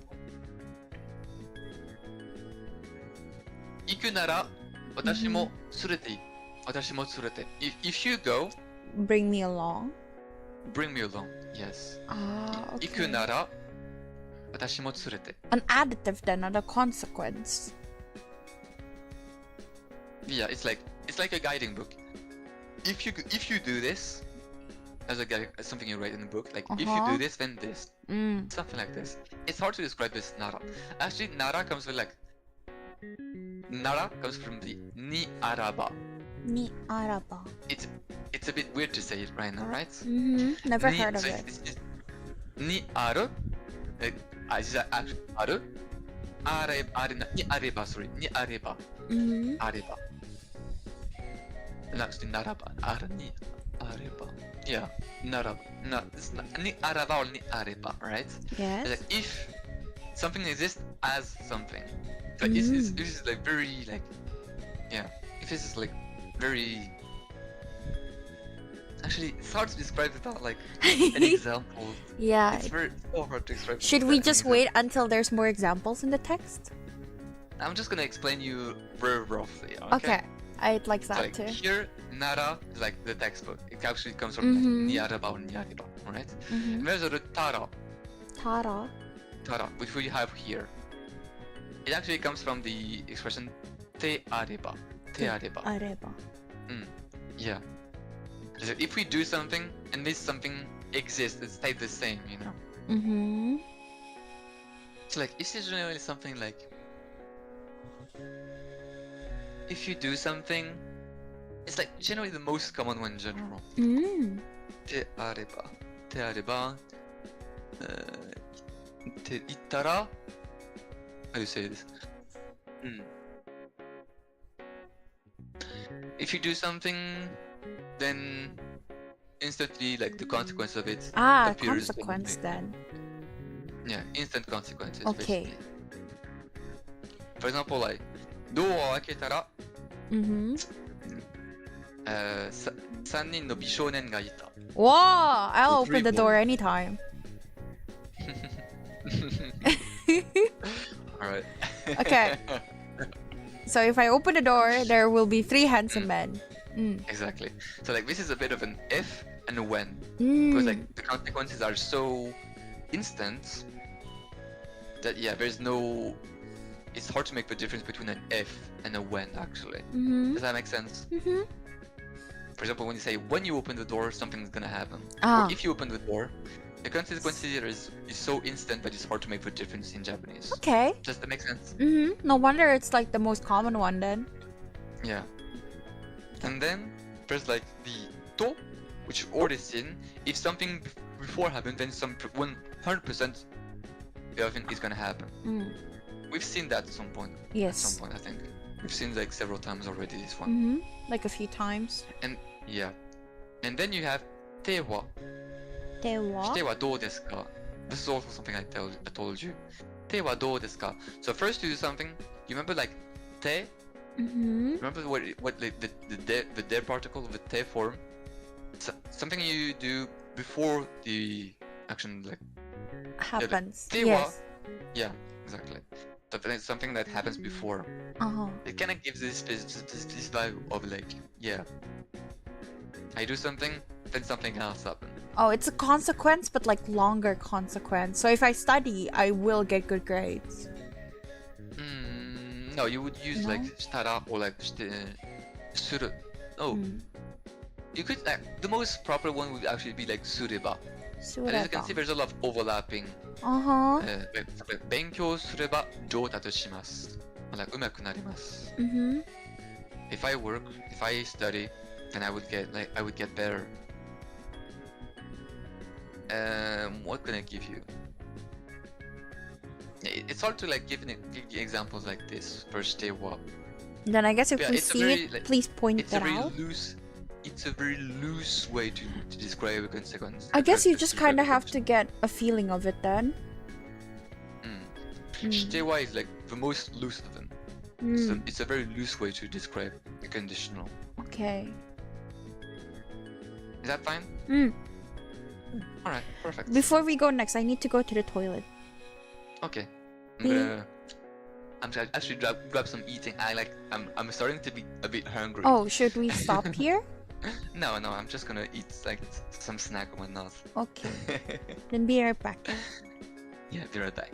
Iku nara, watashi mo tsurete ii. Watashi mo tsurete. If you go, bring me along. Bring me along. Yes. Okay. Iku nara, watashi mo tsurete. An additive then, not a consequence. Yeah, it's like a guiding book. If you do this, as a guy, something you write in the book. Like if you do this, then this. Something like this. It's hard to describe this nara. Actually, nara comes with like nara comes from the ni araba. Ni araba. It's a bit weird to say it right now, right? Never heard of it. It's ni aru. Is that actually aru? Ni areba, sorry. Ni areba. Areba. And actually naraba. Ni areba. Yeah, naraba. No, it's not, ni araba or ni areba, right? Yes. Like if something exists as something. But this is like very like, yeah. If this is like very. Actually, it's hard to describe without like an example. Yeah. It's very so hard to describe. Should we just wait until there's more examples in the text? I'm just gonna explain you very roughly. Okay. I'd like that so, like, too. Here, nara is like the textbook. It actually comes from like, niaraba or niariba, right? And there's a tara. Tara. Tara, which we have here. It actually comes from the expression te areba. Te areba. Areba. Yeah. So if we do something and this something exists, it stays the same, you know. So like, this is generally something like, if you do something, it's like generally the most common one in general. Te areba. Te areba. Te itara. How do you say this? If you do something, then instantly like the consequence of it appears. Consequence then. Yeah, instant consequences. Okay. Basically. For example, like, ドアを開けたら、3人の美少年がいた。Wow! I'll open the door anytime. Alright. Okay. So if I open the door, there will be 3 handsome men. Exactly. So like this is a bit of an if and a when. Because like the consequences are so instant that yeah, there's no. It's hard to make the difference between an if and a when actually. Does that make sense? For example, when you say when you open the door, something's gonna happen. Or if you open the door, the consequence here is so instant that it's hard to make the difference in Japanese. Okay. Does that make sense? No wonder it's like the most common one then. Yeah. And then there's like the to, which you've already seen. If something before happened, then 100% the other thing is gonna happen. We've seen that at some point. Yes. At some point, I think. We've seen like several times already this one. Like a few times. And yeah. And then you have te wa. Te wa? Te wa dou desu ka? This is also something I told you. Te wa dou desu ka? So first you do something. You remember like te? Remember what like the de particle of the te form? So, something you do before the action like happens. Te wa. Yeah, exactly. So it's something that happens before. It kind of gives this vibe of like, yeah, I do something, then something else happens. Oh, it's a consequence, but like longer consequence. So if I study, I will get good grades. No, you would use like stara or like suru. Oh, you could the most proper one would actually be like sureba. And as you can see, there's a lot of overlapping. 勉強すれば上達します。上手くなります。If I work, if I study, then I would get better. What can I give you? It's hard to like give examples like this. First day walk. Then I guess if we see it, please point that out. It's a very loose way to describe a consequence. I guess you just kind of have to get a feeling of it then. Shitewa is like the most loose of them. It's a very loose way to describe a conditional. Okay. Is that fine? Alright, perfect. Before we go next, I need to go to the toilet. Okay. I'm actually grab some eating. I'm starting to be a bit hungry. Oh, should we stop here? No, I'm just gonna eat like some snack or whatnot. Okay. Then be right back. Yeah, be right back.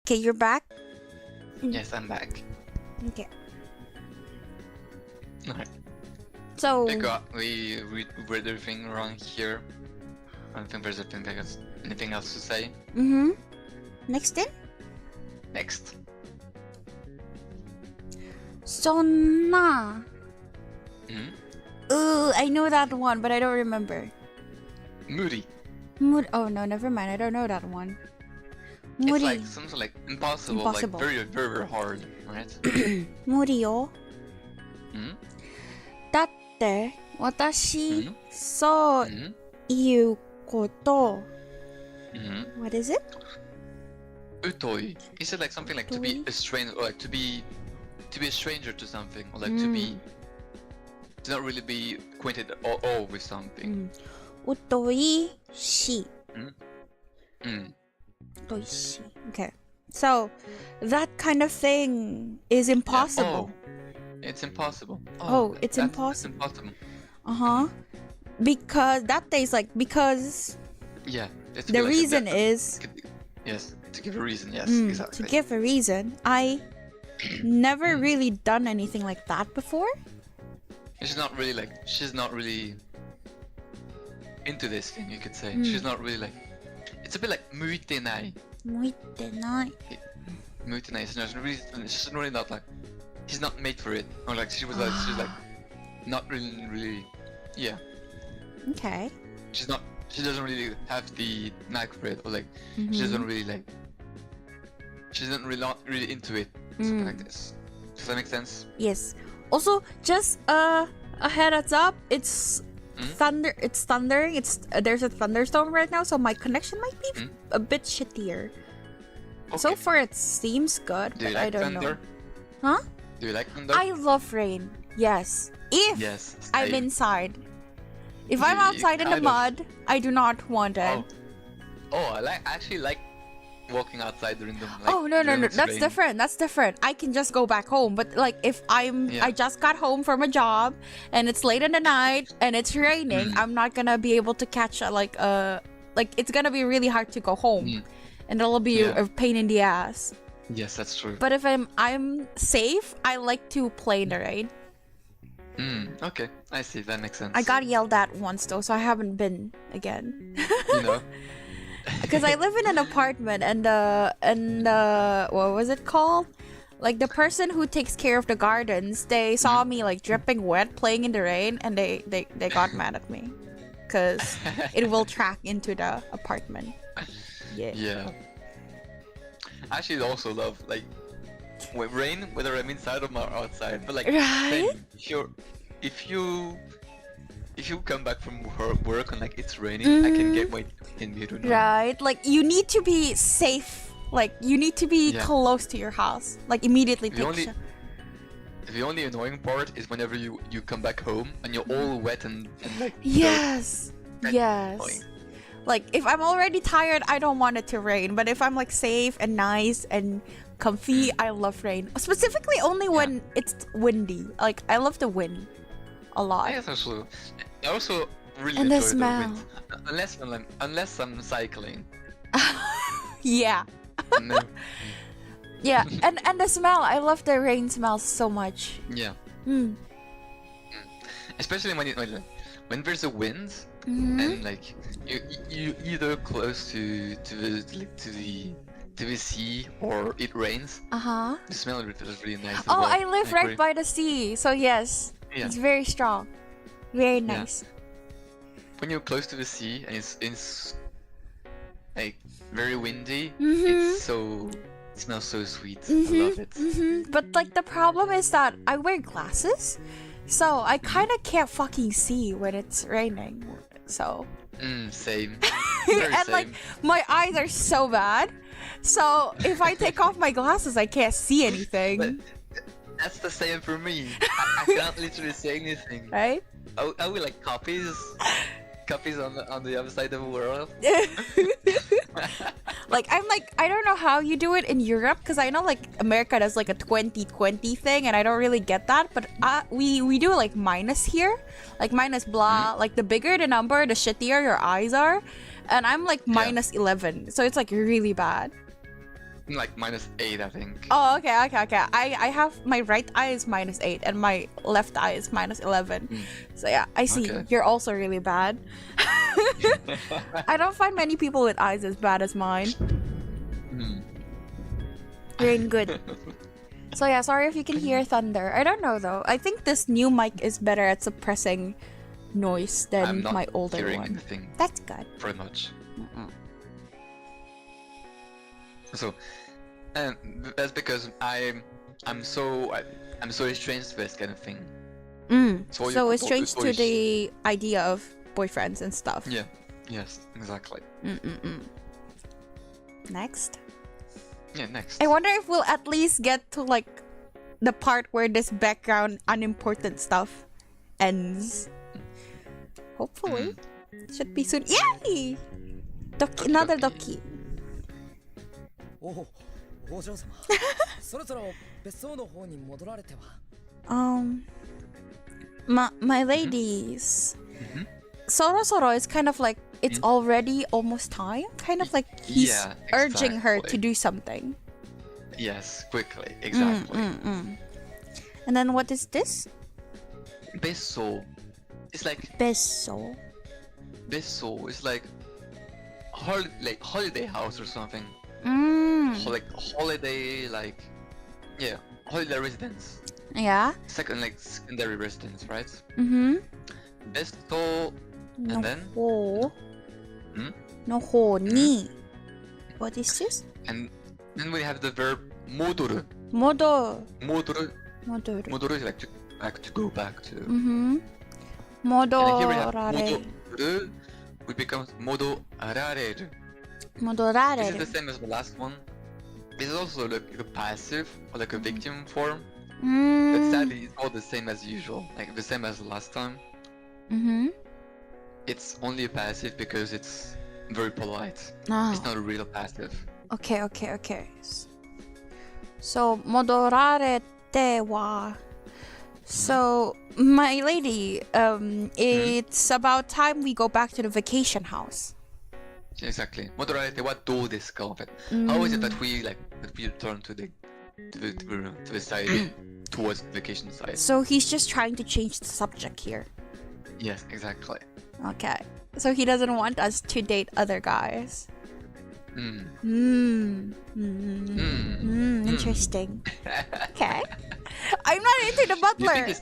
Okay, you're back? Yes, I'm back. Okay. Alright. So... We read everything around here. I don't think there's anything else to say. Mm-hmm. Next in? Next. Sonna. Hmm? I know that one, but I don't remember. Moody. Oh no, never mind. I don't know that one. It's Moody. like something like impossible, Impossible. like very, very hard, right? 無理よ。 Hmm? だって私、うんそう Hmm? いうこと。 Hmm? What is it? Utoi. Is it like something like to be Utoi? a stranger, or like to be a stranger to something, or like to not really be acquainted at all with something? 疎いし。 Hmm. 疎いし。Okay. So, that kind of thing is impossible. Yeah. Oh, it's impossible. Oh, it's It's impossible. impossible. Uh-huh. Because that day is like, because Yeah. It's to the be like reason that- is... Yes, to give a reason, yes, to exactly. give a reason. I never really done anything like that before. She's not really into this thing, you could say. Mm. She's not really like, it's a bit like muitenai. 向いてない。 Muitenai, she's really not like, she's not made for it. Or like, she's like, not really, yeah. Okay. She doesn't really have the knack for it, or like, Mhm. she doesn't really like, she's not really into it, something like this. Does that make sense? Yes. Also, just a heads up. It's thunder. It's thundering. There's a thunderstorm right now, so my connection might be a bit shittier. So Okay. far, it seems good, Do you but I like don't thunder? know. Huh? Do you like thunder? I love rain. Yes. If Yes. I'm same. inside. If I'm You outside in the kind of- mud, I do not want it. Oh, I actually like walking outside during the Oh no, during that's rain. different. That's different. I can just go back home. But like if Yeah. I just got home from a job and it's late in the night and it's raining, I'm not gonna be able to catch like it's gonna be really hard to go home, and it'll be Yeah. a pain in the ass. Yes, that's true. But if I'm safe, I like to play in the rain. Okay, I see. That makes sense. I got yelled at once though, so I haven't been again. You know. Because I live in an apartment and what was it called? Like the person who takes care of the gardens, they saw me like dripping wet playing in the rain, and they got mad at me because it will track into the apartment. Yeah. Yeah. I actually also love like when rain, whether I'm inside or outside. But like, Right? then if you come back from work and like it's raining, I can get my in here. Right. Like you need to be safe. Like you need to be Yeah. close to your house. Like immediately The take only- sh- The only annoying part is whenever you come back home and you're all wet and like. Yes. That's Yes. annoying. Like if I'm already tired, I don't want it to rain. But if I'm like safe and nice and comfy, I love rain. Specifically only when it's windy. Like I love the wind a lot. I also really And the enjoy smell. wind. Unless I'm cycling. Yeah. No. Yeah. and the smell. I love the rain smell so much. Yeah. Mm. Especially when there's a wind Mhm. and like you either close to the sea or it rains. Uh-huh. The smell of it is really nice. as Oh, well. I live right agree. by the sea. So yes. Yeah. It's very strong. Very nice. When you're close to the sea and it's like very windy, Mhm. it smells so sweet. I Mhm, love it. mhm. But like the problem is that I wear glasses, so I kind of can't fucking see when it's raining. So Same. Very and same. like my eyes are so bad. So if I take off my glasses, I can't see anything. But that's the same for me. I can't literally say anything. Right? Are we like copies on the other side of the world? Like I don't know how you do it in Europe, because I know like America does like a 20/20 thing, and I don't really get that. But we do like minus here, like minus blah. Like the bigger the number, the shittier your eyes are, and I'm like minus 11, so it's like really bad. like -8, I think. Oh, okay. I have my right eye is -8 and my left eye is -11. So yeah, I see. Okay. You're also really bad. I don't find many people with eyes as bad as mine. You're in good. So yeah, sorry if you can hear thunder. I don't know though. I think this new mic is better at suppressing noise than I'm not my older hearing one. anything That's good. very much. So, that's because I'm so estranged to this kind of thing. So it's changed to the idea of boyfriends and stuff. Yeah. Yes. Exactly. Next. Yeah. Next. I wonder if we'll at least get to like the part where this background unimportant stuff ends. Hopefully. Should be soon. Yay! Doki, another doki. おお嬢様そろそろ別荘の方に戻られては My ladies. Soro is kind of like it's already almost time. Kind of like he's Yeah, urging her exactly. to do something. Yes. Quickly. Exactly. And then what is this? Besso. It's like Beso. Besso. It's like holiday house or something. Like holiday, like holiday residence. Yeah. Secondary residence, right? Besto, No and then ho. No ho ni. What is this? and then we have the verb modoru. Modo. Modoru. Modoru. Modoru is like to go back to. And here we have Modorare. modoru, which becomes modorareru. This is the Modorare. same as the last one. This is also like a passive or like a victim form. But sadly, it's all the same as usual, like the same as last time. It's only a passive because it's very polite. It's not a real passive. Okay. So modorarete wa. So my lady, it's about time we go back to the vacation house. Exactly. Modorarete wa dou desu ka? How is it that we return to the side towards the vacation side? So he's just trying to change the subject here. Yes, exactly. Okay. So he doesn't want us to date other guys. Interesting. Okay. I'm not into the You butler. think it's...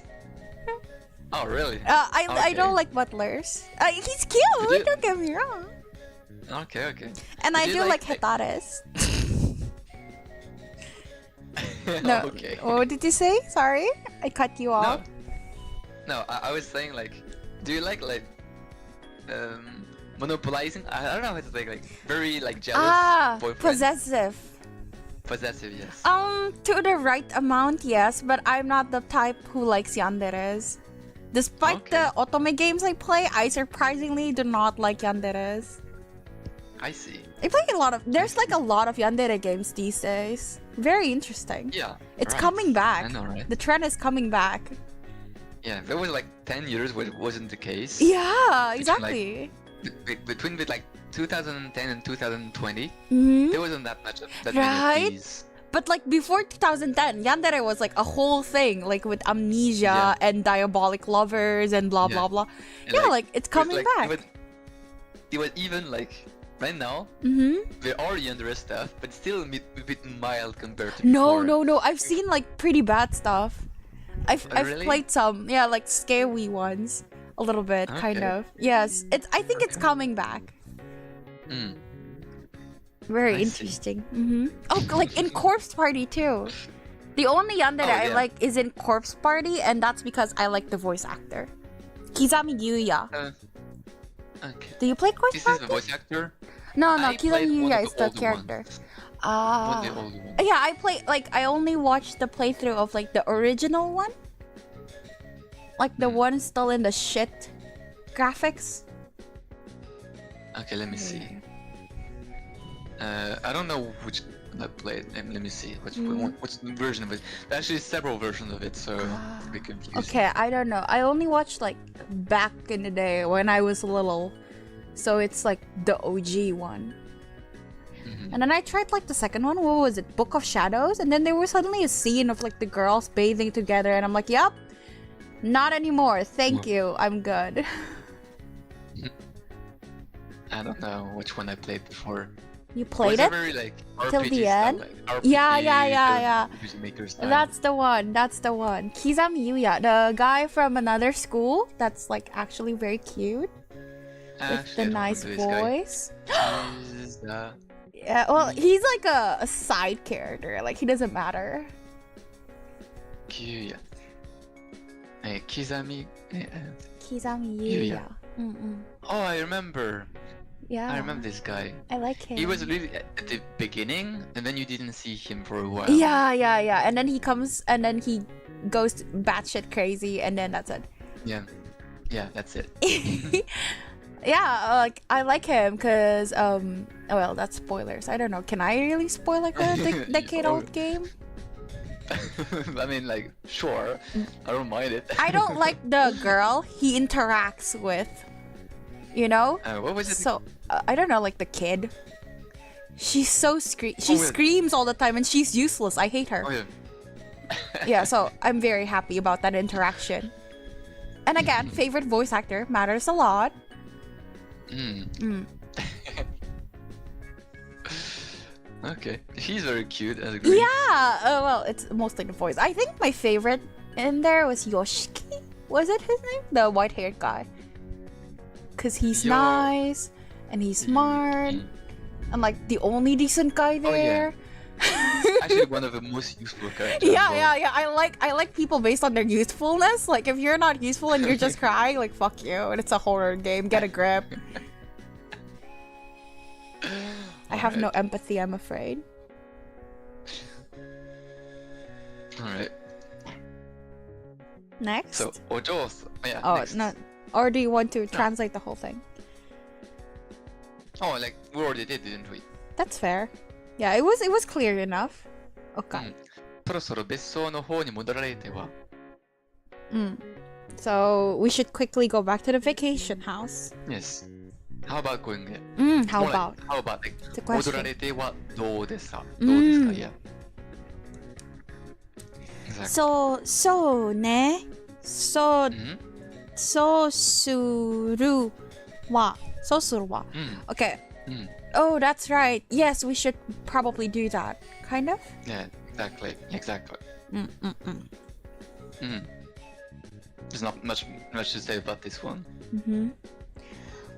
Oh, really? I Okay. don't like butlers. He's cute. Did you- Don't get me wrong. Okay. And Did I you do like like- hetares. No. Okay. What did you say? Sorry, I cut you off. No, I was saying do you like monopolizing? I don't know how to say very jealous boyfriend. Possessive. Possessive, yes. To the right amount, yes, but I'm not the type who likes yanderes. Despite the otome games I play, I surprisingly do not like yanderes. I see. I play there's a lot of yandere games these days. Very interesting. Yeah. It's right. coming back. I know, right? The trend is coming back. Yeah, there was 10 years where it wasn't the case. Yeah, exactly. Between 2010 and 2020, Mhm. there wasn't that many Right? of these. But before 2010, yandere was a whole thing, with amnesia and diabolic lovers and blah blah blah. And, Yeah, it's coming back. It was even right now, there are yandere stuff, but still a bit mild compared to before. No. I've seen Pretty Bad stuff. I've Really? played some, scary ones, a little bit, kind Okay. of. Yes, I think it's coming back. Very I see. interesting. Oh, in Corpse Party too. The only yandere I yeah. like is in Corpse Party, and that's because I like the voice actor, Kizami Yuya. Okay. Do you play Corpse This is Party? the voice actor. No, I Kizami played one Yuya of is the the older character. ones. Ah. One of the older ones. Yeah, I play I only watched the playthrough of the original one. The one still in the shit graphics. Okay, let me see. I don't know which I played. Let me see. Which version of it? There's actually several versions of it, so it's a bit confusing. Okay, I don't know. I only watched back in the day when I was little. So it's the OG one. And then I tried like the second one. What was it? Book of Shadows. And then there was suddenly a scene of like the girls bathing together, and I'm like, yep, not anymore. Thank you. I'm good. I don't know which one I played before. You played Was it very like till RPG the style, end? like RPG, Yeah. Music Maker style. That's the one. Kizami Yuya, the guy from another school that's like actually very cute. With the nice voice. Yeah, well, he's like a side character. Like, he doesn't matter. Yuya. Kizami. Kizami Yuya. Oh, I remember. Yeah. I remember this guy. I like him. He was really at the beginning, and then you didn't see him for a while. Yeah. And then he comes, and then he goes batshit crazy, and then that's it. Yeah, that's it. Yeah, like I like him because well, that's spoilers. I don't know. Can I really spoil like a decade-old game? I mean, like, sure. I don't mind it. I don't like the girl he interacts with. You know? What was it? So I don't know, like the kid. She's so she screams all the time, and she's useless. I hate her. Oh, yeah. Yeah, so I'm very happy about that interaction. And again, favorite voice actor matters a lot. Okay, he's very cute. I agree. Yeah, well, it's mostly the voice. I think my favorite in there was Yoshiki. Was it his name? The white-haired guy. Because he's nice, and he's smart, and like the only decent guy there. Actually, one of the most useful characters. Yeah. I like people based on their usefulness. Like, if you're not useful and you're just crying, like, fuck you. And it's a horror game. Get a grip. I have no empathy, I'm afraid. Alright. Next? So, Ojo. Next. No. Or do you want to translate the whole thing? Oh, like, we already did, didn't we? That's fair. Yeah, it was clear enough. Okay. そろそろ別荘の方に戻られては So, we should quickly go back to the vacation house. Yes. How about going there? How about? How about like, It's a question. 戻られてはどうですか? どうですか? Yeah. Exactly. そうね。そうするわ。Okay. Oh, that's right. Yes, we should probably do that. Kind of? Yeah, exactly. There's not much to say about this one.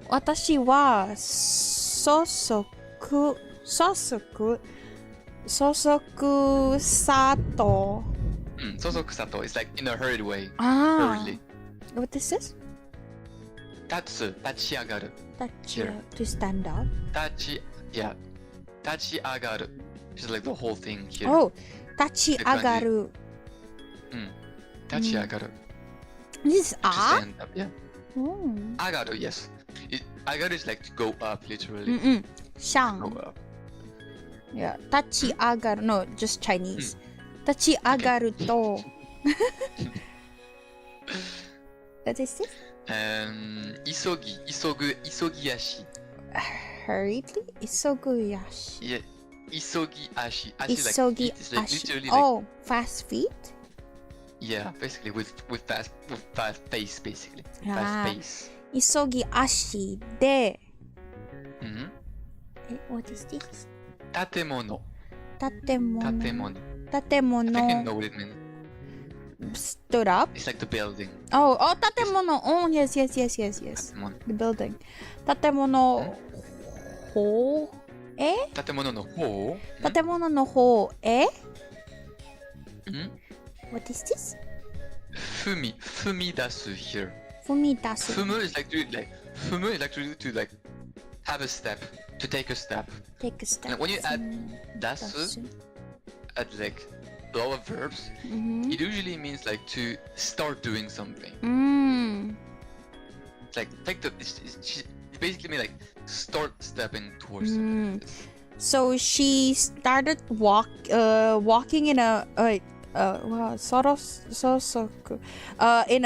私は注さと Sosokusato is like in a hurried way. Ah. Hurriedly. What is this? Tatsu, tachiagaru. To stand up. Tachiagaru. It's like the whole thing here. Oh, tachiagaru. Tachiagaru. This is To ah? stand up, yeah. Oh. Agaru, yes. Agaru is like to go up, literally. Go Shang. up. Yeah. Tachiagaru. No, just Chinese. Tachiagaru to. What is this? Isogiashi. Hurriedly? Isoguyashi. Yeah. Isogiashi. Ashi like feet. It's like literally like, Oh, fast feet? yeah, basically with fast pace, basically. Ah. Fast pace. Isogiashi de. What is this? Tatemono. Tatemono. I think I know what it means. Stood up? It's like the building. Oh, tatemono. Oh, yes. Tatemono. The building. Tatemono ho e? Tatemono no hou. Tatemono no ho e? Mhm. What is this? Fumidasu here. Fumidasu. Fumu is like to like have a step, to take a step. Take a step. And when you add dasu at like lower verbs, it usually means like to start doing something. It's like it basically means like start stepping towards something. So she started walking in a in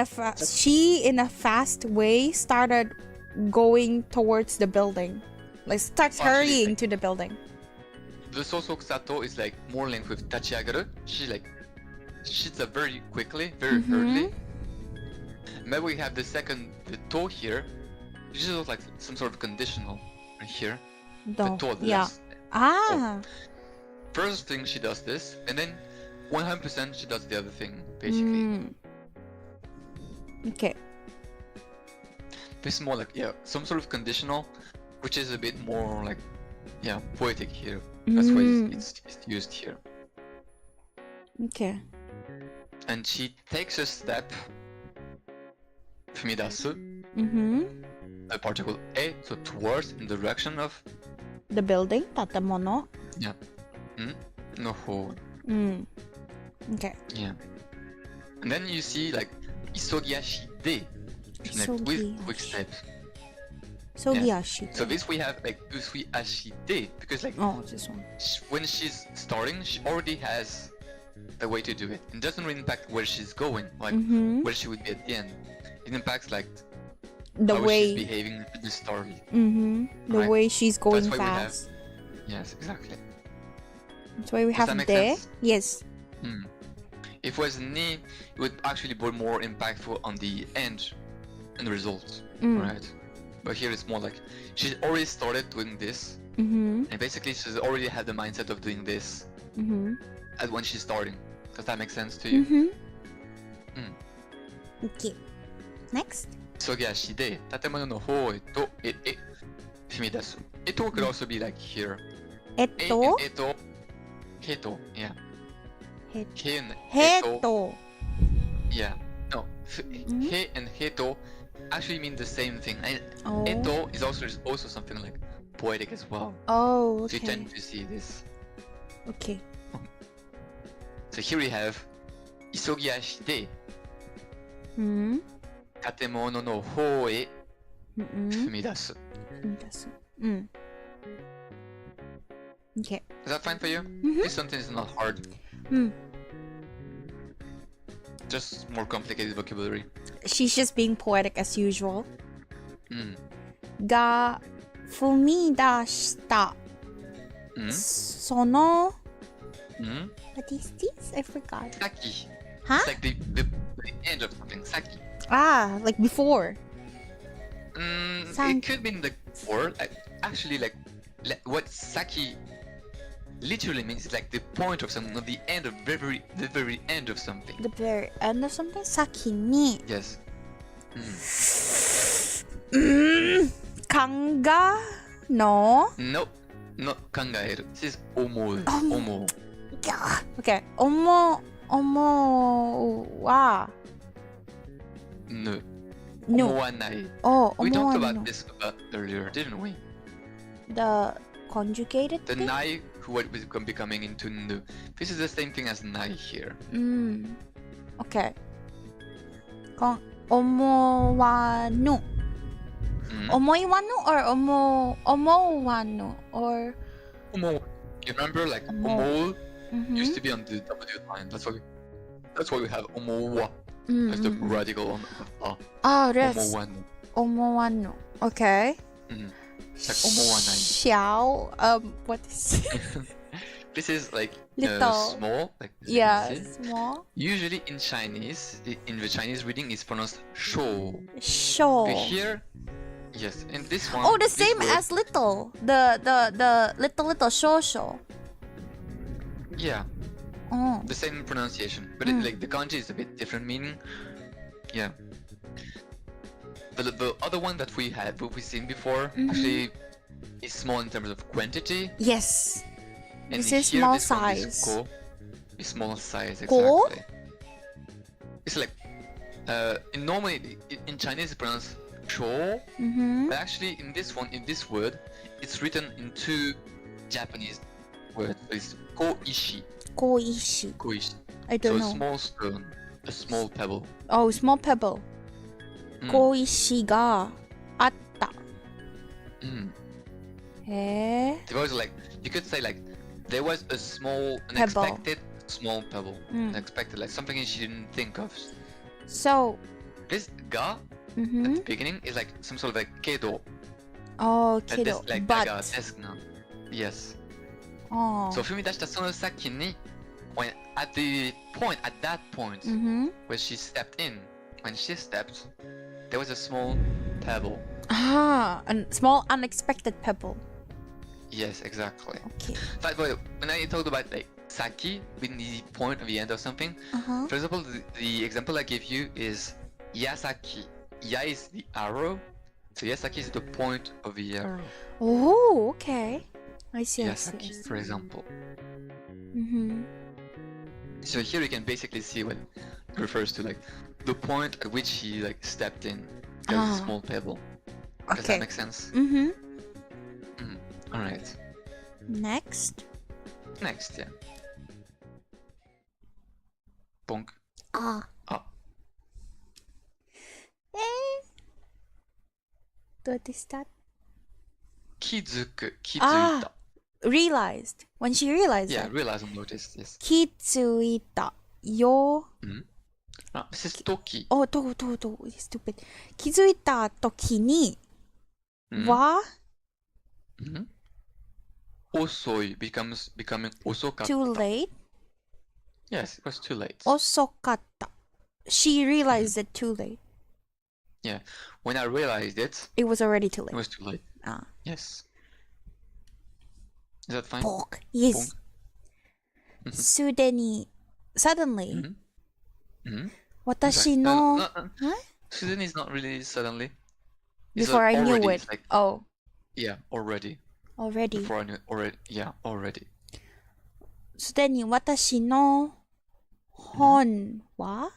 a fast way started going towards the building, like starts hurrying to the building. the sosokusato is like more linked with tachiagaru. She like shits up very quickly, very early. Maybe we have the to here. This is like some sort of conditional right here. The to, Yeah. Ah. First thing she does this, and then 100% she does the other thing, basically. Okay. This is more like, some sort of conditional, which is a bit more like, poetic here. That's why it's used here. Okay. And she takes a step, fumidasu, the particle e, so towards, in the direction of the building, tatemono. Yeah. No ho. Okay. Yeah. And then you see like isogiashi de. Like with quick steps. Sogiashi. So this we have like usui de because like this one. When she's starting, she already has the way to do it. It doesn't really impact where she's going, like where she would be at the end. It impacts like the how way she's behaving at the start. The way she's going fast. Yes, exactly. That's why we Does have that make de. sense? Yes. If it was ni, it would actually be more impactful on the end and the result, right? But here it's more like she's already started doing this, and basically she's already had the mindset of doing this as when she's starting. Does that make sense to you? Okay. Next. Sogiashi de tatemono no hou to e fumidasu. Eto could also be like here. Eto. Eto. Heto. Yeah. He and Heto. Yeah. No. He and heto actually mean the same thing. And eto is also something like poetic as well. Oh, okay. So you tend to see this. Okay. So here we have isogiashi de tatemono no hou e fumidasu. Okay. Is that fine for you? This sentence is not hard. Just more complicated vocabulary. She's just being poetic as usual. Ga fumidashita. Sono. What is this? I forgot. Saki. Huh? It's like the end of something. Saki. Ah, like before. It could be in the before. Actually, like what saki literally means is like the point of something, not the end of the very end of something. The very end of something? Saki ni. Yes. Kanga no. No, not kangaeru. This is omou. Omou. Okay. Omo wa. No. No. Omowanai. Oh, We talked omowa no. about this earlier, didn't we? The conjugated The thing? nai who would be coming into nu. This is the same thing as nai here. Okay. Omowanu. Omoiwanu or omowanu or Omo. You remember like omo used to be on the W line. That's why we have omowa as the radical on the Oh, yes. Omowanu. Omowanu. Okay. It's like omowanai. Xiao. What is it? This is like Little. small. Like Yeah, see? small. Usually in Chinese, in the Chinese reading, it's pronounced shou. Shou. But here, yes, in this one. Oh, the this same word, as little. The little shou. Yeah, Oh. the same pronunciation, but like the kanji is a bit different meaning. Yeah. The other one that we've seen before actually is small in terms of quantity. Yes. And This is here, small this one is size. ko. Is small size, Ko? exactly. It's like normally in Chinese it's pronounced shou, but actually in this word, it's written in two Japanese words. It's ko-ishi. Koishi. Ko-ishi. I So don't a know. small stone, a small pebble. Oh, small pebble. Koishi ga atta. Eh? There was like, you could say like, there was a small, Pebble. unexpected small pebble. Unexpected, like something she didn't think of. So. This ga at the beginning is like some sort of like kedo. Oh, Like kiddo. like But. daga, desu na. Yes. Oh. So 踏み出したその先に when at that point where she stepped in, when she stepped, there was a small pebble. Ah, a small unexpected pebble. Yes, exactly. Okay. But when I talked about like saki being the point of the end of something, for example, the example I gave you is yasaki. Ya is the arrow, so yasaki is the point of the arrow. Oh, okay. I see. Yasaki, for example. So here you can basically see what it refers to, like the point at which he like stepped in. There's a small pebble. Does that make sense? All right. Next, yeah. Bonk. Ah. What is that? Kizuku. Kizuita. Realized. When she realized Yeah, it. realize and notice. Yes. Kitsuita. Yo. This is toki. Oh, stupid. 気づいた時には Osoi becoming osokatta. too late? Yes, it was too late. 遅かった. She realized it too late. Yeah. When I realized it, It was already too it late. was too late. Yes. Is that fine? Bonk. Yes. すでに suddenly 私の Suddenly is not really suddenly. Before I knew already, it. Like, Oh. Yeah, already. Already. Before I knew already. Yeah, already. すでに私の本は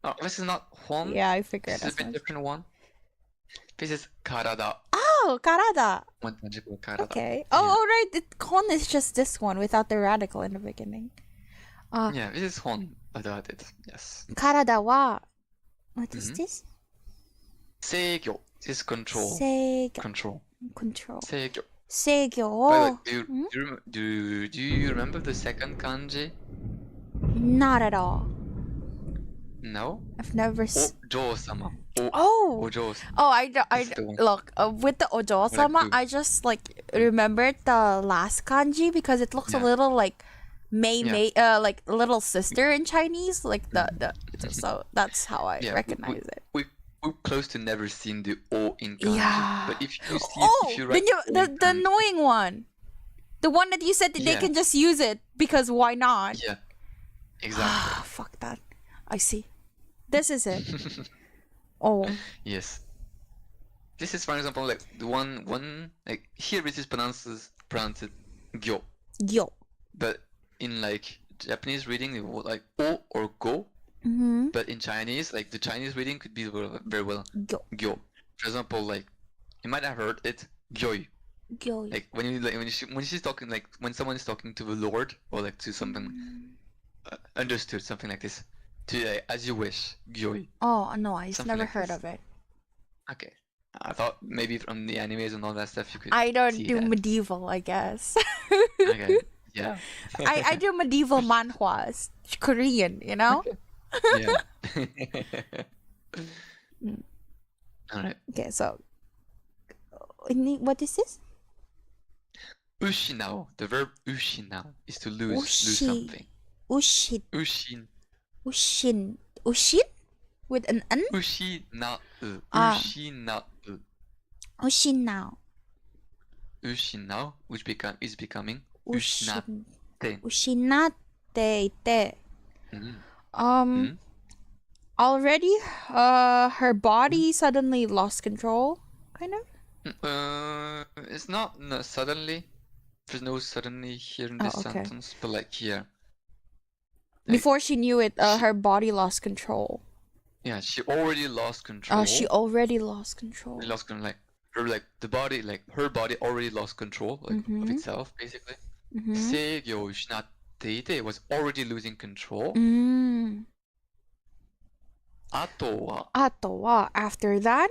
Oh, this is not hon. Yeah, I figured This is a as bit much. different one. This is karada. Oh, 体. One tangible karada. Okay. Oh, right. Hon is just this one without the radical in the beginning. Yeah, this is hon without it. Yes. 体は What is this? 制御 is control. 制御 Control. Control. 制御. 制御 By を the way, do you remember the second kanji? Not at all. No? I've never Ojo-sama. Oh! Ojo-sama. Oh, I That's the one. look with the ojo-sama, Like, I just like remembered the last kanji because it looks a little like like little sister in Chinese, like the so that's how I recognize it. We're close to never seen the O in kanji. Yeah. But if you see if you then write the annoying one, the one that you said that they can just use it because why not? Yeah. Exactly. Fuck that. I see. This is it. Oh. Yes. This is, for example, like the one like here it is pronounced gyo. Yo. But in like Japanese reading, it would like o or go. But in Chinese, like the Chinese reading could be very well gyo. For example, like you might have heard it gyoi. Gyoi. Like when she's talking, like when someone is talking to the Lord or like to something understood, something like this. To as you wish, gyoi. Oh no, I've Something never like heard this. of it. Okay. I thought maybe from the animes and all that stuff you could. I don't see do that. medieval, I guess. Okay. Yeah. I do medieval manhwas, Korean, you know. Yeah. Alright. Okay, so what is this? Ushinao. The verb ushinao is to lose something. Ushin. Ushin. Ushin? With an N? Ushinao. Ushinao. Ushinao. Ushinao, which is becoming ushinate. Ushinate. Already, her body suddenly lost control, kind of? It's not suddenly. There's no suddenly here in this sentence, but like here. Before she knew it, her body lost control. Yeah, she already lost control. She already lost control. She lost control, her body already lost control, of itself, basically. Seigyo ushinatte was already losing control. あとは after that?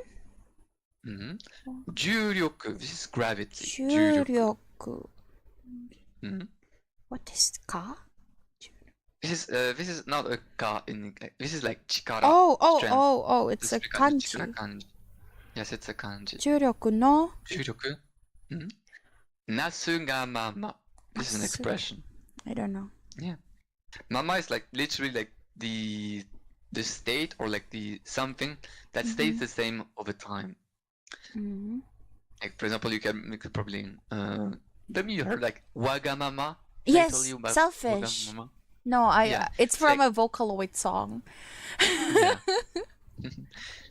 重力 this is gravity. 重力 What is ka? This is not a ka in this is like chikara. Oh, it's a kanji. Yes, it's a kanji. 重力の 重力? Nasu ga mama. This is an expression. I don't know. Yeah. Mama is like literally like the state or like the something that stays the same over time. Mm-hmm. Like for example, you could probably maybe you heard like Wagamama. Yes, selfish. Wagamama? No, Yeah, it's it's from like- a Vocaloid song. Yeah.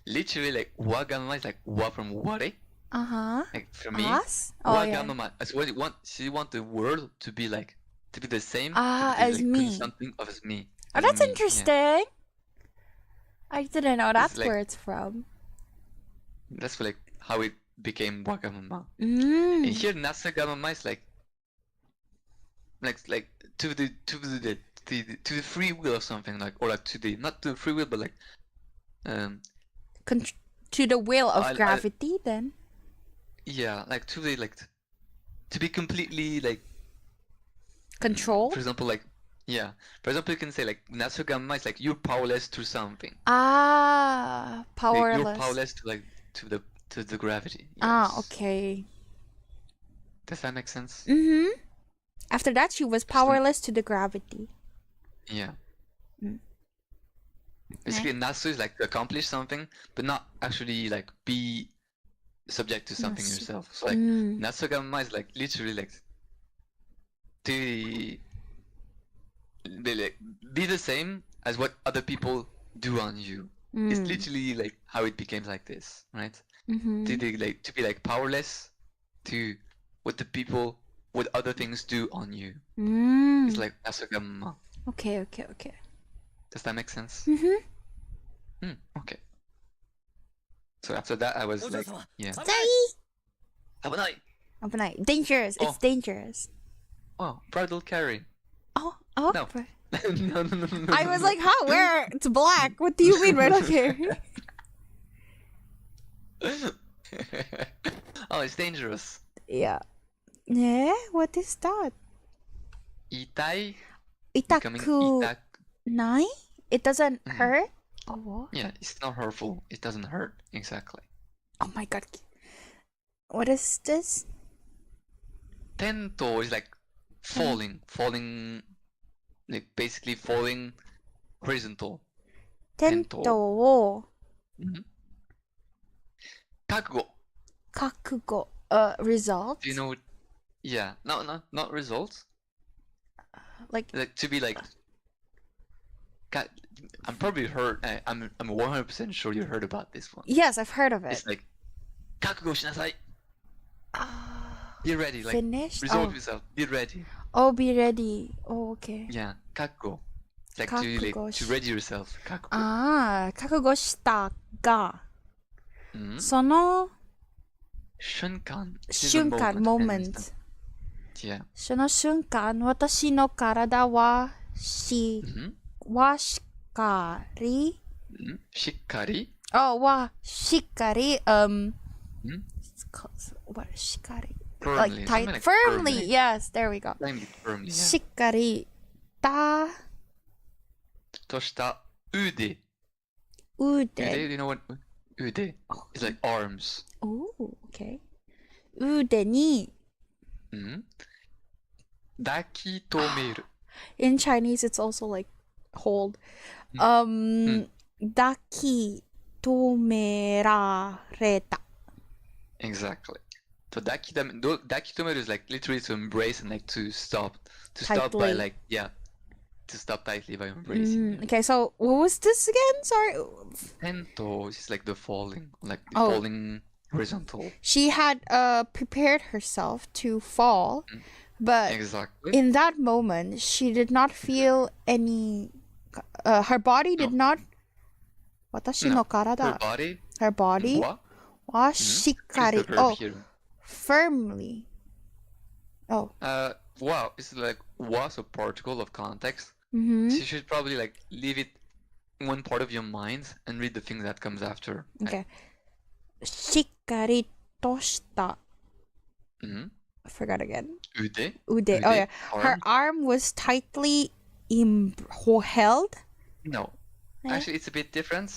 Literally like Wagamama is like wa from ware. Like for me, Us? Oh, yeah. Wagamama. As what you want, she want the world to be like the same. Ah, to be, as like, me. Something of as me. Oh, as that's me, yeah. interesting. I didn't know that's like- where it's from. That's like how it became Wagamama. And Mm. here Nasagamama is like to the free will or something like, or like to the not to the free will but like To the will of I- gravity, then. yeah, like to the like to be completely like, Control? for example, like yeah, for example you can say like Nasagamama is like you're powerless to something. Ah, Like, powerless. you're powerless to like to the gravity. Ah, Yes. okay. Does that make sense? Mm-hmm. After that, she was powerless to the gravity. Yeah. Mm. Basically, Nasu is like to accomplish something, but not actually like be subject to something Nasu. yourself. So like Mm. Nasugama is like literally like to they like be the same as what other people do on you. It's Mm. literally like how it became like this, right? Mm-hmm. To be like powerless to what other things do on you. Mm. It's like Nasugama. Okay. Does that make sense? Mm-hmm. Okay. So after that, I was like, お嬢様 yeah. 危ない Avanai! Open dangerous. It's Oh. dangerous. Oh, bridal carry. Oh. No. but- no. I was like, huh? Where? It's black. What do you mean right here? Oh, it's dangerous. Yeah. Yeah? What is that? Itai becoming itak. Itakunai? It doesn't Mhm. hurt? Oh, what? Yeah, it's not hurtful. It doesn't hurt. Exactly. Oh my god. What is this? Tento is like falling, like basically falling horizontal. Tento. Tento wo Kakugo. kakugo. Result? Do you know? Yeah. No, not results. Like, Like to be like. I'm probably heard. I'm 100% sure you heard about this one. yes, I've heard of it. It's like, kakugo shinasai. Ah, Be ready. Like finished? resolve Oh. yourself. Be ready. Oh, be ready. Oh, okay. Yeah. Kakugo. Like Kakugo to ready yourself. Kakugo. Ah, 覚悟したが、 Mhm. その Shunkan. It is a 瞬間、 moment. moment。 Yeah. その瞬間、私の体はし Mhm. っかり、 Mhm. Shikkari. はしっかり、Mhm. what しっかり Firmly. like something tight, like firmly. Yes, there we go. Firmly. Firmly. し Yeah. っかりた Toshita ude. 腕 Ude. Do you know what ude? It's like arms. Oh, okay. 腕に Mhm. Daki tomeru. in Chinese it's also like hold. 抱き止められた Exactly. So dakitomeru is like literally to embrace and like to stop by Tightly. like to stop tightly by embracing. Okay, so what was this again? Sorry. Tento is like the falling, like the Oh. falling horizontal. She had prepared herself to fall, but Exactly. in that moment she did not feel any her body did not 私の Her 体 body. her body Wa. はしっか What is り the verb oh here? firmly oh Wow. It's like was a particle of context. mm-hmm. So you should probably like leave it one part of your mind and read the thing that comes after. Okay しっかりとした Mhm. I forgot again Ude. 腕 oh yeah her arm was tightly held No. Yeah. Actually, it's a bit different.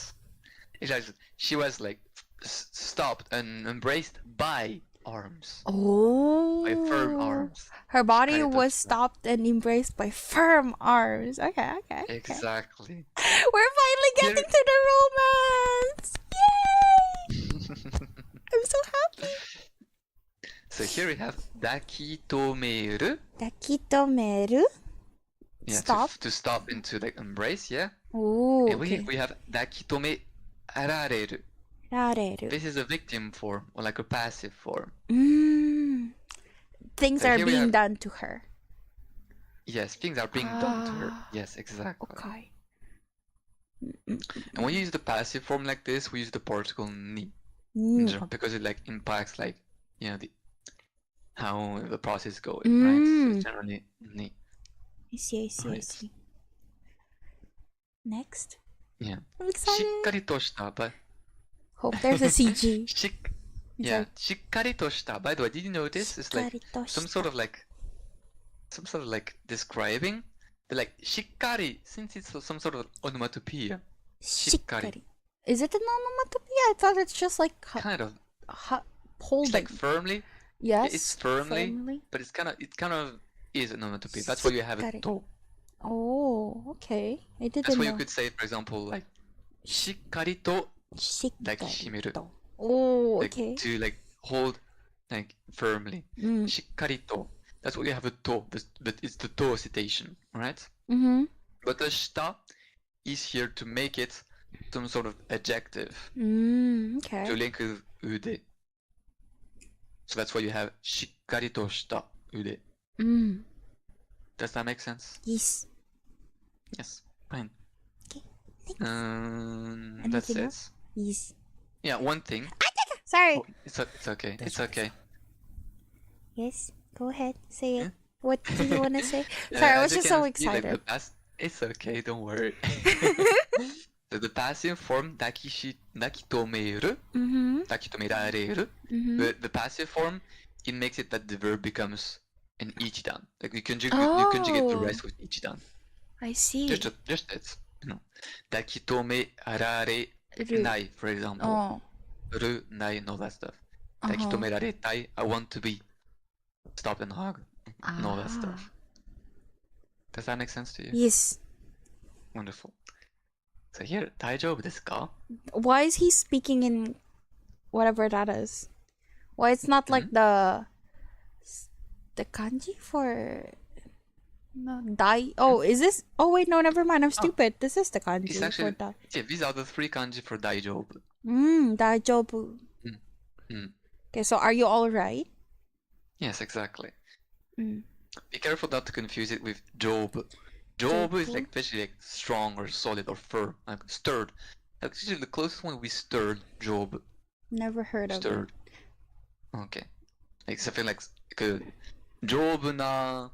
It's like she was like stopped and embraced by arms. Oh. By firm arms. Her body Shikari was toshita. stopped and embraced by firm arms. Okay. Exactly. We're finally getting to the romance! Yay! I'm so happy. So here we have dakitomeru. Dakitomeru. Yeah, Stop. To stop into like embrace, yeah. Oh, And okay. we have dakitome arareru. Rareru. This is a victim form or like a passive form. Things So are here we being have- done to her. Yes, things are being done to her. Yes, exactly. Okay. And when you use the passive form like this, we use the particle ni because it like impacts like how the process is going, right? So it's generally ni. I see. Right. Next. Yeah. I'm excited. しっかりとした but Hope there's a CG. yeah, しっかりとした by the way, did you notice it's like some sort of like describing the like しっかり since it's some sort of onomatopoeia. しっかり. Is it an onomatopoeia? I thought it's just like Kind of. holding. It's like firmly. Yes. It's firmly. But it kind of is an onomatopoeia. That's why you have it to. Oh, okay. I didn't That's why know. you could say, for example, like しっかりと like 締める. Oh, Like, okay. to like hold like firmly. しっかりと. That's why you have a to, but it's the to citation, right? But the shita is here to make it some sort of adjective Okay. to link with ude. So that's why you have しっかりとした腕. Does that make sense? Yes. Yes. Fine. Okay. Thanks. That's Anything it. else? Yes. Yeah, one thing. Sorry. Oh, it's okay. It's okay. Yes. Go ahead. Say it. Yeah? What do you want to say? Sorry, I was As you just so can see, like, excited. it's okay, don't worry. So the passive form dakitomeru, dakitomeраreru, the passive form, it makes it that the verb becomes an ichidan. Like you conjugate the rest with ichidan. I see. Just it. Dakitomeararenai, for example. Oh. Ru, nai, and all that stuff. Dakitomeраretai, I want to be stopped and hugged, and all that stuff. Does that make sense to you? Yes. Wonderful. So here, 大丈夫ですか? Why is he speaking in whatever that is? Why it's not like the kanji for no dai? Oh, is this? Oh wait, no, never mind. I'm stupid. This is the kanji It's actually, for dai. yeah, these are the 3 kanji for 大丈夫. Daijobu. Okay, so are you all right? Yes, exactly. Be careful not to confuse it with job. Job is like especially like strong or solid or firm, like stirred. Actually, the closest one would be stirred. Job. Never heard of Stirred. Okay. Like something like a job na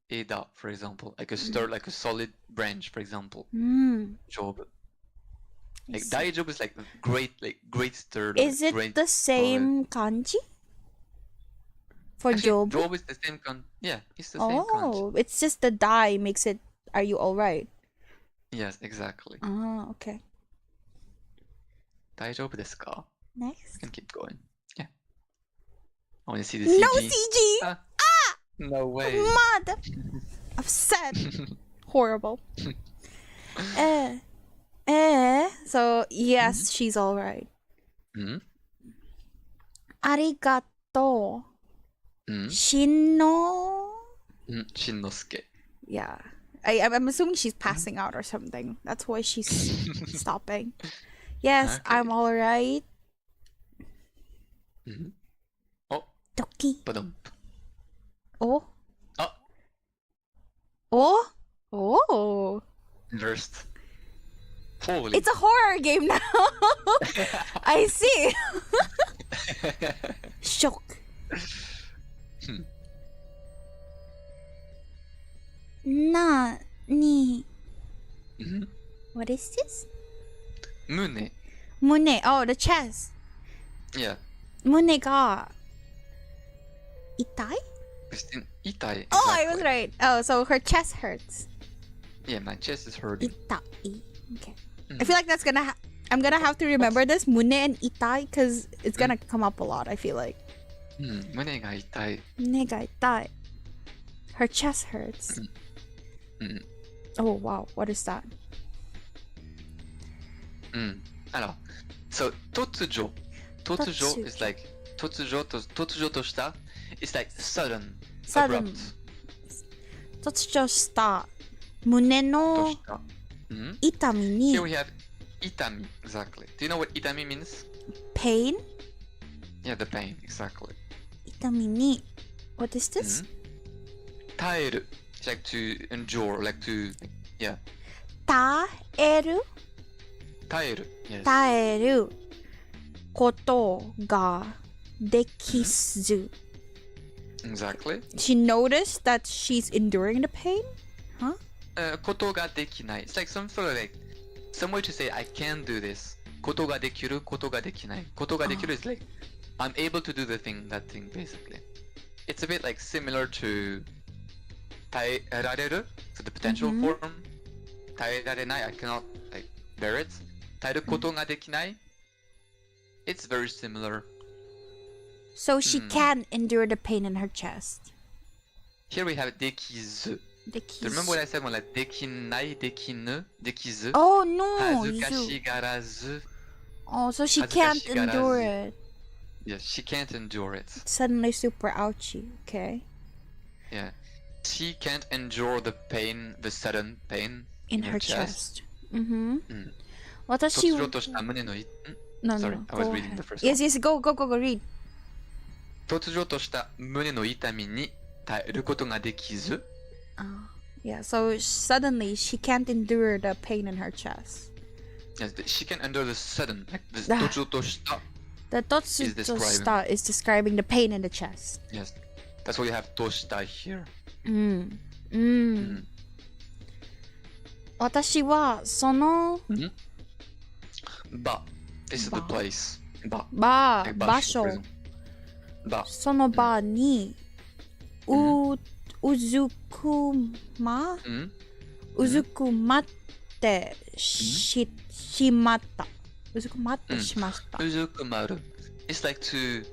eda, for example, like a stirred, like a solid branch, for example. Job. Like daijob is like great stirred. Is like, it great, the same kanji? For Actually, job? job is the same yeah, it's the same kanji. Oh, it's just the dai makes it. Are you all right? Yes, exactly. Oh, okay. 大丈夫ですか? Next. You can keep going. Yeah. I want to see the CG. No CG! No way. Mad! Upset. Horrible. So, yes, she's all right. Arigato. Shinno. Shinnosuke. Yeah. I'm assuming she's passing out or something. That's why she's stopping. Yes, Okay. I'm all right. Oh, Doki. badum. Oh. Oh, Oh. Oh. inversed. Holy. It's a horror game now. I see. Shock. Ni. What is this? Mune. Mune. Oh, the chest. Yeah. Mune ga itai? Christine, itai. Oh, I was exactly. right. Oh, so her chest hurts. Yeah, my chest is hurting. Itai. Okay. I feel like that's gonna. I'm gonna have to remember this Mune and itai because it's gonna come up a lot. I feel like. 胸が痛い。胸が痛い. Her chest hurts. Oh wow, what is that? Alors, so 突如 is like 突如とした It's like sudden, Sudden. abrupt. 突如した胸とのした。痛みに Here we have 痛み exactly. Do you know what 痛み means? pain Yeah, the pain exactly. 痛みに What is this? 耐える It's like to endure, like to yeah. 耐える耐える Yes. 耐えることができず Exactly. She noticed that she's enduring the pain? Huh? ことができない It's like some sort of like some way to say I can do this ことができることができないことができる is like I'm able to do the thing that thing basically It's a bit like similar to 耐えられる so the potential form 耐えられない I cannot like bear it 耐えることができない It's very similar So she can endure the pain in her chest. Here we have できず De Do you remember what I said when like できないできぬできず Oh no! 恥ずか you- しがらず Oh, so she 恥ずか can't しがらず endure it. Yes, she can't endure it. Suddenly super ouchy. Okay. Yeah. She can't endure the pain, the sudden pain In her chest. Mm-hmm. 私突如とした胸のい No, Sorry, no, I was go reading the ahead. first Yes, one. yes, go, read. 突如とした胸の痛みに耐えることができず Yeah, so suddenly she can't endure the pain in her chest. Yes, she can endure the sudden, like this Ah. 突如とした The totsutoshita is describing the pain in the chest. Yes, that's why you have とした here. 私はその Ba. This is the Ba. place. Ba. 場 Like 場所 prison. Ba. その場にうずくまうずくまってしまったうずくまってしました Uzukumaru. It's like to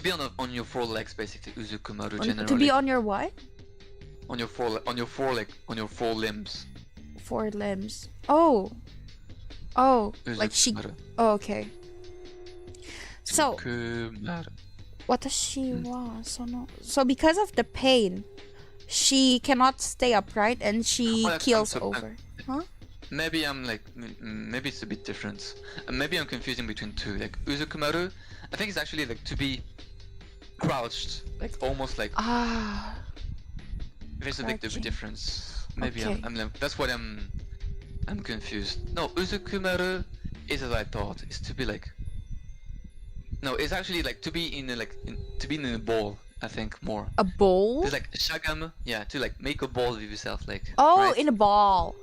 be on your four legs basically. Uzukumaru generally. To be on your what? on your four limbs. Four limbs. Oh, like she. Uzukumaru. Oh, okay. So Uzukumaru. 私はその So because of the pain, she cannot stay upright and she Oh, that's- keels I'm so- over. Huh? Maybe I'm like maybe it's a bit different. Maybe I'm confusing between two. Like Uzukumaru, I think it's actually like to be crouched, like almost like Ah, there's a big crouching. difference. Maybe Okay. I'm like, that's what I'm confused. No, Uzukumaru is as I thought. It's to be like no, it's actually like to be in a to be in a ball. I think more. a bowl? It's like shagamu, yeah, to like make a ball with yourself, like. Oh, right? in a ball.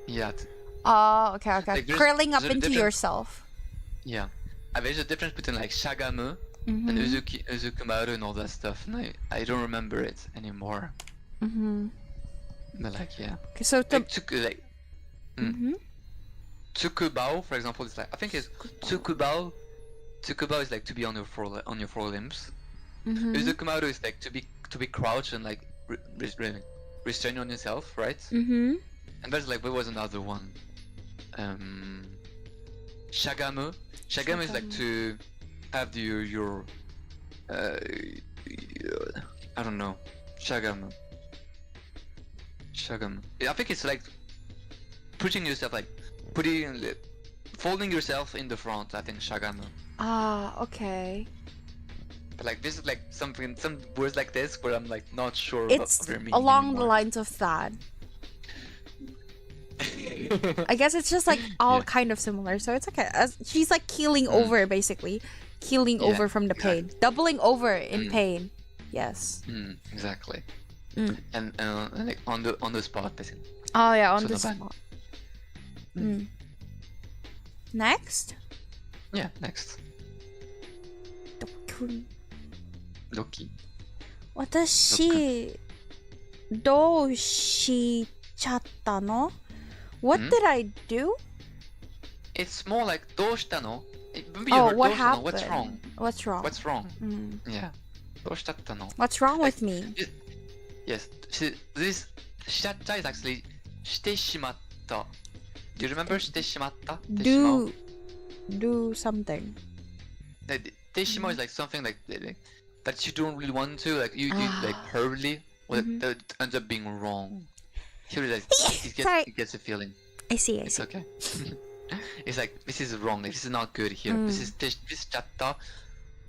Yeah, Oh, okay. Like, there's- Curling up there's a into difference- yourself. yeah. There's a difference between like shagamu Mm-hmm. and Uzukumaru and all that stuff, and I don't remember it anymore. Mm-hmm. But like yeah, Okay, so like like mm-hmm. tsukubao, for example, is like I think it's tsukubao. Tsukubao is like to be on your four limbs. Mm-hmm. Uzukumaru is like to be crouched and like restrain on yourself, right? Mm-hmm. And there's like there was another one. Shagamu. Shagamu is like to have your I don't know. Shagamu. I think it's like putting yourself like folding yourself in the front. I think shagamu. Ah, okay. But like this is like some words like this where I'm like not sure It's of their meaning along the anymore. lines of that. I guess it's just like all Yeah. kind of similar. So it's okay. She's like keeling over basically. Keeling Yeah, over from the pain. Doubling over in pain. Yes. Exactly. Mm. And like on the spot basically. Oh yeah, on So the the back. spot. Next? Yeah, next. Loki. 私どうしちゃったの? What did I do? It's more like どうしたの Maybe you Oh, heard what どうしたの? happened? What's wrong? What's wrong? What's wrong? Mm. Yeah. どうしちゃったの? What's wrong with me? Yes. This しちゃった is actually してしまった. Do you remember してしまった? Do something. Like, してしまう is like something like that you don't really want to, like you like hurriedly, or that ends up being wrong. Here like Sorry. it gets a feeling. I see. It's okay. It's like this is wrong. Like, this is not good here. This しちゃった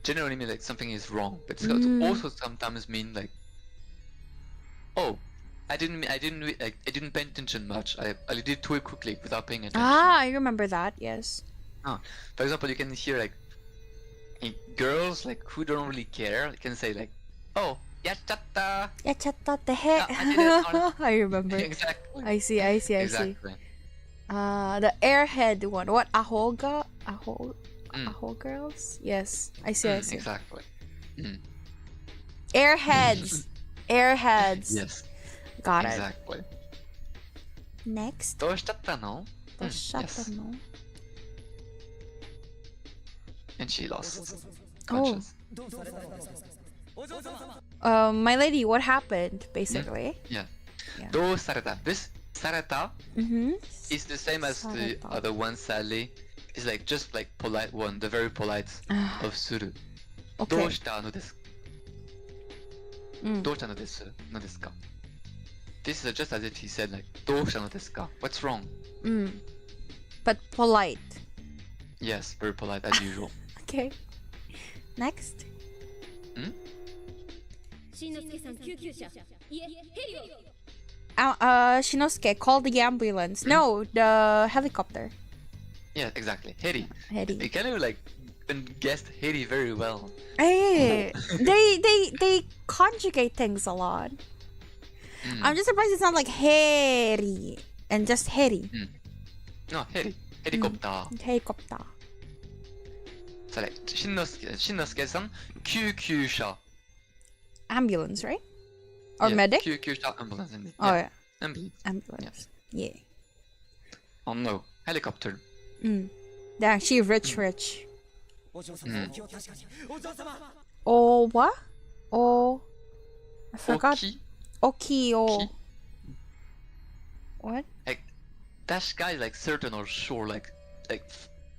generally mean like something is wrong, but it's also sometimes mean like, oh, I didn't pay attention much. I did it too quickly without paying attention. I remember that. Yes. For example, you can hear like girls like who don't really care can say like, oh, yachatta. Yachatta te he. I did it. I remember. Exactly. I see. Exactly. The airhead one. What? Aho girls? Yes. I see. Exactly. Airheads. Airheads. Yes. Got it. Exactly. Next. どうしちゃったの? Yes. And she lost Oh. conscious. My lady, what happened? Basically. Yeah. Yeah. どうされた? This された Mm-hmm. is the same as the された. other one, sadly. It's like just like polite one, the very polite of suru. Okay. どうしたのですか? Mm. どうしたのですか? This is just as if he said like どうしたのですか? What's wrong? But polite. Yes, very polite as usual. Okay. Next. しんのすけさん救急車いえヘリを Shinosuke, call the ambulance. No, the helicopter. Yeah, exactly. Heri. Heri. You kind of like guessed Heri very well. Hey, they conjugate things a lot. I'm just surprised it's not like Heri and just Heri. No, Heri. Helicopter. Helicopter. それ、しんのすけさん、救急車。 Ambulance, right? Or Yeah, medic? 救急車 ambulance. Oh yeah, Ambulance. ambulance. Yeah. Oh no, helicopter. Dang, she rich. お嬢様、お気を確かに。お嬢様。 Oh, what? Oh, I forgot. Oki? Okio. What? Like, that guy is like certain or sure, like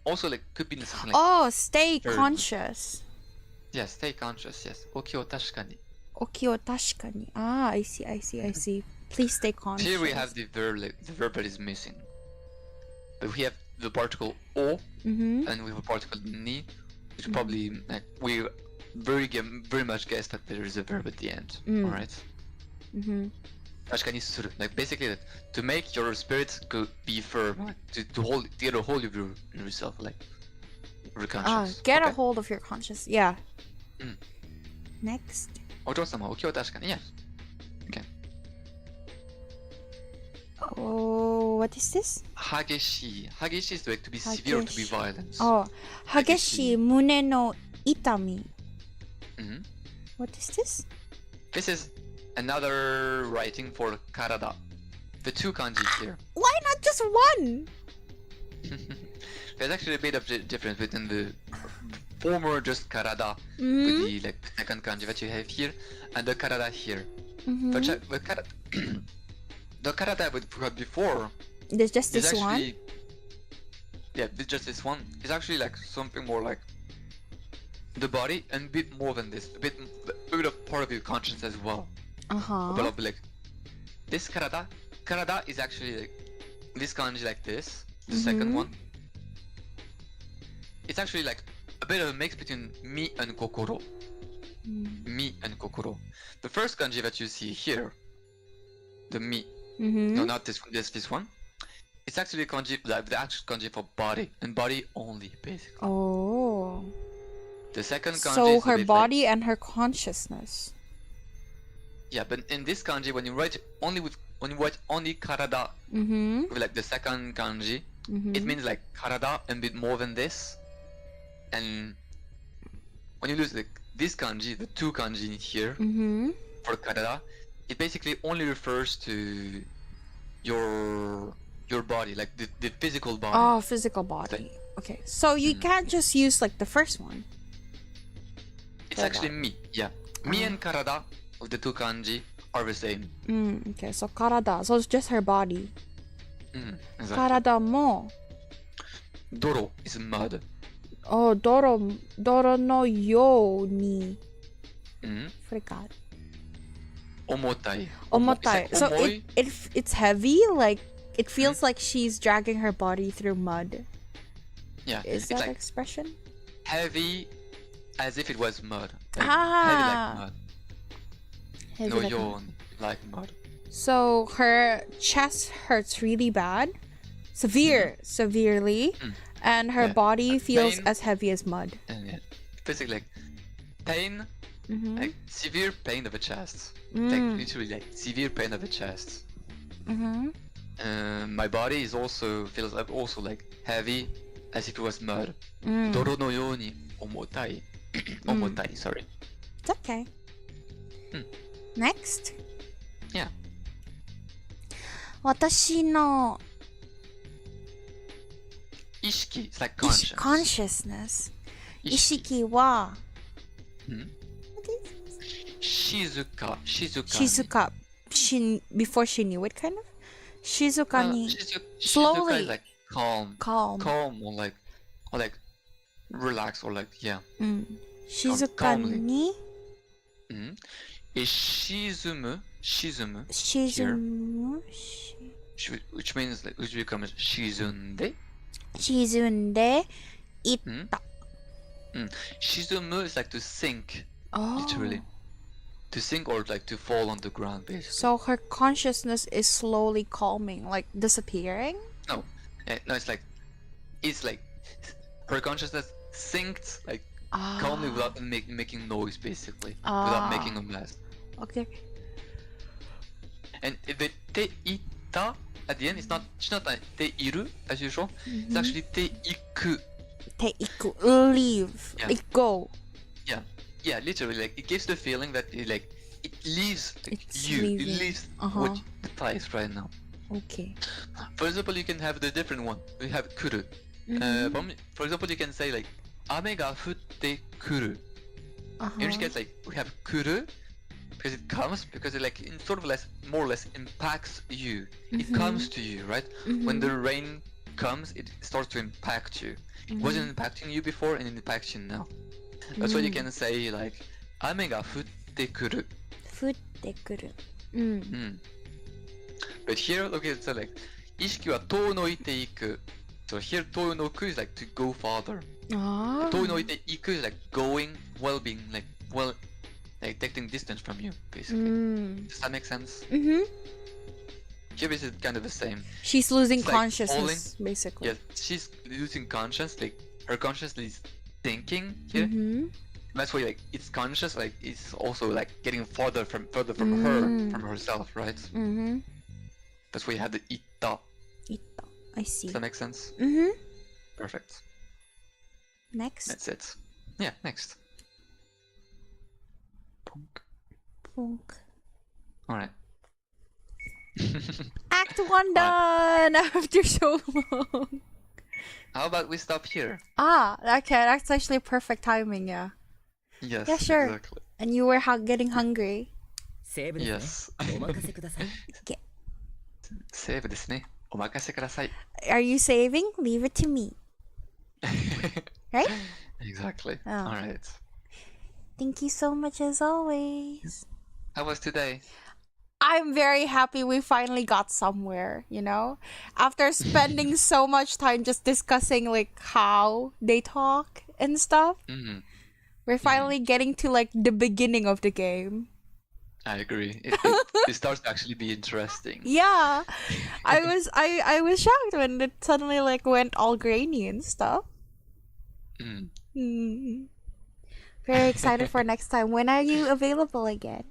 also like could be something like, Oh, stay Third. conscious. yes, stay conscious, yes. Oki o tashikani. Okio tashikani. Ah, I see. Please stay conscious. Here we have the verb that is missing. But we have the particle o, and we have a particle ni, which probably like, we very much guess that there is a verb at the end. Alright? Tashikani suru. Like basically that to make your spirit be firm, like, to get a hold of yourself, like your conscious. Get a Okay. hold of your conscious. Yeah. Next. お嬢様、お気を確かに。Yes. Okay. Oh, what is this? 激しい is like to be severe or to be violent. Oh, 激しい激しい胸の痛み. Mhm. What is this? This is another writing for karada. The two kanji here. Why not just one? There's actually a bit of difference between the former just karada Mm-hmm. with the like second kanji that you have here and the karada here. But check the karada. The karada we got before There's just is this one. actually just this one is actually like something more like the body and a bit more than this, a bit of part of your conscience as well. But I'll be like this karada is actually like this kanji like this, the second one. It's actually like a bit of a mix between mi and kokoro. Mi and kokoro. The first kanji that you see here, the mi, no, not this one, this one. It's actually a kanji, like the actual kanji for body and body only, basically. Oh. The second kanji So is a her bit body and her consciousness. yeah, but in this kanji, when you write only karada with like the second kanji, it means like karada and a bit more than this. And when you lose this kanji, the two kanji here for karada, it basically only refers to your body, like the physical body. Oh, physical body. Okay, so you can't just use like the first one. It's actually mi. Yeah. Mi and karada of the two kanji are the same. Okay, so karada. So it's just her body. Exactly. Karada mo. Doro is mud. Oh, doro no yo ni. Forgot. Omotai. Omotai. So omoi. it's heavy. Like it feels like she's dragging her body through mud. Yeah. Is it's that like expression? heavy, as if it was mud. Like Ah. heavy like mud. Heavy No like yo like mud. So her chest hurts really bad, severely, and her body feels pain. as heavy as mud. And yeah, basically like pain, like severe pain of the chest. Like literally like severe pain of the chest. My body is also feels like also like heavy, as if it was mud. Doro no yo ni omotai. Omotai, sorry. It's okay. Next. Yeah. 私の意識 is like conscious. consciousness. 意意識識は Shizuka. Shizuka. Before she knew it, kind of. Shizuka ni Shizuka slowly. is like calm. Calm. Calm or like relax or like yeah. Shizuka calmly. ni Is shizumu shizumu. which means like which becomes shizunde. 沈んでいった。Shizumu is like to sink, Oh. literally. To sink or like to fall on the ground, basically. So her consciousness is slowly calming, like disappearing? No, no, it's like her consciousness sinked like calmly without making noise, basically, without making a mess. Okay. And the te ita at the end, it's not like te iru as usual. It's actually te iku. Te iku. Leave. Yeah. Like go. Yeah, literally, like it gives the feeling that it leaves It's you. leaving. It leaves what the place right now. Okay. For example, you can have the different one. We have kuru. For example, you can say like ame ga futte kuru. In which case, like we have kuru because it comes because it like sort of more or less impacts you. It comes to you, right? When the rain comes, it starts to impact you. It wasn't impacting you before, and it impacts you now. That's why you can say like ame ga futte kuru. Futte kuru. But here, look at it, like 意識は遠のいていく. So here 遠のく is like to go farther. 遠のいていく is like going, being like taking distance from you, basically. Does that make sense? Here is it kind of the same. She's losing It's like consciousness, basically. Yeah, she's losing conscious, like her consciousness is thinking here. That's why like it's conscious, like it's also like getting further from her, from herself, right? That's why you have the ita. Itta. I see. Does that make sense? Perfect. Next. That's it. Yeah, next. Punk. Plunk. Alright. Act 1 done after so long. How about we stop here? Okay, that's actually perfect timing, yeah. Yes, Yeah, sure. exactly. And you were getting hungry. セーブですね。 Yes. お任せください。セーブですね。お任せください。 Are you saving? Leave it to me. Right? Exactly. Oh. Alright. Thank you so much as always. How was today? I'm very happy we finally got somewhere, you know? After spending so much time just discussing like how they talk and stuff, we're finally getting to like the beginning of the game. I agree. It starts to actually be interesting. Yeah. I was shocked when it suddenly like went all grainy and stuff. Very excited for next time. When are you available again?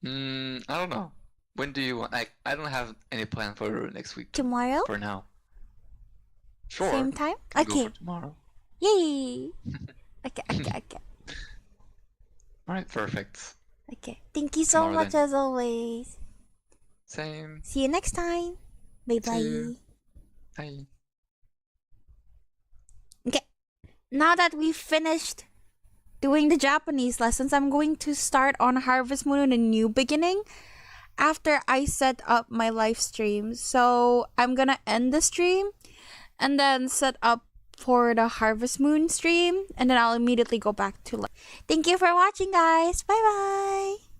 I don't know. When do you want? I don't have any plan for next week. Tomorrow? For now. Sure. Same time? Can go Okay. for tomorrow. Yay! Okay. Alright, perfect. Okay. Thank you so Tomorrow much then. as always. Same. See you next time. Bye See bye. you. Bye. now that we've finished doing the Japanese lessons, I'm going to start on Harvest Moon, a new beginning, after I set up my live stream. So I'm gonna end the stream and then set up for the Harvest Moon stream, and then I'll immediately go back to live. Thank you for watching, guys. Bye bye.